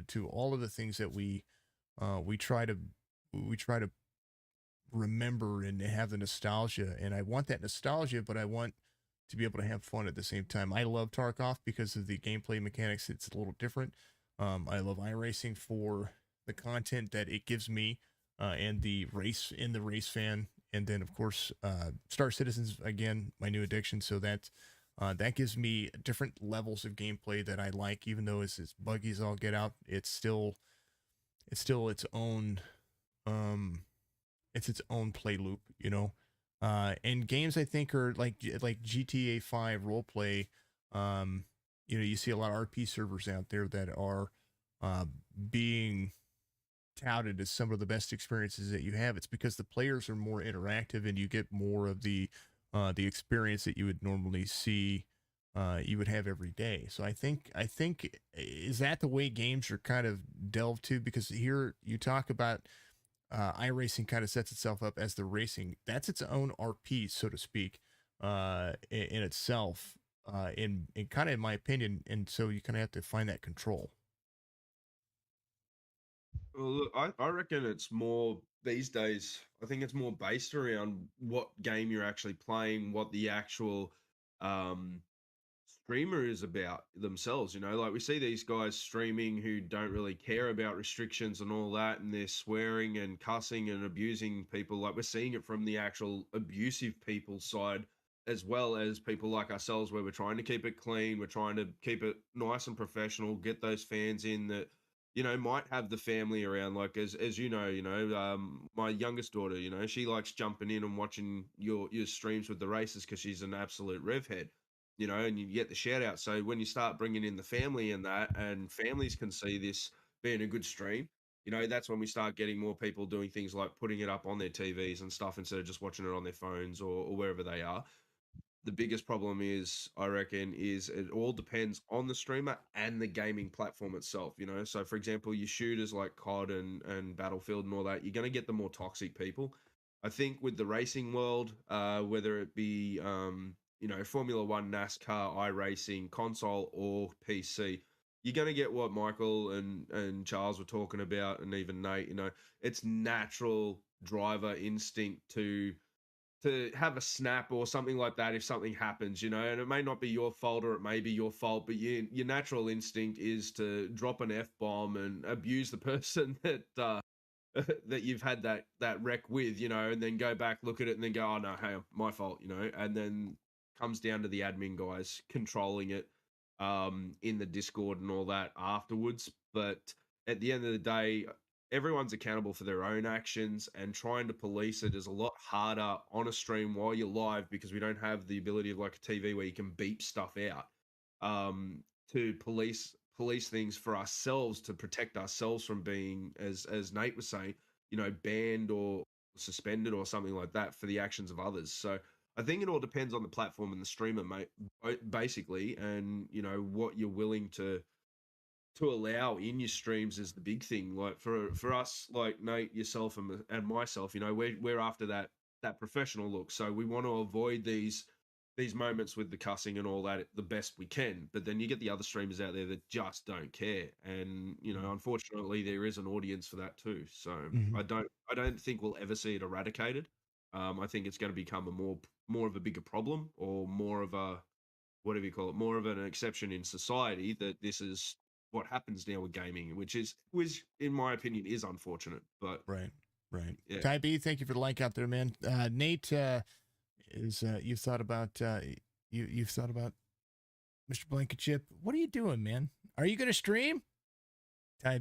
to all of the things that we try to remember and have the nostalgia. And I want that nostalgia, but I want to be able to have fun at the same time. I love Tarkov because of the gameplay mechanics. It's a little different. I love iRacing for the content that it gives me, and the race fan. And then, of course, Star Citizens, again, my new addiction. So that gives me different levels of gameplay that I like, even though it's buggy as all get out. It's still its own its own play loop, and games, I think, are like GTA 5 roleplay. You see a lot of RP servers out there that are being touted as some of the best experiences that you have. It's because the players are more interactive, and you get more of the experience that you would normally see, you would have every day. So I think is that the way games are kind of delved to? Because here you talk about iRacing kind of sets itself up as the racing. That's its own RP, so to speak, in itself, in kind of, in my opinion. And so you kind of have to find that control. Well, look, I reckon it's more these days. I think it's more based around what game you're actually playing, what the actual streamer is about themselves. Like we see these guys streaming who don't really care about restrictions and all that, and they're swearing and cussing and abusing people. Like, we're seeing it from the actual abusive people side, as well as people like ourselves, where we're trying to keep it clean, we're trying to keep it nice and professional, get those fans in that might have the family around. Like, as my youngest daughter, she likes jumping in and watching your streams with the races because she's an absolute rev head, and you get the shout out. So when you start bringing in the family and that, and families can see this being a good stream, that's when we start getting more people doing things like putting it up on their TVs and stuff, instead of just watching it on their phones or wherever they are. The biggest problem is, I reckon, is it all depends on the streamer and the gaming platform itself. So for example, your shooters like COD and Battlefield and all that, you're going to get the more toxic people. I think with the racing world, whether it be Formula One, NASCAR, iRacing, console or PC, you're going to get what Michael and Charles were talking about, and even Nate. It's natural driver instinct to have a snap or something like that if something happens, and it may not be your fault, or it may be your fault, but your natural instinct is to drop an F-bomb and abuse the person that that you've had that wreck with, and then go back, look at it, and then go, oh no, hey, my fault, and then comes down to the admin guys controlling it in the Discord and all that afterwards. But at the end of the day, everyone's accountable for their own actions, and trying to police it is a lot harder on a stream while you're live, because we don't have the ability of like a TV where you can beep stuff out to police police things for ourselves to protect ourselves from being, as Nate was saying, banned or suspended or something like that for the actions of others. So I think it all depends on the platform and the streamer, mate, basically, and what you're willing to allow in your streams is the big thing. Like for us, like Nate, yourself, and myself, we're after that professional look. So we want to avoid these moments with the cussing and all that the best we can. But then you get the other streamers out there that just don't care, and unfortunately, there is an audience for that too. So Mhm. I don't think we'll ever see it eradicated. I think it's going to become more of a bigger problem, or more of a, whatever you call it, more of an exception in society, that this is what happens now with gaming, which in my opinion is unfortunate. But Right. yeah. Ty B, thank you for the like out there, man. Nate, you've thought about you've thought about Mr. Blankenship. What are you doing, man? Are you gonna stream? Ty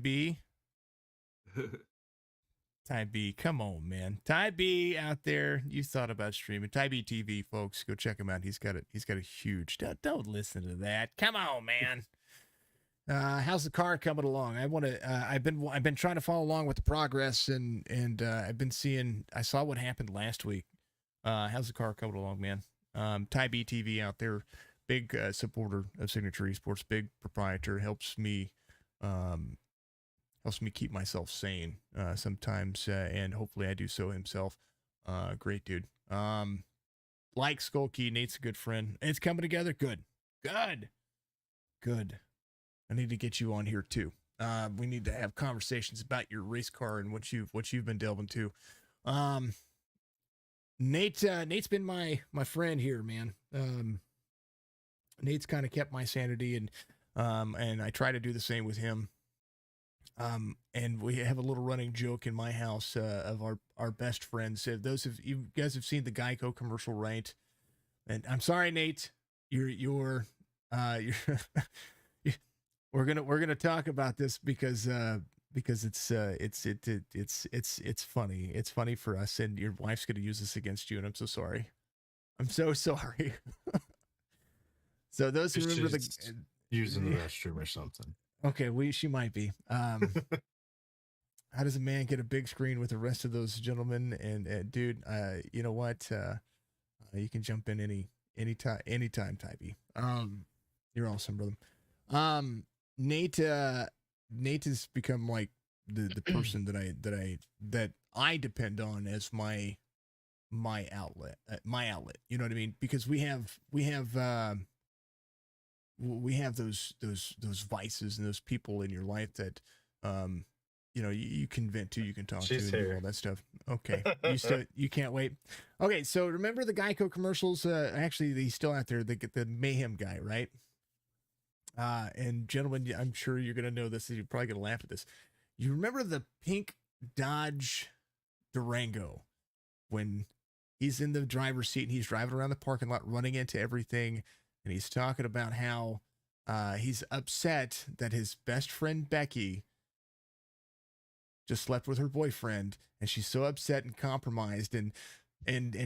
B, come on, man. Ty B out there, you thought about streaming. Ty B TV, folks, go check him out. He's got a huge. Don't listen to that. Come on, man. How's the car coming along? I want to. I've been trying to follow along with the progress, and I've been seeing. I saw what happened last week. How's the car coming along, man? Ty B TV out there, big supporter of Signature Esports, big proprietor, helps me keep myself sane sometimes, and hopefully I do so himself. Great dude. Like Skollkey, Nate's a good friend. It's coming together. Good. I need to get you on here too. We need to have conversations about your race car and what you've been delving to. Nate's been my friend here, man. Nate's kind of kept my sanity, and I try to do the same with him. And we have a little running joke in my house of our best friends. Those of you guys have seen the Geico commercial, right? And I'm sorry, Nate, you're we're gonna talk about this because it's funny. It's funny for us, and your wife's gonna use this against you, and I'm so sorry. I'm so sorry. So those who remember using the restroom or something. Okay, she might be. How does a man get a big screen with the rest of those gentlemen? And dude, you know what? You can jump in anytime, Typey. You're awesome, brother. Nate has become like the person that I depend on as my outlet, You know what I mean? Because we have those vices and those people in your life that you can vent to, you can talk She's to, and do here. all that stuff. Okay, you can't wait. Okay, so remember the Geico commercials? Actually, he's still out there. The Mayhem guy, right? And gentlemen, I'm sure you're gonna know this. You're probably gonna laugh at this. You remember the pink Dodge Durango when he's in the driver's seat and he's driving around the parking lot, running into everything, and he's talking about how he's upset that his best friend Becky just slept with her boyfriend, and she's so upset and compromised and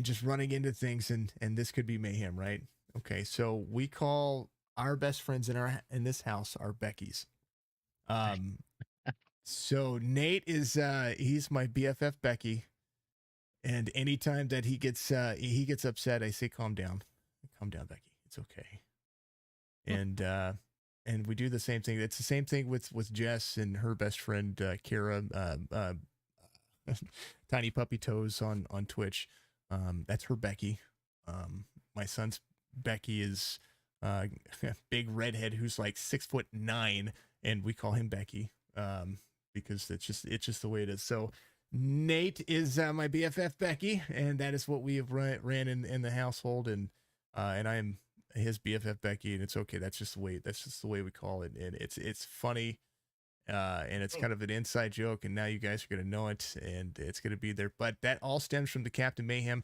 just running into things, and this could be mayhem, right? Okay, so we call our best friends in this house are Becky's. So Nate is he's my BFF Becky, and anytime that he gets upset, I say, calm down, Becky, it's okay. And we do the same thing. It's the same thing with Jess and her best friend Kara, Tiny Puppy Toes on Twitch. That's her Becky. My son's Becky is big redhead who's like 6'9", and we call him Becky because it's just the way it is. So Nate is my BFF Becky, and that is what we have ran in the household, and I am his BFF Becky, and it's okay. That's just the way we call it, and it's funny, and it's kind of an inside joke, and now you guys are gonna know it, and it's gonna be there. But that all stems from the Captain Mayhem.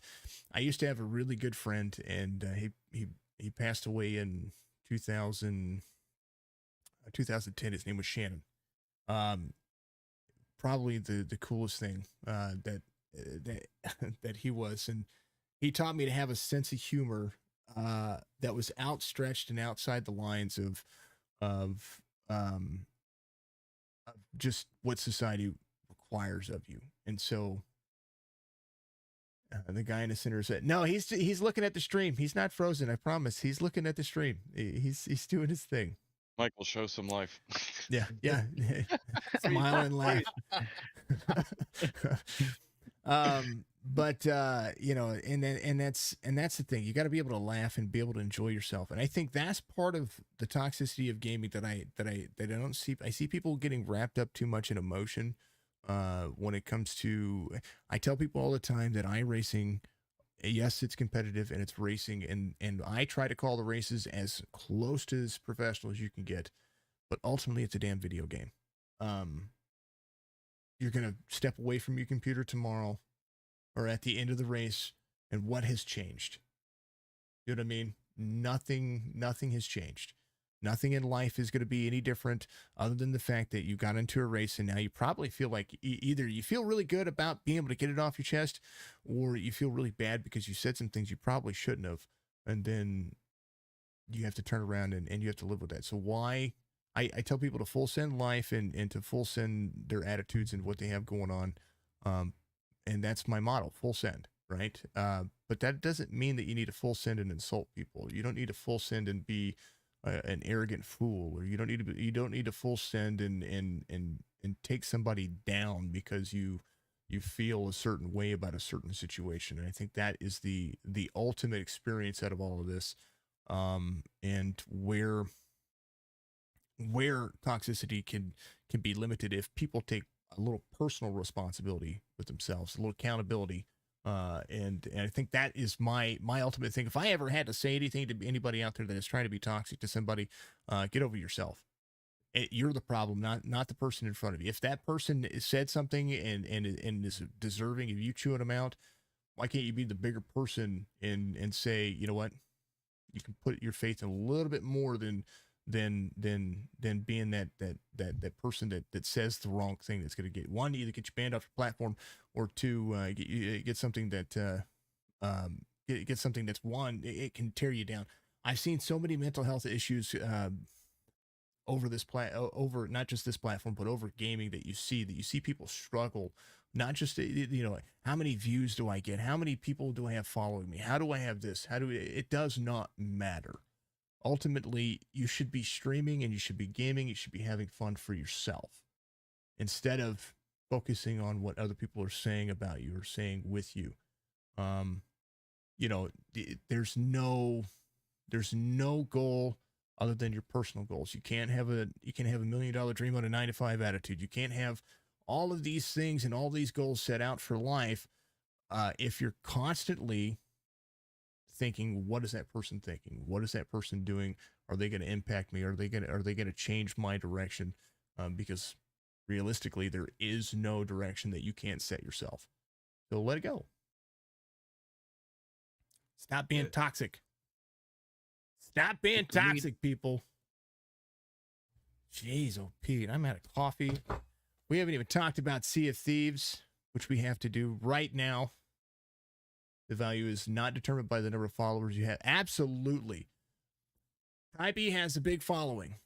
I used to have a really good friend, and he passed away in 2010. His name was Shannon. Probably the coolest thing that he was, and he taught me to have a sense of humor that was outstretched and outside the lines of of just what society requires of you. And so the guy in the center said, "No, he's looking at the stream. He's not frozen. I promise. He's looking at the stream. He's doing his thing." Michael, show some life. Yeah, yeah. Smile and laugh. But you know, and that's the thing. You got to be able to laugh and be able to enjoy yourself. And I think that's part of the toxicity of gaming that I don't see. I see people getting wrapped up too much in emotion when it comes to. I tell people all the time that iRacing, yes, it's competitive and it's racing, and I try to call the races as close to as professional as you can get, but ultimately it's a damn video game. You're gonna step away from your computer tomorrow or at the end of the race, and what has changed? You know what I mean? Nothing has changed. Nothing in life is going to be any different other than the fact that you got into a race and now you probably feel like either you feel really good about being able to get it off your chest, or you feel really bad because you said some things you probably shouldn't have. And then you have to turn around and you have to live with that. So why I tell people to full send life and to full send their attitudes and what they have going on. And that's my motto, full send, right? But that doesn't mean that you need to full send and insult people. You don't need to full send and be an arrogant fool, or you don't need to full send and take somebody down because you feel a certain way about a certain situation. And I think that is the ultimate experience out of all of this, and where toxicity can be limited if people take a little personal responsibility with themselves, a little accountability. And I think that is my ultimate thing. If I ever had to say anything to anybody out there that is trying to be toxic to somebody, get over yourself. You're the problem, not the person in front of you. If that person said something and is deserving of you chewing them out, why can't you be the bigger person and say, you know what, you can put your faith in a little bit more than being that person that says the wrong thing that's going to get one, either get you banned off your platform, or two, get something that get something that's one, it can tear you down. I've seen so many mental health issues over over not just this platform, but over gaming, that you see people struggle. Not just, you know, how many views do I get? How many people do I have following me? How do I have this? It does not matter. Ultimately, you should be streaming and you should be gaming. You should be having fun for yourself instead of focusing on what other people are saying about you or saying with you. You know, there's no goal other than your personal goals. You can have a $1 million dream on a 9-to-5 attitude. You can't have all of these things and all these goals set out for life if you're constantly thinking, what is that person thinking? What is that person doing? Are they going to impact me? Are they going to change my direction? Because realistically, there is no direction that you can't set yourself. So let it go. Stop being toxic. Stop being toxic, people. Jeez, oh Pete, I'm out of coffee. We haven't even talked about Sea of Thieves, which we have to do right now. The value is not determined by the number of followers you have. Absolutely. Type E has a big following.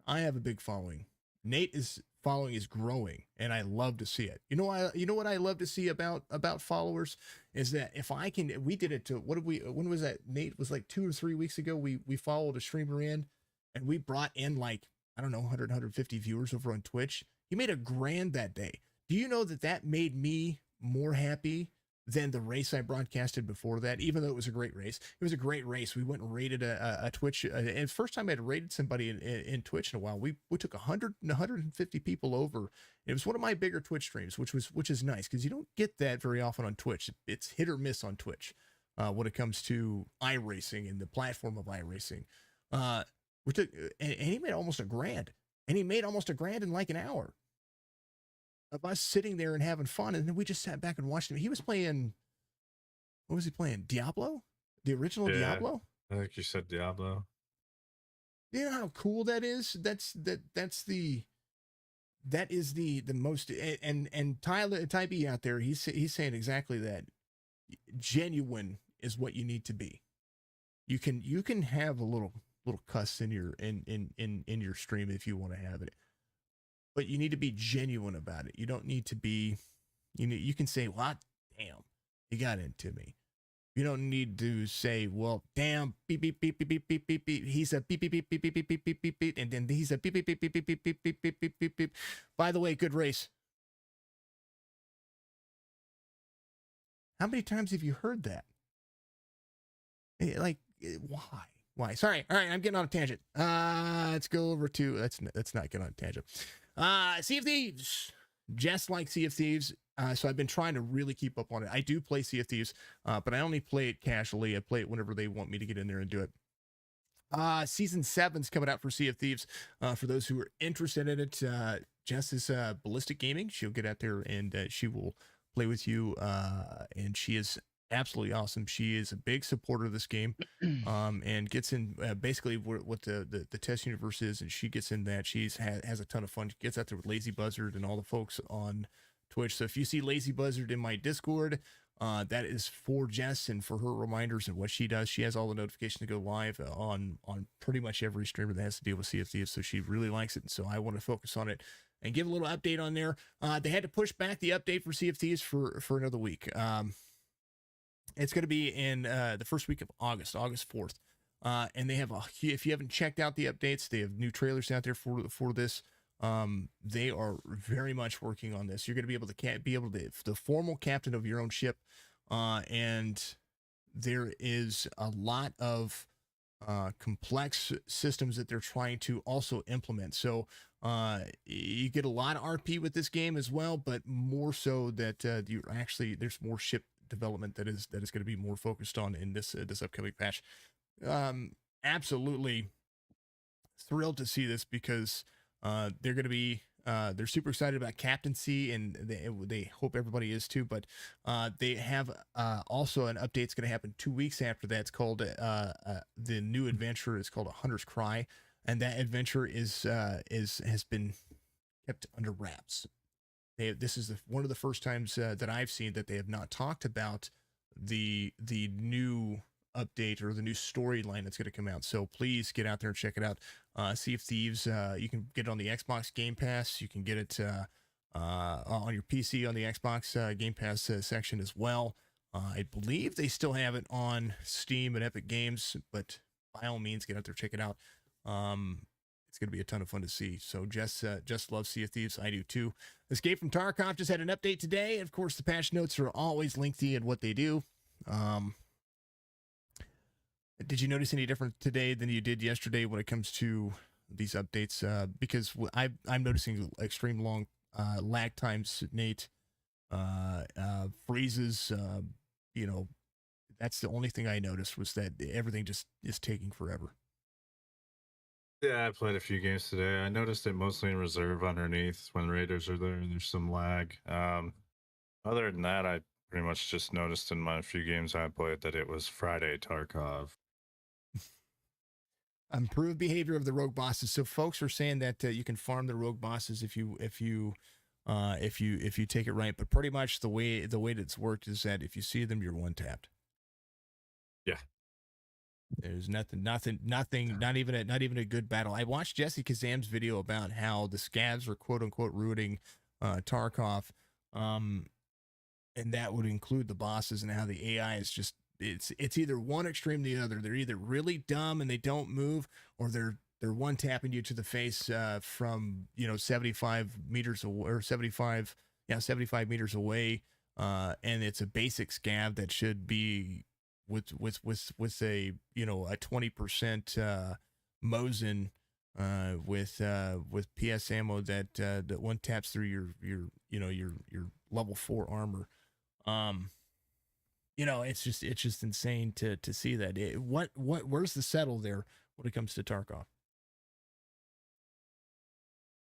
I have a big following. Nate's following is growing, and I love to see it. You know what I love to see about followers is that if I can, we did it to, when was that? Nate, was like 2 or 3 weeks ago. We followed a streamer in, and we brought in like, I don't know, 100, 150 viewers over on Twitch. He made $1,000 that day. Do you know that made me more happy than the race I broadcasted before that? Even though it was a great race, it was a great race. We went and rated a Twitch, and first time I had rated somebody in Twitch in a while. We took 100 and 150 people over. It was one of my bigger Twitch streams, which is nice because you don't get that very often on Twitch. It's hit or miss on Twitch when it comes to iRacing and the platform of iRacing. We took, and he made almost $1,000, and he made almost $1,000 in like an hour of us sitting there and having fun. And then we just sat back and watched him. He was playing, what was he playing? Diablo? The original Diablo? I think you said Diablo. You know how cool that is? That is the most, and Tyler Type E out there, he's saying exactly that. Genuine is what you need to be. You can have a little little cuss in your in your stream if you want to have it. But you need to be genuine about it. You don't need to be, you can say, "Well, damn, you got into me." You don't need to say, "Well, damn, beep beep beep beep beep beep beep beep." He's a beep beep beep beep beep beep beep beep beep beep, and then he's a beep beep beep beep beep beep beep beep beep beep beep beep. By the way, good race. How many times have you heard that? Like, why? Why? Sorry. All right, I'm getting on a tangent. Let's go over to let's not get on a tangent. Sea of Thieves. Just like Sea of Thieves. So I've been trying to really keep up on it. I do play Sea of Thieves, but I only play it casually. I play it whenever they want me to get in there and do it. Season 7's coming out for Sea of Thieves. For those who are interested in it, Jess is Ballistic Gaming. She'll get out there and she will play with you. And she is absolutely awesome. She is a big supporter of this game, and gets in basically what the test universe is, and she gets in that. She's has a ton of fun. She gets out there with Lazy Buzzard and all the folks on Twitch. So if you see Lazy Buzzard in my Discord, that is for Jess and for her reminders and what she does. She has all the notifications to go live on pretty much every streamer that has to deal with Sea of Thieves. So she really likes it, and so I want to focus on it and give a little update on there. They had to push back the update for Sea of Thieves for another week. It's going to be in the first week of August 4th. And they have if you haven't checked out the updates, they have new trailers out there for this. They are very much working on this. You're going to be able to the formal captain of your own ship. And there is a lot of complex systems that they're trying to also implement. So you get a lot of RP with this game as well, but more so that there's more ship development that is going to be more focused on in this upcoming patch. Absolutely thrilled to see this because they're going to be they're super excited about captaincy, and they hope everybody is too. But they have also an update that's going to happen 2 weeks after that. It's called the new adventure is called A Hunter's Cry, and that adventure has been kept under wraps. This is one of the first times that I've seen that they have not talked about the new update or the new storyline that's going to come out. So please get out there and check it out. Sea of Thieves, you can get it on the Xbox Game Pass. You can get it on your PC on the Xbox Game Pass section as well. I believe they still have it on Steam and Epic Games, but by all means, get out there, check it out. It's going to be a ton of fun to see. So Jess loves Sea of Thieves. I do too. Escape from Tarkov just had an update today. Of course, the patch notes are always lengthy in what they do. Did you notice any different today than you did yesterday when it comes to these updates? Because I'm noticing extreme long lag times, Nate, freezes. That's the only thing I noticed was that everything just is taking forever. Yeah, I played a few games today. I noticed it mostly in reserve underneath when raiders are there and there's some lag. Other than that, I pretty much just noticed in my few games I played that it was Friday Tarkov. Improved behavior of the rogue bosses. So folks are saying that you can farm the rogue bosses if you take it right. But pretty much the way that it's worked is that if you see them, you're one tapped. Yeah. There's nothing, not even a good battle. I watched Jesse Kazam's video about how the scavs are quote unquote ruining Tarkov, and that would include the bosses and how the AI is just it's either one extreme or the other. They're either really dumb and they don't move, or they're one tapping you to the face from 75 meters away, or 75 meters away, and it's a basic scav that should be with a 20% Mosin with PS ammo that one taps through your level 4 armor. It's just insane to see that. Where's the settle there when it comes to Tarkov?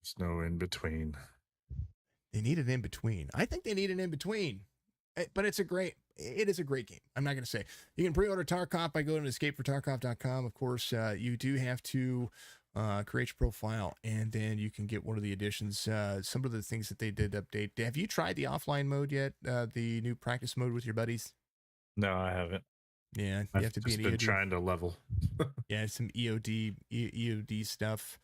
There's no in between. They need an in between. I think they need an in between. But it is a great game. I'm not going to say. You can pre-order Tarkov by going to escapefortarkov.com. Of course, you do have to create your profile, and then you can get one of the additions. Some of the things that they did update. Have you tried the offline mode yet? The new practice mode with your buddies? No, I haven't. Yeah, you I've have to be just an been EOD. trying to level. Yeah, some EOD stuff.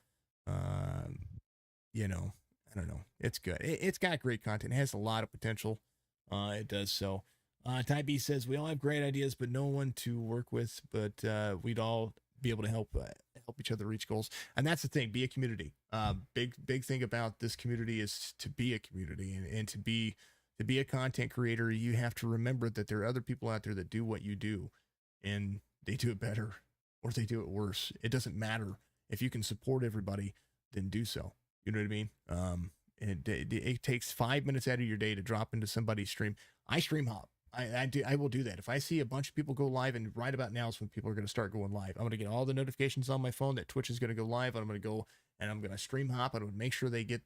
You know, I don't know. It's good. It's got great content. It has a lot of potential. It does so. Ty B says we all have great ideas, but no one to work with. But we'd all be able to help each other reach goals. And that's the thing. Be a community. Big thing about this community is to be a community and to be a content creator. You have to remember that there are other people out there that do what you do, and they do it better or they do it worse. It doesn't matter. If you can support everybody, then do so. You know what I mean? And it takes 5 minutes out of your day to drop into somebody's stream. I stream hop. I will do that. If I see a bunch of people go live, and right about now is when people are going to start going live, I'm going to get all the notifications on my phone that Twitch is going to go live. I'm going to go and I'm going to stream hop. I'm going to make sure they get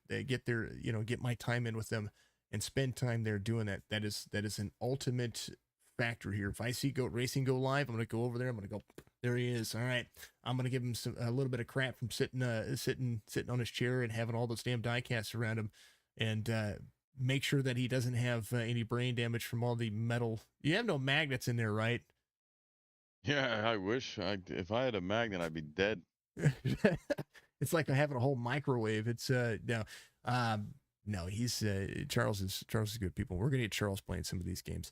their, get my time in with them and spend time there doing that. That is an ultimate factor here. If I see Goat Racing go live, I'm going to go over there. I'm going to go, there he is. All right. I'm going to give him a little bit of crap from sitting on his chair and having all those damn die casts around him, and make sure that he doesn't have any brain damage from all the metal. You have no magnets in there, right? Yeah, I wish. If I had a magnet, I'd be dead. It's like having a whole microwave. It's no, he's Charles is good people. We're gonna get Charles playing some of these games.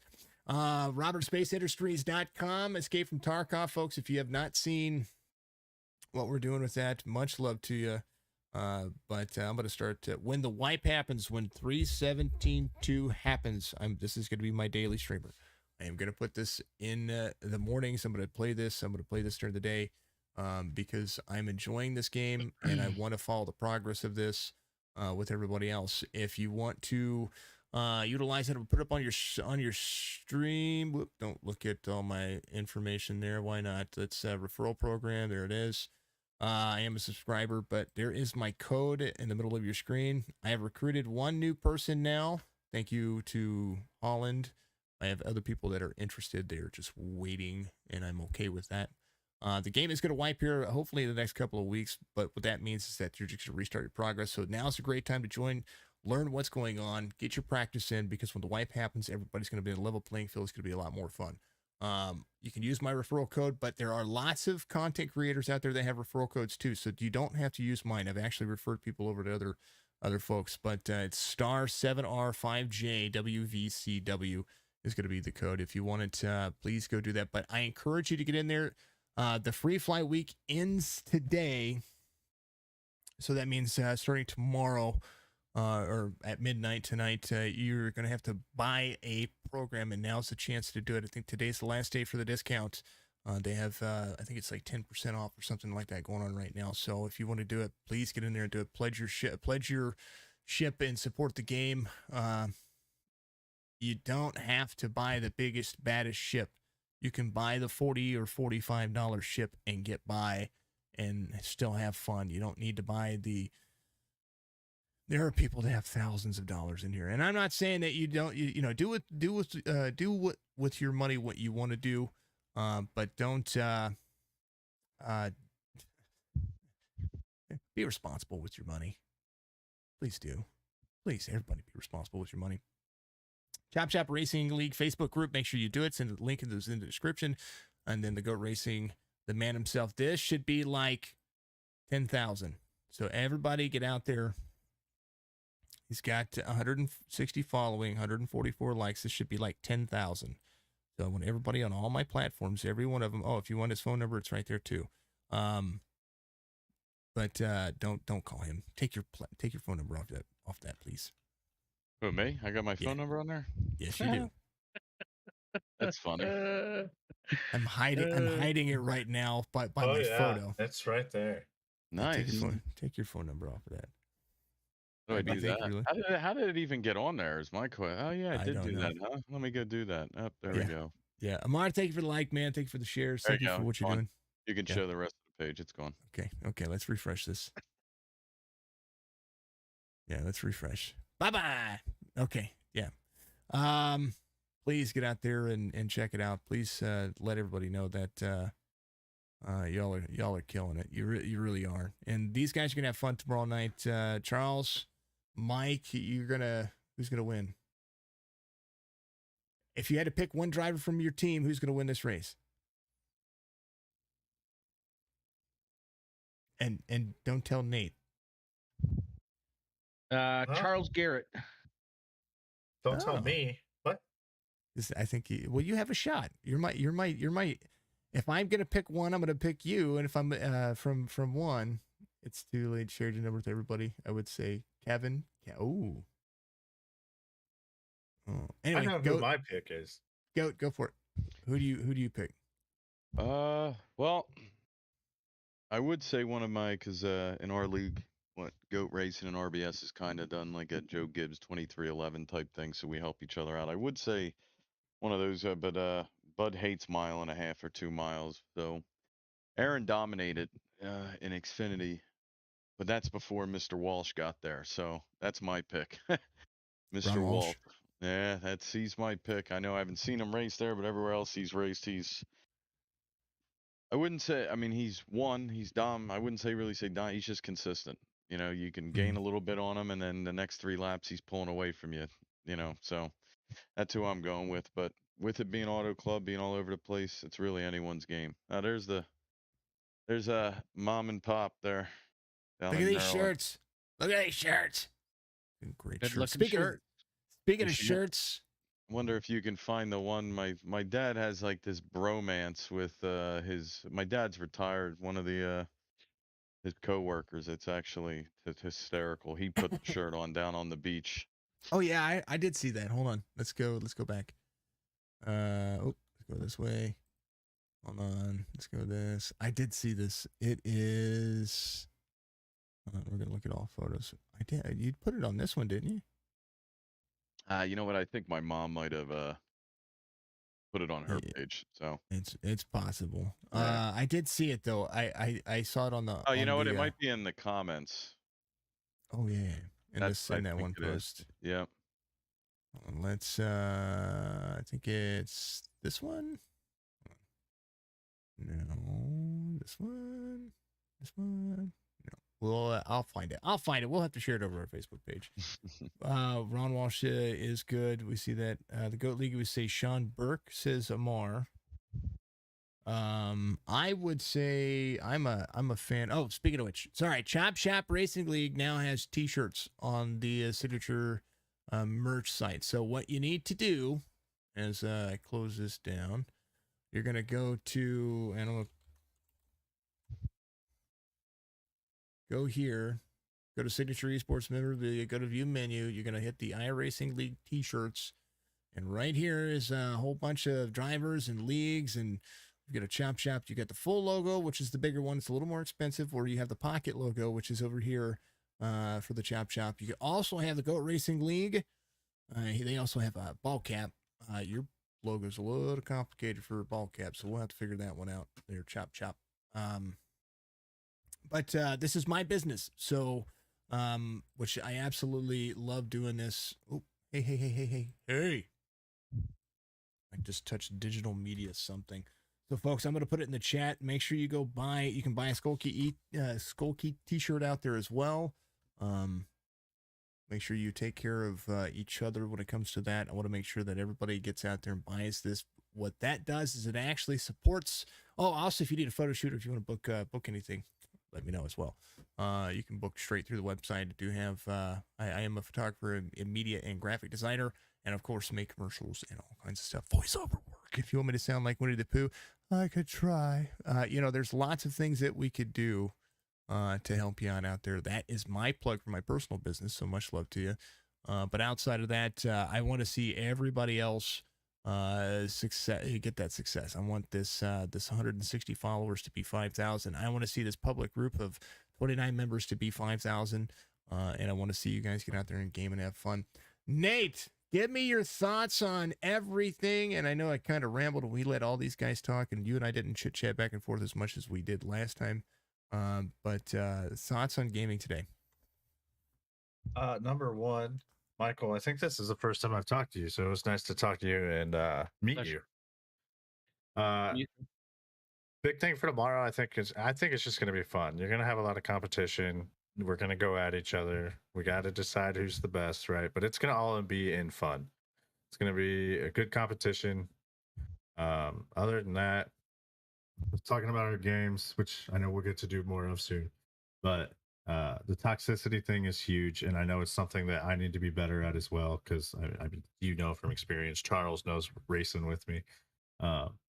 RobertSpaceIndustries.com, Escape from Tarkov, folks. If you have not seen what we're doing with that, much love to you. But I'm going to start when the wipe happens, when 3:17.2 happens. This is going to be my daily streamer. I am going to put this in the mornings. I'm going to play this. I'm going to play this during the day because I'm enjoying this game and I want to follow the progress of this with everybody else. If you want to utilize it, I'll put it up on your stream. Whoop, don't look at all my information there. Why not? It's a referral program. There it is. I am a subscriber, but there is my code in the middle of your screen. I have recruited one new person now. Thank you to Holland. I have other people that are interested. They're just waiting, and I'm okay with that. The game is going to wipe here, hopefully in the next couple of weeks, but what that means is that you're just going to restart your progress. So now's a great time to join, learn what's going on, get your practice in, because when the wipe happens, everybody's going to be in a level playing field. It's going to be a lot more fun. You can use my referral code, but there are lots of content creators out there that have referral codes too. So you don't have to use mine. I've actually referred people over to other folks, but it's star 7R5JWVCW is going to be the code. If you want it, please go do that. But I encourage you to get in there. The free fly week ends today. So that means starting tomorrow, or at midnight tonight, you're going to have to buy a program, and now's the chance to do it. I think today's the last day for the discount. They have, I think it's like 10% off or something like that going on right now. So if you want to do it, please get in there and do it. Pledge your ship and support the game. You don't have to buy the biggest, baddest ship. You can buy the $40 or $45 ship and get by and still have fun. You don't need to buy there are people that have thousands of dollars in here, and I'm not saying that you don't. Do with your money what you want to do, but don't be responsible with your money. Please do. Please, everybody, be responsible with your money. Chop Chop Racing League Facebook group. Make sure you do it. Send a link in the description, and then the Goat Racing, the man himself. This should be like 10,000. So everybody, get out there. He's got 160 following, 144 likes. This should be like 10,000. So I want everybody on all my platforms, every one of them. Oh, if you want his phone number, it's right there too. But don't call him. Take your phone number off that, please. Who, me? I got my phone number on there? Yes, you do. That's funny. I'm hiding it right now by my photo. It's right there. Nice. Take your phone number off of that. How do I do that? How did it even get on there is my question. Oh, yeah, I did do that, huh? Let me go do that. Oh, there we go. Yeah. Amar, thank you for the like, man. Thank you for the shares. Thank you for what you're doing. You can show the rest of the page. It's gone. Okay. Let's refresh this. Yeah, let's refresh. Bye-bye. Okay. Yeah. Please get out there and check it out. Please let everybody know that y'all are killing it. You really are. And these guys are gonna have fun tomorrow night. Charles, Mike, who's gonna win? If you had to pick one driver from your team, who's gonna win this race? And don't tell Nate. Charles Garrett. Don't tell Oh. me. What? I think you have a shot. You're my. If I'm gonna pick one, I'm gonna pick you. And if I'm from one, it's too late. Share your number with everybody. I would say Kevin. Yeah. Oh. Anyway, I know who my pick is. Go for it. Who do you pick? Well, I would say one of my, because in our league, what Goat Racing and RBS is kind of done like a Joe Gibbs 2311 type thing, so we help each other out. I would say one of those, but Bud hates 1.5 or 2 miles. So Aaron dominated in Xfinity, but that's before Mr. Walsh got there. So that's my pick, Mr. Ron Walsh. Walsh. Yeah, he's my pick. I know I haven't seen him race there, but everywhere else he's raced, I wouldn't say. I mean, he's Dom. I wouldn't really say Dom. He's just consistent. You know, you can gain a little bit on him, and then the next 3 laps he's pulling away from you. You know, so that's who I'm going with. But with it being Auto Club, being all over the place, it's really anyone's game. Now there's a mom and pop there. Down Look at in these Maryland. shirts. Look at these shirts. Great Good shirts. looking shirt. Speaking You of should know- shirts, Wonder if you can find the one. My dad has like this bromance with my dad's retired. One of the his coworkers. It's actually hysterical. He put the shirt on down on the beach. oh yeah, I did see that. Hold on, let's go back. Let's go this way. Hold on, let's go this. I did see this. It is. Hold on, we're gonna look at all photos. I did. You put it on this one, didn't you? You know what? I think my mom might have put it on her Yeah. page. So It's possible. Yeah. I did see it though. I saw it on the. oh, you on know what? the, It might be in the comments. Oh yeah, in That's I that think one it is. post. Yep. Let's. I think it's this one. No, this one. This one. No. Well, I'll find it. We'll have to share it over our Facebook page. Ron Walsh is good. We see that. The Goat League, we say Sean Burke, says Amar. I would say I'm a fan. Oh, speaking of which, sorry, Chop Shop Racing League now has T-shirts on the signature merch site. So what you need to do, as I close this down, you're gonna go to go here, go to Signature Esports Memorabilia, go to View Menu. You're gonna hit the iRacing League T-shirts, and right here is a whole bunch of drivers and leagues and. You got a Chop Shop. You got the full logo, which is the bigger one. It's a little more expensive. Or you have the pocket logo, which is over here for the Chop Shop. You can also have the Goat Racing League. They also have a ball cap. Your logo's a little complicated for a ball cap, so we'll have to figure that one out there, Chop Shop. But this is my business, so which I absolutely love doing this. Oh, hey. I just touched digital media something. So, folks, I'm going to put it in the chat. Make sure you go buy. You can buy a Skollkey T-shirt out there as well. Make sure you take care of each other when it comes to that. I want to make sure that everybody gets out there and buys this. What that does is it actually supports. Oh, also, if you need a photo shoot or if you want to book anything, let me know as well. You can book straight through the website. I do have. I am a photographer, a media and graphic designer, and of course, make commercials and all kinds of stuff. Voiceover work. If you want me to sound like Winnie the Pooh, I could try. There's lots of things that we could do to help you out there. That is my plug for my personal business. So much love to you. But outside of that, I want to see everybody else get that success. I want this 160 followers to be 5,000. I want to see this public group of 29 members to be 5,000. And I want to see you guys get out there and game and have fun. Nate, give me your thoughts on everything. And I know I kind of rambled and we let all these guys talk, and you and I didn't chit chat back and forth as much as we did last time. But thoughts on gaming today? Number one, Michael, I think this is the first time I've talked to you, so it was nice to talk to you and meet you. Big thing for tomorrow, I think it's just going to be fun. You're going to have a lot of competition. We're going to go at each other. We got to decide who's the best, right? But it's going to all be in fun. It's going to be a good competition. Other than that, talking about our games, which I know we'll get to do more of soon. But the toxicity thing is huge, and I know it's something that I need to be better at as well. Because I mean, you know from experience, Charles knows racing with me.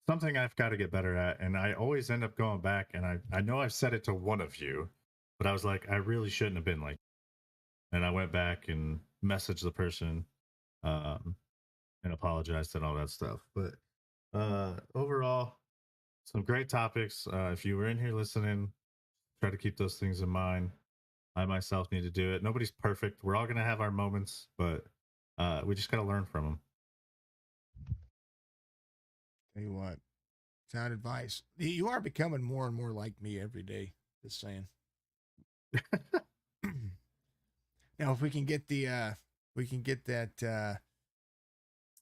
Something I've got to get better at, and I always end up going back. And I know I've said it to one of you, but I was like, I really shouldn't have been like. And I went back and messaged the person, and apologized and all that stuff. But overall, some great topics. If you were in here listening, try to keep those things in mind. I myself need to do it. Nobody's perfect. We're all going to have our moments, but we just got to learn from them. Tell you what, sound advice. You are becoming more and more like me every day. Just saying. Now, if we can get that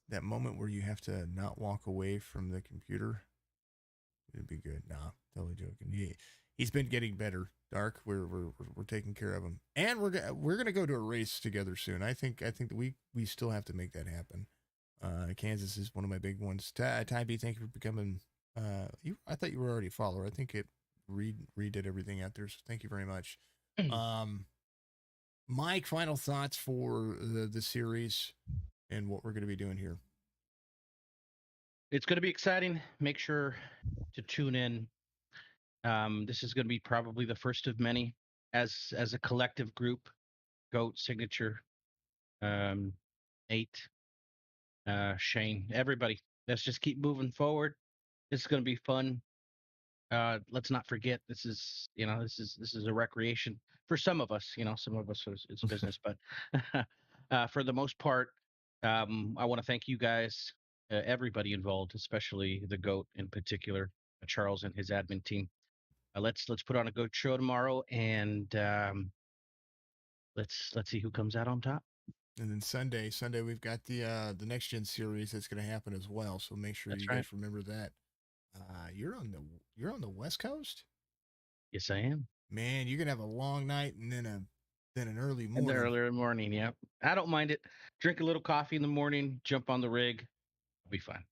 that moment where you have to not walk away from the computer, it'd be good. Nah, totally joking. He's been getting better. Dark, we're taking care of him, and we're gonna go to a race together soon. I think that we still have to make that happen. Kansas is one of my big ones. Ty B, thank you for becoming. I thought you were already a follower. I think it redid everything out there. So thank you very much. Mike, final thoughts for the series and what we're going to be doing here. It's going to be exciting. Make sure to tune in. This is going to be probably the first of many as a collective group. Goat, Signature, 8, Shane, everybody. Let's just keep moving forward. This is going to be fun. Let's not forget this is a recreation for some of us. Some of us it's business, but for the most part, I want to thank you guys, everybody involved, especially the GOAT in particular, Charles and his admin team. Let's put on a good show tomorrow, and let's see who comes out on top. And then Sunday we've got the next gen series that's going to happen as well. So make sure you guys remember that. You're on the West Coast? Yes, I am. Man, you're gonna have a long night and then an early morning. In the earlier morning, yeah. I don't mind it. Drink a little coffee in the morning, jump on the rig. It'll be fun.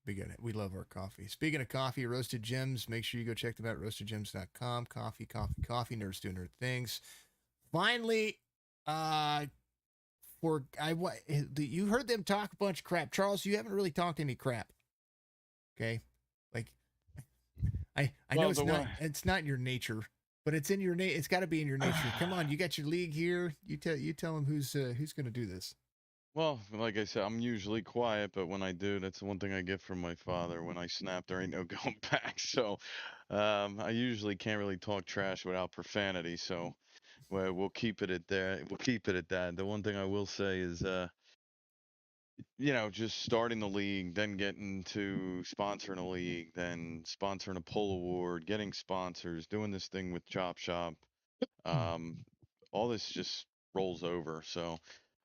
Be good. We love our coffee. Speaking of coffee, Roasted Gems, make sure you go check them out, roastedgems.com. Coffee. Nerds doing nerd things. Finally, you heard them talk a bunch of crap. Charles, you haven't really talked any crap. Okay? Like I know it's not your nature, but it's in your it's got to be in your nature. Come on, you got your league here. You tell them who's going to do this. Well, like I said, I'm usually quiet, but when I do, that's the one thing I get from my father. When I snap, there ain't no going back. So I usually can't really talk trash without profanity. So we'll keep it at there. We'll keep it at that. The one thing I will say is, just starting the league, then getting to sponsoring a league, then sponsoring a poll award, getting sponsors, doing this thing with Chop Shop. All this just rolls over. So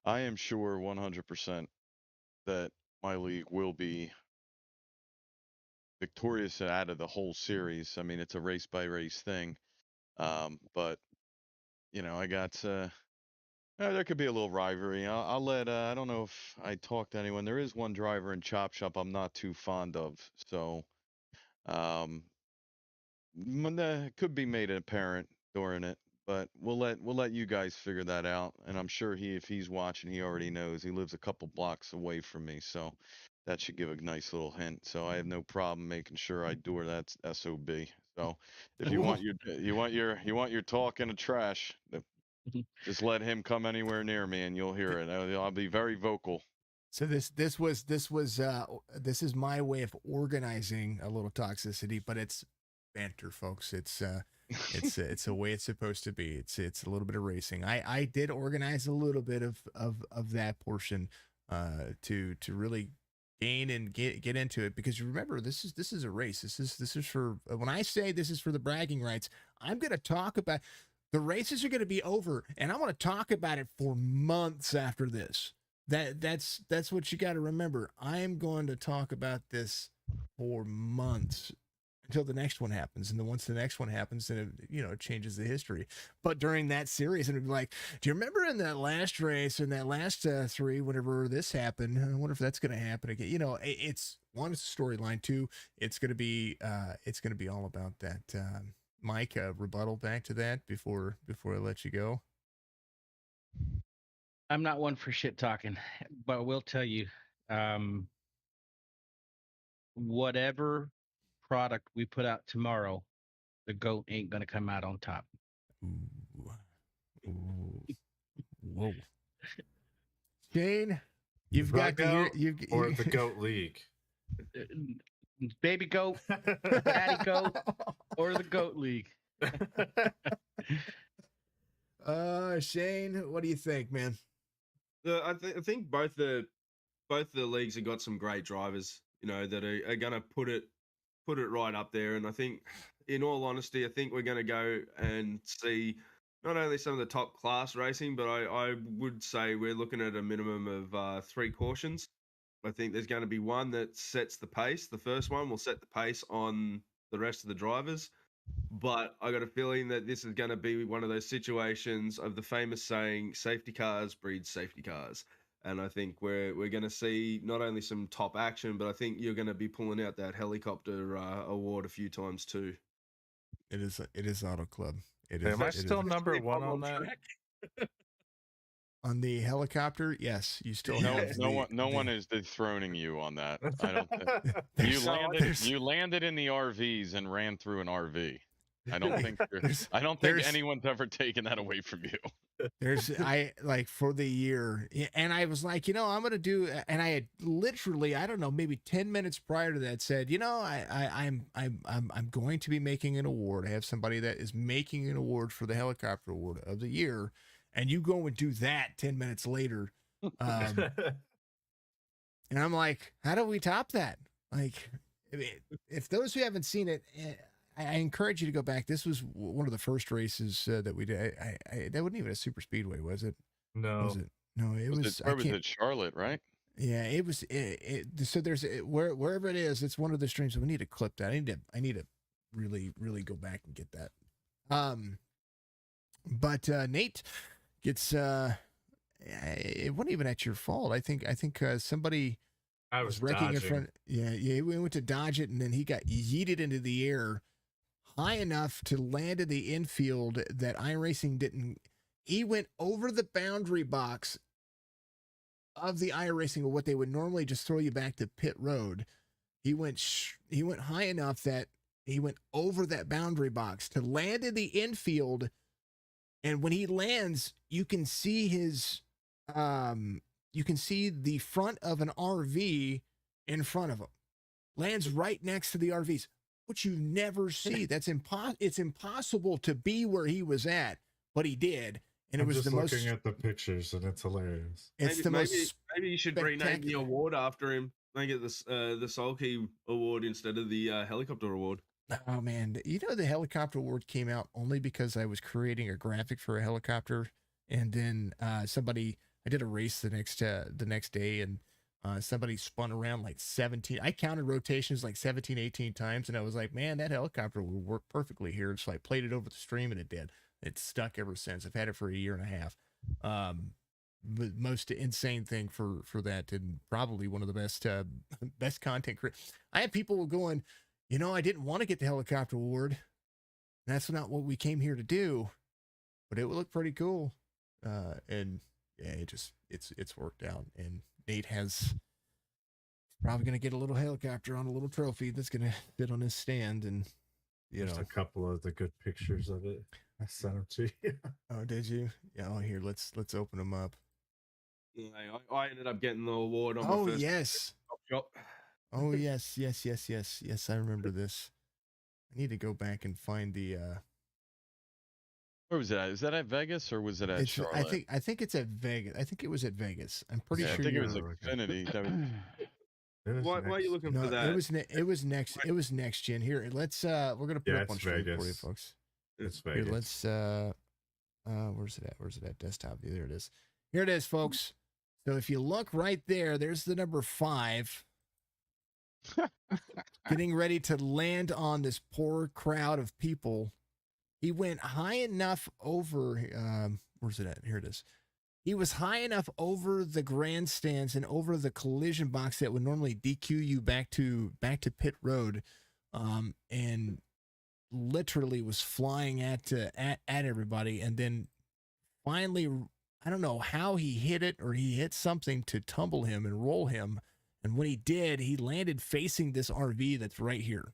I am sure 100% that my league will be victorious out of the whole series. I mean, it's a race by race thing. But I got there could be a little rivalry. I'll let I don't know if I talked to anyone. There is one driver in Chop Shop I'm not too fond of. So it could be made apparent during it. But we'll let you guys figure that out. And I'm sure if he's watching, he already knows. He lives a couple blocks away from me, so that should give a nice little hint. So I have no problem making sure I do where that's SOB. So if you want your talk in the trash, just let him come anywhere near me and you'll hear it. I'll be very vocal. So this is my way of organizing a little toxicity, but it's banter, folks. It's the way it's supposed to be. It's a little bit of racing. I did organize a little bit of that portion to really gain and get into it, because you remember this is a race. This is for, when I say this is for the bragging rights, I'm going to talk about the races are going to be over, and I want to talk about it for months after this. That's what you got to remember. I am going to talk about this for months until the next one happens. And then once the next one happens, then it changes the history. But during that series, and it'd be like, do you remember in that last race, in that last 3, whenever this happened, I wonder if that's going to happen again. It's one, it's a storyline. 2, it's going to be all about that Mike, rebuttal back to that before I let you go? I'm not one for shit talking, but I will tell you, whatever product we put out tomorrow, the GOAT ain't gonna come out on top. Ooh. Ooh. Whoa. Shane, you've The got to hear goat or the Goat League. Baby goat, daddy goat, or the GOAT League. Shane, what do you think, man? I think both the leagues have got some great drivers, you know, that are going to put it right up there. And I think, in all honesty, I think we're going to go and see not only some of the top class racing, but I would say we're looking at a minimum of 3 cautions. I think there's going to be one that sets the pace. The first one will set the pace on the rest of the drivers. But I got a feeling that this is going to be one of those situations of the famous saying, safety cars breed safety cars. And I think we're going to see not only some top action, but I think you're going to be pulling out that helicopter award a few times too. It is Auto Club. Am I still number 1 on that? On the helicopter? Yes, you still have. No one is dethroning you on that. I don't think you landed in the RVs and ran through an RV. I don't think anyone's ever taken that away from you. I like for the year, and I was like, I'm gonna do, and I had literally, I don't know, maybe 10 minutes prior to that said, I'm going to be making an award. I have somebody that is making an award for the helicopter award of the year, and you go and do that 10 minutes later, and I'm like, how do we top that? Like, I mean, if those who haven't seen it. I encourage you to go back. This was one of the first races that we did. That wasn't even a super speedway, was it? No. Was it? No, it was. Where was it? Charlotte, right? Yeah, it was. So there's wherever it is. It's one of the streams. So we need to clip that. I need to really go back and get that. But Nate gets. It wasn't even at your fault. I think somebody. I was wrecking dodging. in front. Yeah. We went to dodge it, and then he got yeeted into the air high enough to land in the infield that iRacing didn't. He went over the boundary box of the iRacing, or what they would normally just throw you back to pit road. He went high enough that he went over that boundary box to land in the infield. And when he lands, you can see his, you can see the front of an RV in front of him. Lands right next to the RVs, which you never see. That's it's impossible to be where he was at, but he did. And I'm it was just the most. looking at the pictures, and it's hilarious. It's maybe you should rename the award after him. Make it the Skollkey award instead of the helicopter award. Oh man, the helicopter award came out only because I was creating a graphic for a helicopter, and then I did a race the next day, and somebody spun around like 17. I counted rotations like 17, 18 times, and I was like, man, that helicopter would work perfectly here. So I played it over the stream, and it did. It's stuck ever since. I've had it for a year and a half. The most insane thing for that, and probably one of the best content creators. I have people going, I didn't want to get the helicopter award. That's not what we came here to do, but it would look pretty cool. And yeah, it's worked out. And Nate has probably going to get a little helicopter on a little trophy that's going to fit on his stand. And There's a couple of the good pictures of it. I sent them to you. Oh, did you? Yeah. Oh, here, let's open them up. Yeah, I ended up getting the award on my first shop. Oh yes. I remember this. I need to go back and find the. Where was it at? Is that at Vegas or was it at Charlotte? I think it's at Vegas. I think it was at Vegas. I'm pretty sure. I think it was Xfinity. Why are you looking for that? It was next gen. Here, let's we're gonna put it up on screen for you folks. It's Vegas. Here, let's where's it at? Desktop view. There it is. Here it is, folks. So if you look right there, there's the number 5. Getting ready to land on this poor crowd of people. He went high enough over where's it at? Here it is. He was high enough over the grandstands and over the collision box that would normally DQ you back to pit road. And literally was flying at everybody, and then finally, I don't know how he hit it, or he hit something to tumble him and roll him. And when he did, he landed facing this RV that's right here.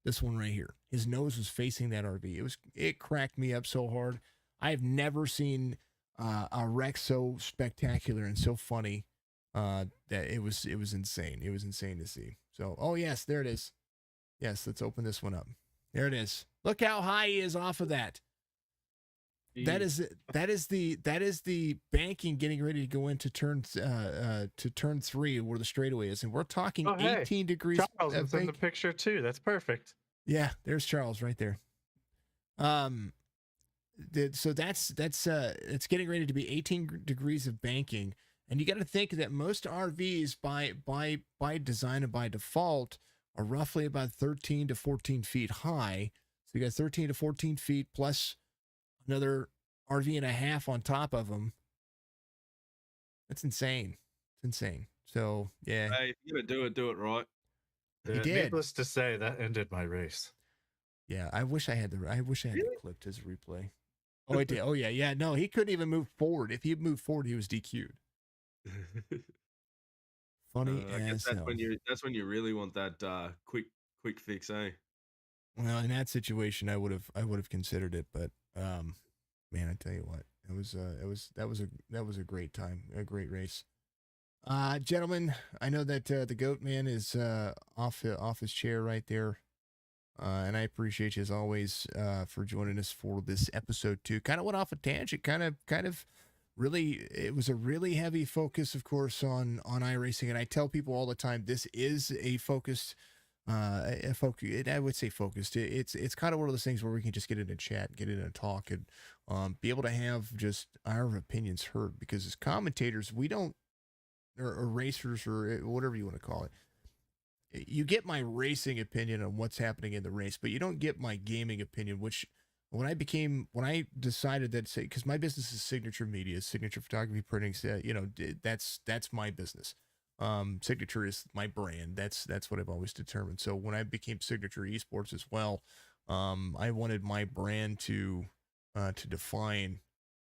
This one right here. His nose was facing that RV. It cracked me up so hard. I've never seen a wreck so spectacular and so funny that it was insane. It was insane to see. So, oh yes, there it is. Yes, let's open this one up. There it is. Look how high he is off of that. That is the banking getting ready to go into turn 3 where the straightaway is, and we're talking 18 degrees. Charles is in the picture too. That's perfect. Yeah, there's Charles right there. So that's it's getting ready to be 18 degrees of banking, and you got to think that most RVs by design and by default are roughly about 13 to 14 feet high. So you got 13 to 14 feet plus another RV and a half on top of them. That's insane. It's insane. So yeah. Hey, if you're gonna do it right. He did. Needless to say, that ended my race. Yeah, I wish I had the clipped as replay. Oh, I did. Oh yeah, yeah. No, he couldn't even move forward. If he moved forward, he was DQ'd. Funny I guess as hell. that's when you really want that quick fix, eh? Well, in that situation, I would have considered it, but man, I tell you what, that was a great time, a great race. Gentlemen, I know that the Goat Man is off his chair right there, and I appreciate you as always for joining us for this episode 2. Kind of went off a tangent, kind of. Really, it was a really heavy focus, of course, on iRacing, and I tell people all the time this is a focused, I would say focused. It's kind of one of those things where we can just get in a chat, get in a talk, and be able to have just our opinions heard. Because as commentators, we don't, or racers, or whatever you want to call it, you get my racing opinion on what's happening in the race, but you don't get my gaming opinion, which. When I decided that, say, because my business is Signature Media, Signature Photography Printing, that's my business. Signature is my brand. That's what I've always determined. So when I became Signature eSports as well, I wanted my brand to define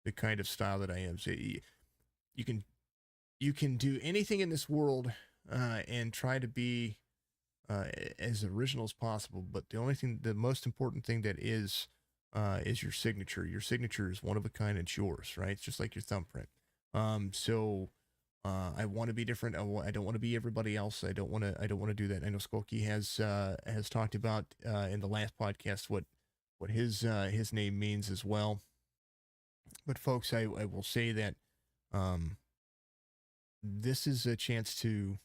the kind of style that I am. So you can do anything in this world and try to be as original as possible, but the most important thing that is your signature. Your signature is one of a kind. It's yours, right? It's just like your thumbprint. So I want to be different. I don't want to be everybody else. I don't want to do that. I know Skollkey has talked about in the last podcast what his name means as well. But folks, I will say that this is a chance to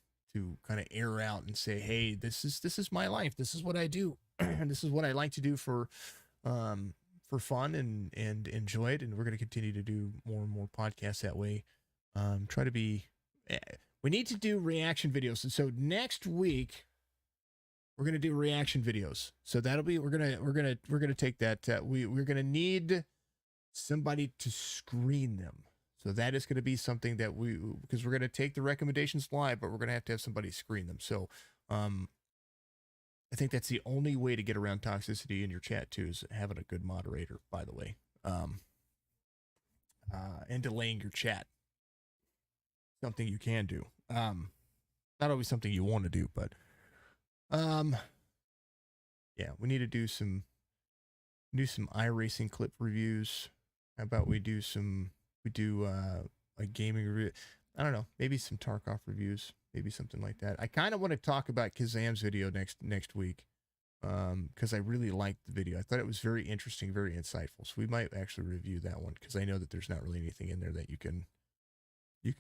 kind of air out and say, hey, this is my life. This is what I do. This is what I like to do for fun and enjoy it. And we're going to continue to do more and more podcasts that way. Try to be, we need to do reaction videos. And so next week we're going to do reaction videos. So that'll be, we're going to take that, we're going to need somebody to screen them. So that is going to be something that because we're going to take the recommendations live, but we're going to have somebody screen them. So, I think that's the only way to get around toxicity in your chat too, is having a good moderator, by the way, and delaying your chat. Something you can do. Not always something you want to do, but yeah, we need to do some iRacing clip reviews. How about we do a gaming review? I don't know, maybe some Tarkov reviews. Maybe something like that. I kind of want to talk about Kazam's video next week because I really liked the video. I thought it was very interesting, very insightful. So we might actually review that one because I know that there's not really anything in there that you can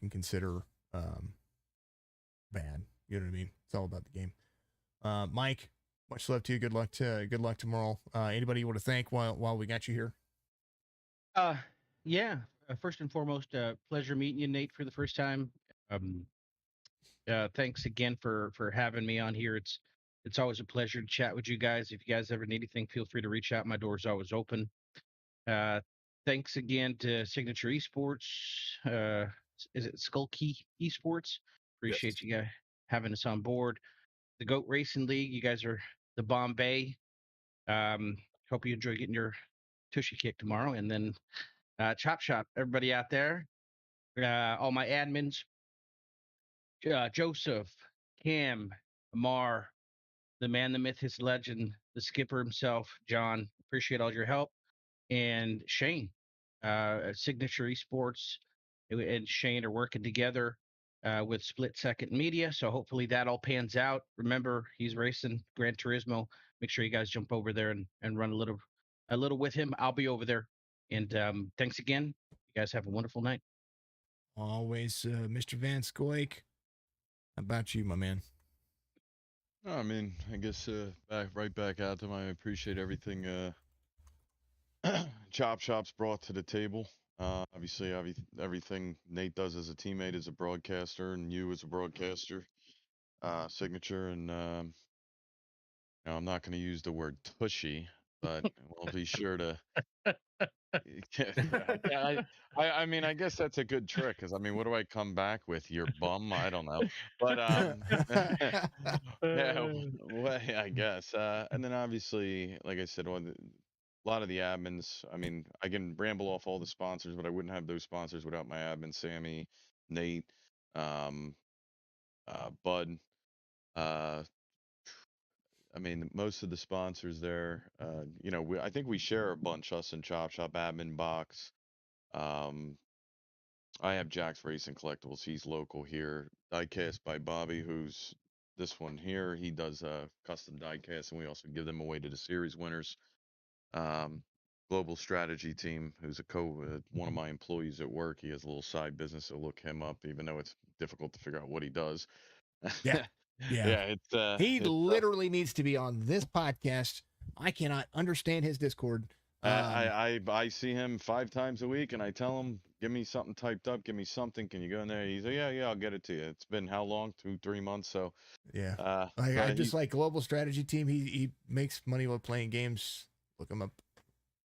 consider bad. You know what I mean? It's all about the game. Mike, much love to you. Good luck tomorrow. Anybody you want to thank while we got you here? Yeah. First and foremost, pleasure meeting you, Nate, for the first time. Thanks again for having me on here. It's always a pleasure to chat with you guys. If you guys ever need anything, feel free to reach out. My door's always open. Thanks again to Signature eSports. Is it Skollkey eSports? Appreciate you guys having us on board. The Goat Racing League, you guys are the Bombay. hope you enjoy getting your tushy kick tomorrow. And then Chop Shop, everybody out there, all my admins, Joseph, Cam, Amar, the man, the myth, his legend, the skipper himself, John. Appreciate all your help. And Shane, Signature Esports, and Shane are working together with Split Second Media. So hopefully that all pans out. Remember, he's racing Gran Turismo. Make sure you guys jump over there and run a little with him. I'll be over there. And thanks again. You guys have a wonderful night. Always, Mr. Van Skollkey. How about you, my man? No, I mean, I guess right back at them. I appreciate everything Chop Shop's brought to the table. Obviously, everything Nate does as a teammate, as a broadcaster, and you as a broadcaster, Signature. And now I'm not going to use the word tushy, but we'll be sure to. I mean, I guess that's a good trick, because I mean, what do I come back with? Your bum? I don't know, but yeah, well, I guess. And then obviously, like I said, a lot of the admins. I mean, I can ramble off all the sponsors, but I wouldn't have those sponsors without my admin, Sammy, Nate, Bud. I mean, most of the sponsors there, I think we share a bunch, us and Chop Shop, Admin Box. I have Jack's Racing Collectibles. He's local here. Diecast by Bobby, who's this one here. He does custom diecast, and we also give them away to the series winners. Global Strategy Team, who's one of my employees at work. He has a little side business, so look him up, even though it's difficult to figure out what he does. Yeah. Yeah, he literally needs to be on this podcast. I cannot understand his Discord. I see him 5 times a week, and I tell him, give me something typed up, give me something. Can you go in there? He's like, yeah, I'll get it to you. It's been how long? 2-3 months. So yeah, I just like Global Strategy Team. He makes money while playing games. Look him up.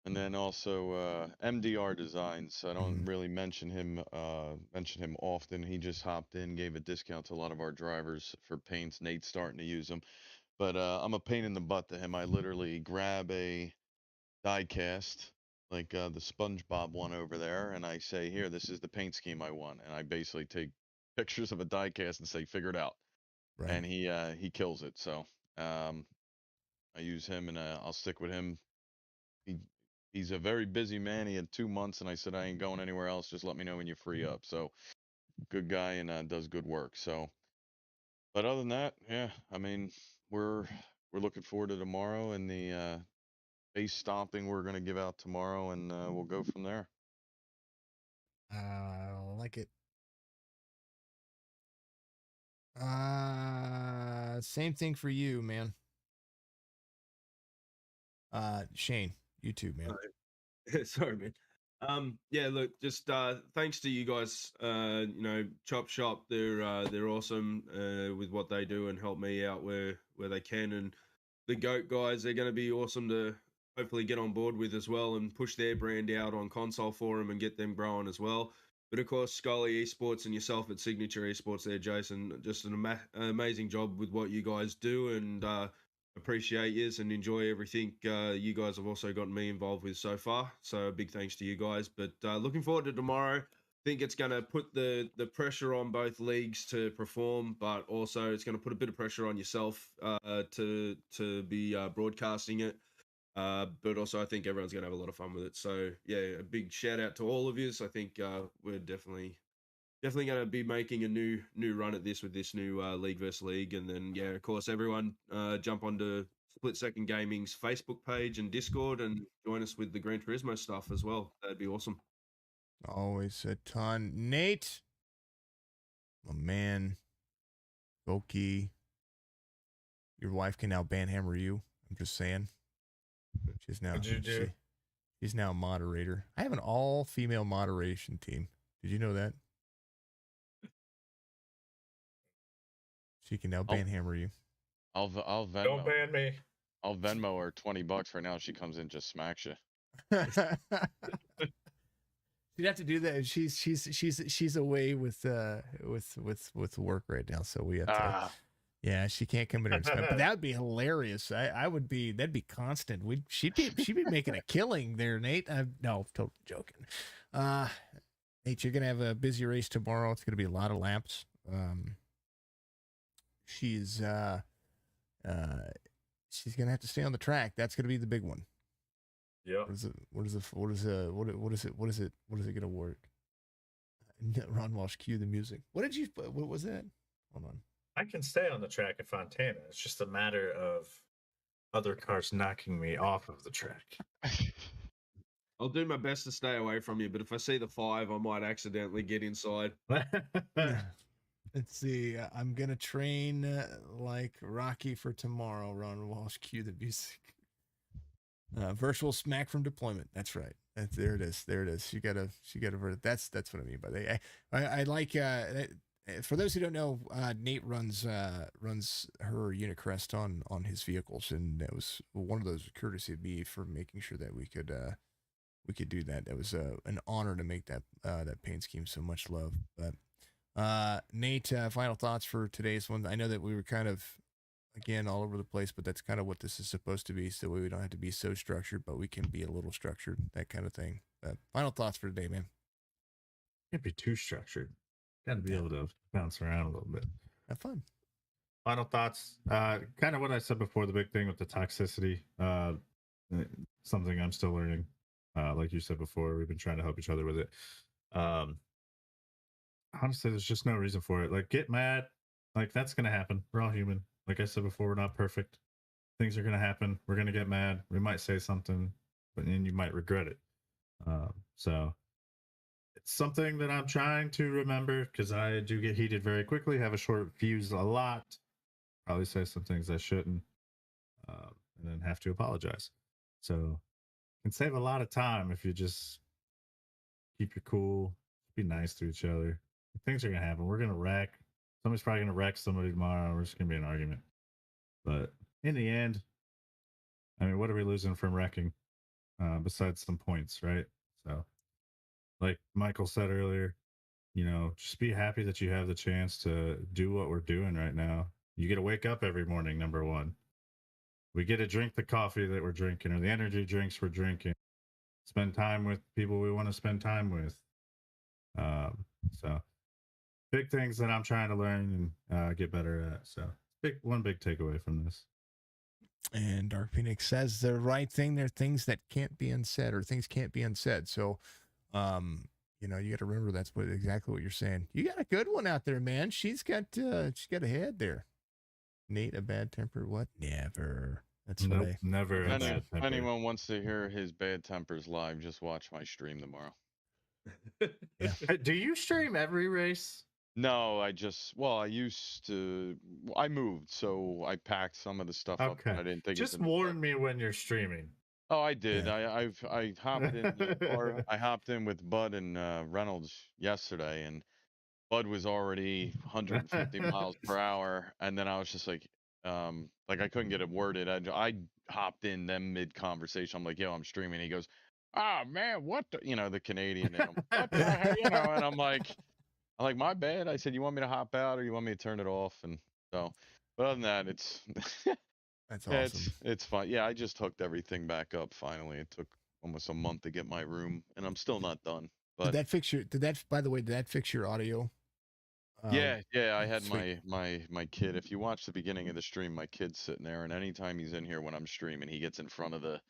And then also MDR Designs. I don't really mention him often. He just hopped in, gave a discount to a lot of our drivers for paints. Nate's starting to use them, but I'm a pain in the butt to him. I literally grab a die cast, like the SpongeBob one over there, and I say, here, this is the paint scheme I want, and I basically take pictures of a die cast and say, figure it out. Right. And he kills it. So I use him, and I'll stick with him. He's a very busy man. He had 2 months, and I said, I ain't going anywhere else. Just let me know when you free up. So good guy, and does good work. So, but other than that, yeah, I mean, we're looking forward to tomorrow and the base stomping we're going to give out tomorrow, and we'll go from there. I like it. Same thing for you, man. Shane, you too, man. Sorry, man. Yeah, look, just thanks to you guys. Chop Shop, they're awesome with what they do and help me out where they can. And the GOAT guys, they're going to be awesome to hopefully get on board with as well and push their brand out on console for them and get them growing as well. But of course, Skollkey Esports and yourself at Signature Esports there, Jason, just an amazing job with what you guys do, and appreciate yous and enjoy everything you guys have also gotten me involved with so far. So big thanks to you guys. But looking forward to tomorrow. I think it's going to put the pressure on both leagues to perform, but also it's going to put a bit of pressure on yourself to be broadcasting it. But also I think everyone's going to have a lot of fun with it. So yeah, a big shout out to all of you. I think we're definitely going to be making a new run at this with this new League vs League. And then, yeah, of course, everyone jump onto Split Second Gaming's Facebook page and Discord and join us with the Gran Turismo stuff as well. That'd be awesome. Always a ton. Nate, my man, Skollkey, your wife can now banhammer you. I'm just saying. She's now a moderator. I have an all-female moderation team. Did you know that? She can now banhammer you. I'll Venmo. Don't ban me. I'll Venmo her $20 right now. She comes in and just smacks you. You'd have to do that. She's away with work right now, so we have to. Yeah, she can't come in here and spend, but that would be hilarious. That'd be constant. She'd be making a killing there, Nate. No, totally joking. Nate, you're gonna have a busy race tomorrow. It's gonna be a lot of laps. She's gonna have to stay on the track. That's gonna be the big one. Yeah. What is it gonna work? Ron Walsh, cue the music. What was that? Hold on. I can stay on the track at Fontana. It's just a matter of other cars knocking me off of the track. I'll do my best to stay away from you, but if I see the 5, I might accidentally get inside. Let's see. I'm gonna train like Rocky for tomorrow. Ron Walsh, cue the music. Virtual smack from deployment. That's right. There it is. She got a. That's what I mean by that. I like. For those who don't know, Nate runs her unit crest on his vehicles, and that was one of those courtesy of me for making sure that we could do that. That was an honor to make that paint scheme so much love. But Nate, final thoughts for today's one. I know that we were kind of again all over the place, but that's kind of what this is supposed to be, so we don't have to be so structured, but we can be a little structured, that kind of thing. Final thoughts for today, man. Can't be too structured. Got to be able to bounce around a little bit. Have fun. Final thoughts. Kind of what I said before, the big thing with the toxicity. Something I'm still learning. Like you said before, we've been trying to help each other with it. Honestly, there's just no reason for it. Like, get mad. Like, that's going to happen. We're all human. Like I said before, we're not perfect. Things are going to happen. We're going to get mad. We might say something, but then you might regret it. So it's something that I'm trying to remember, because I do get heated very quickly, have a short fuse a lot, probably say some things I shouldn't, and then have to apologize. So it can save a lot of time if you just keep your cool, be nice to each other. Things are going to happen. We're going to wreck. Somebody's probably going to wreck somebody tomorrow. We're just going to be an argument. But in the end, I mean, what are we losing from wrecking besides some points, right? So, like Michael said earlier, just be happy that you have the chance to do what we're doing right now. You get to wake up every morning, number one. We get to drink the coffee that we're drinking, or the energy drinks we're drinking. Spend time with people we want to spend time with. So big things that I'm trying to learn and get better at. So one big takeaway from this. And Dark Phoenix says the right thing. There are things that can't be unsaid, or things can't be unsaid. So, you got to remember that's exactly what you're saying. You got a good one out there, man. She's got a head there. Nate, a bad temper? What? Never. That's right. Never. If anyone wants to hear his bad tempers live, just watch my stream tomorrow. Yeah. Do you stream every race? No, I moved, so I packed some of the stuff up. I didn't think. Just warn me when you're streaming. Oh, I did. Yeah. I hopped in, or I hopped in with Bud and Reynolds yesterday, and Bud was already 150 miles per hour, and then I was just like I couldn't get it worded. I hopped in them mid conversation. I'm like, yo, I'm streaming. He goes, oh man, what the Canadian, what the heck? And I'm like, my bad. I said, you want me to hop out or you want me to turn it off? And so, but other than that, it's that's awesome. It's fine. Yeah, I just hooked everything back up finally. It took almost a month to get my room, and I'm still not done. But did that fix your audio? Yeah, I had sweet. my kid. If you watch the beginning of the stream, my kid's sitting there, and anytime he's in here when I'm streaming, he gets in front of the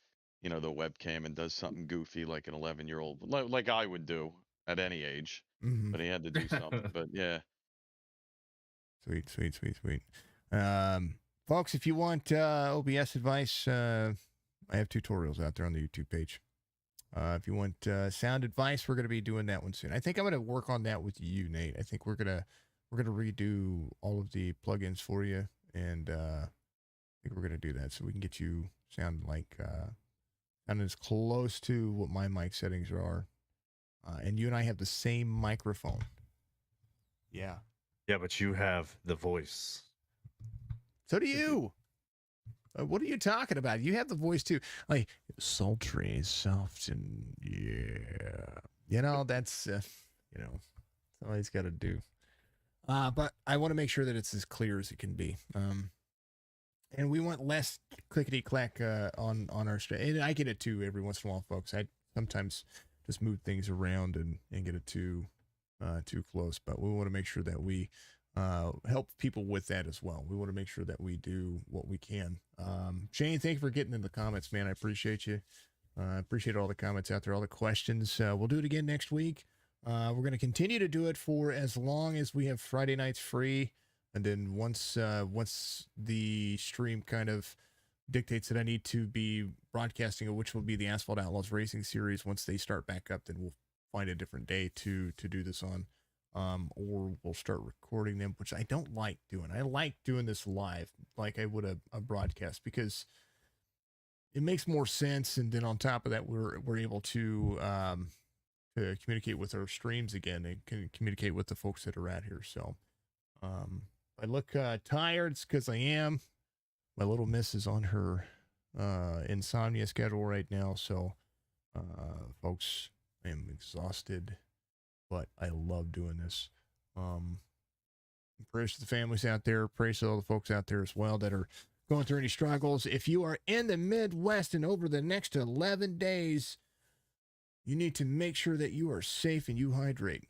the webcam and does something goofy like an 11-year-old, like I would do at any age. Mm-hmm. But he had to do something. But yeah. Sweet. Folks, if you want OBS advice, I have tutorials out there on the YouTube page. If you want sound advice, we're going to be doing that one soon. I think I'm going to work on that with you, Nate. I think we're gonna redo all of the plugins for you, and I think we're going to do that so we can get you sound like and as close to what my mic settings are. And you and I have the same microphone. Yeah. Yeah, but you have the voice. So do you. What are you talking about? You have the voice too. Like sultry, soft, and yeah. That's, somebody's got to do. But I want to make sure that it's as clear as it can be. And we want less clickety clack on our stream. And I get it too every once in a while, folks. I sometimes just move things around and get it too close. But we want to make sure that we help people with that as well. We want to make sure that we do what we can. Shane, thank you for getting in the comments, man. I appreciate you. Appreciate all the comments out there, all the questions. We'll do it again next week. We're going to continue to do it for as long as we have Friday nights free. And then once the stream kind of dictates that I need to be broadcasting, which will be the Asphalt Outlaws Racing Series, once they start back up, then we'll find a different day to do this on. Or we'll start recording them, which I don't like doing. I like doing this live like I would a broadcast because it makes more sense. And then on top of that, we're able to communicate with our streams again and can communicate with the folks that are out here. So I look tired. It's because I am. My little miss is on her insomnia schedule right now. So, folks, I am exhausted, but I love doing this. Prayers to the families out there. Prayers to all the folks out there as well that are going through any struggles. If you are in the Midwest and over the next 11 days, you need to make sure that you are safe and you hydrate,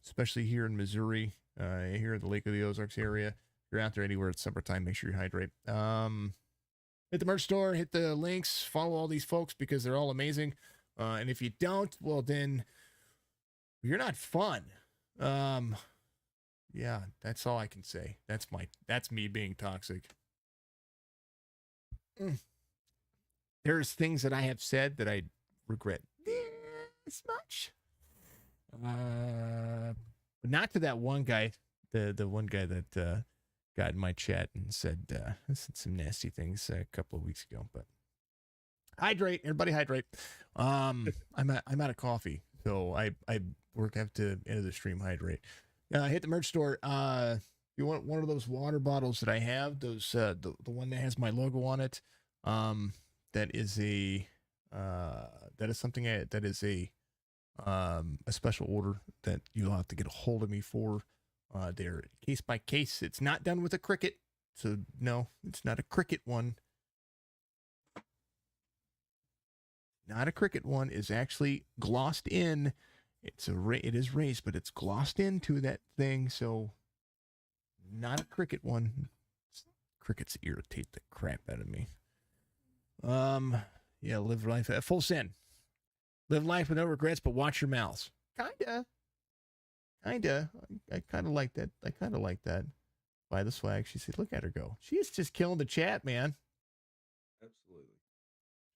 especially here in Missouri. Here in the Lake of the Ozarks area. If you're out there anywhere, it's summertime, make sure you hydrate. Hit the merch store, hit the links, follow all these folks because they're all amazing. And if you don't, well, then you're not fun. Yeah, that's all I can say. That's me being toxic. There's things that I have said that I regret this much. But not to that one guy, the one guy that got in my chat and said some nasty things a couple of weeks ago. But hydrate, everybody, hydrate. I'm out of coffee, so I have to end the stream hydrate. Hit the merch store. If you want one of those water bottles that I have, those the one that has my logo on it, that is a special order that you'll have to get a hold of me for. They're case by case. It's not done with a cricket, so no, it's not a cricket one. Not a cricket one. Is actually glossed in. It is raised, but it's glossed into that thing. So not a cricket one. Crickets irritate the crap out of me. Yeah, live life at full send. Live life with no regrets, but watch your mouths. Kinda. I kind of like that. I kind of like that. Buy the swag. She said, look at her go. She is just killing the chat, man. Absolutely.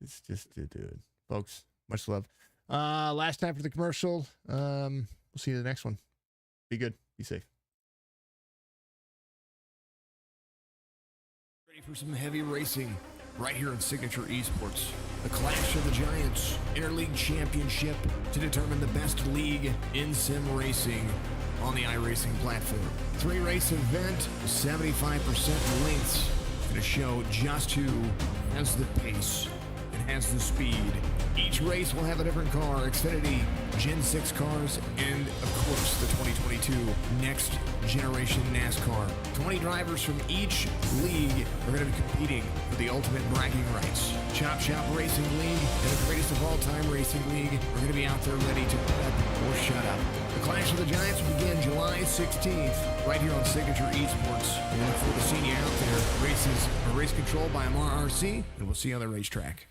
It's just, dude. Folks, much love. Last time for the commercial. We'll see you in the next one. Be good. Be safe. Ready for some heavy racing right here on Signature Esports. The Clash of the Giants Interleague Championship to determine the best league in sim racing on the iRacing platform. 3-race event, 75% lengths. It's going to show just who has the pace and has the speed. Each race will have a different car, Xfinity Gen 6 cars, and of course the 2022 Next Generation NASCAR. 20 drivers from each league are going to be competing for the ultimate bragging rights. Chop Shop Racing League and the greatest of all time Racing League are going to be out there ready to prep or shut up. The Clash of the Giants will begin July 16th right here on Signature Esports. We look forward to seeing you out there. Races are race controlled by Amar RC, and we'll see you on the racetrack.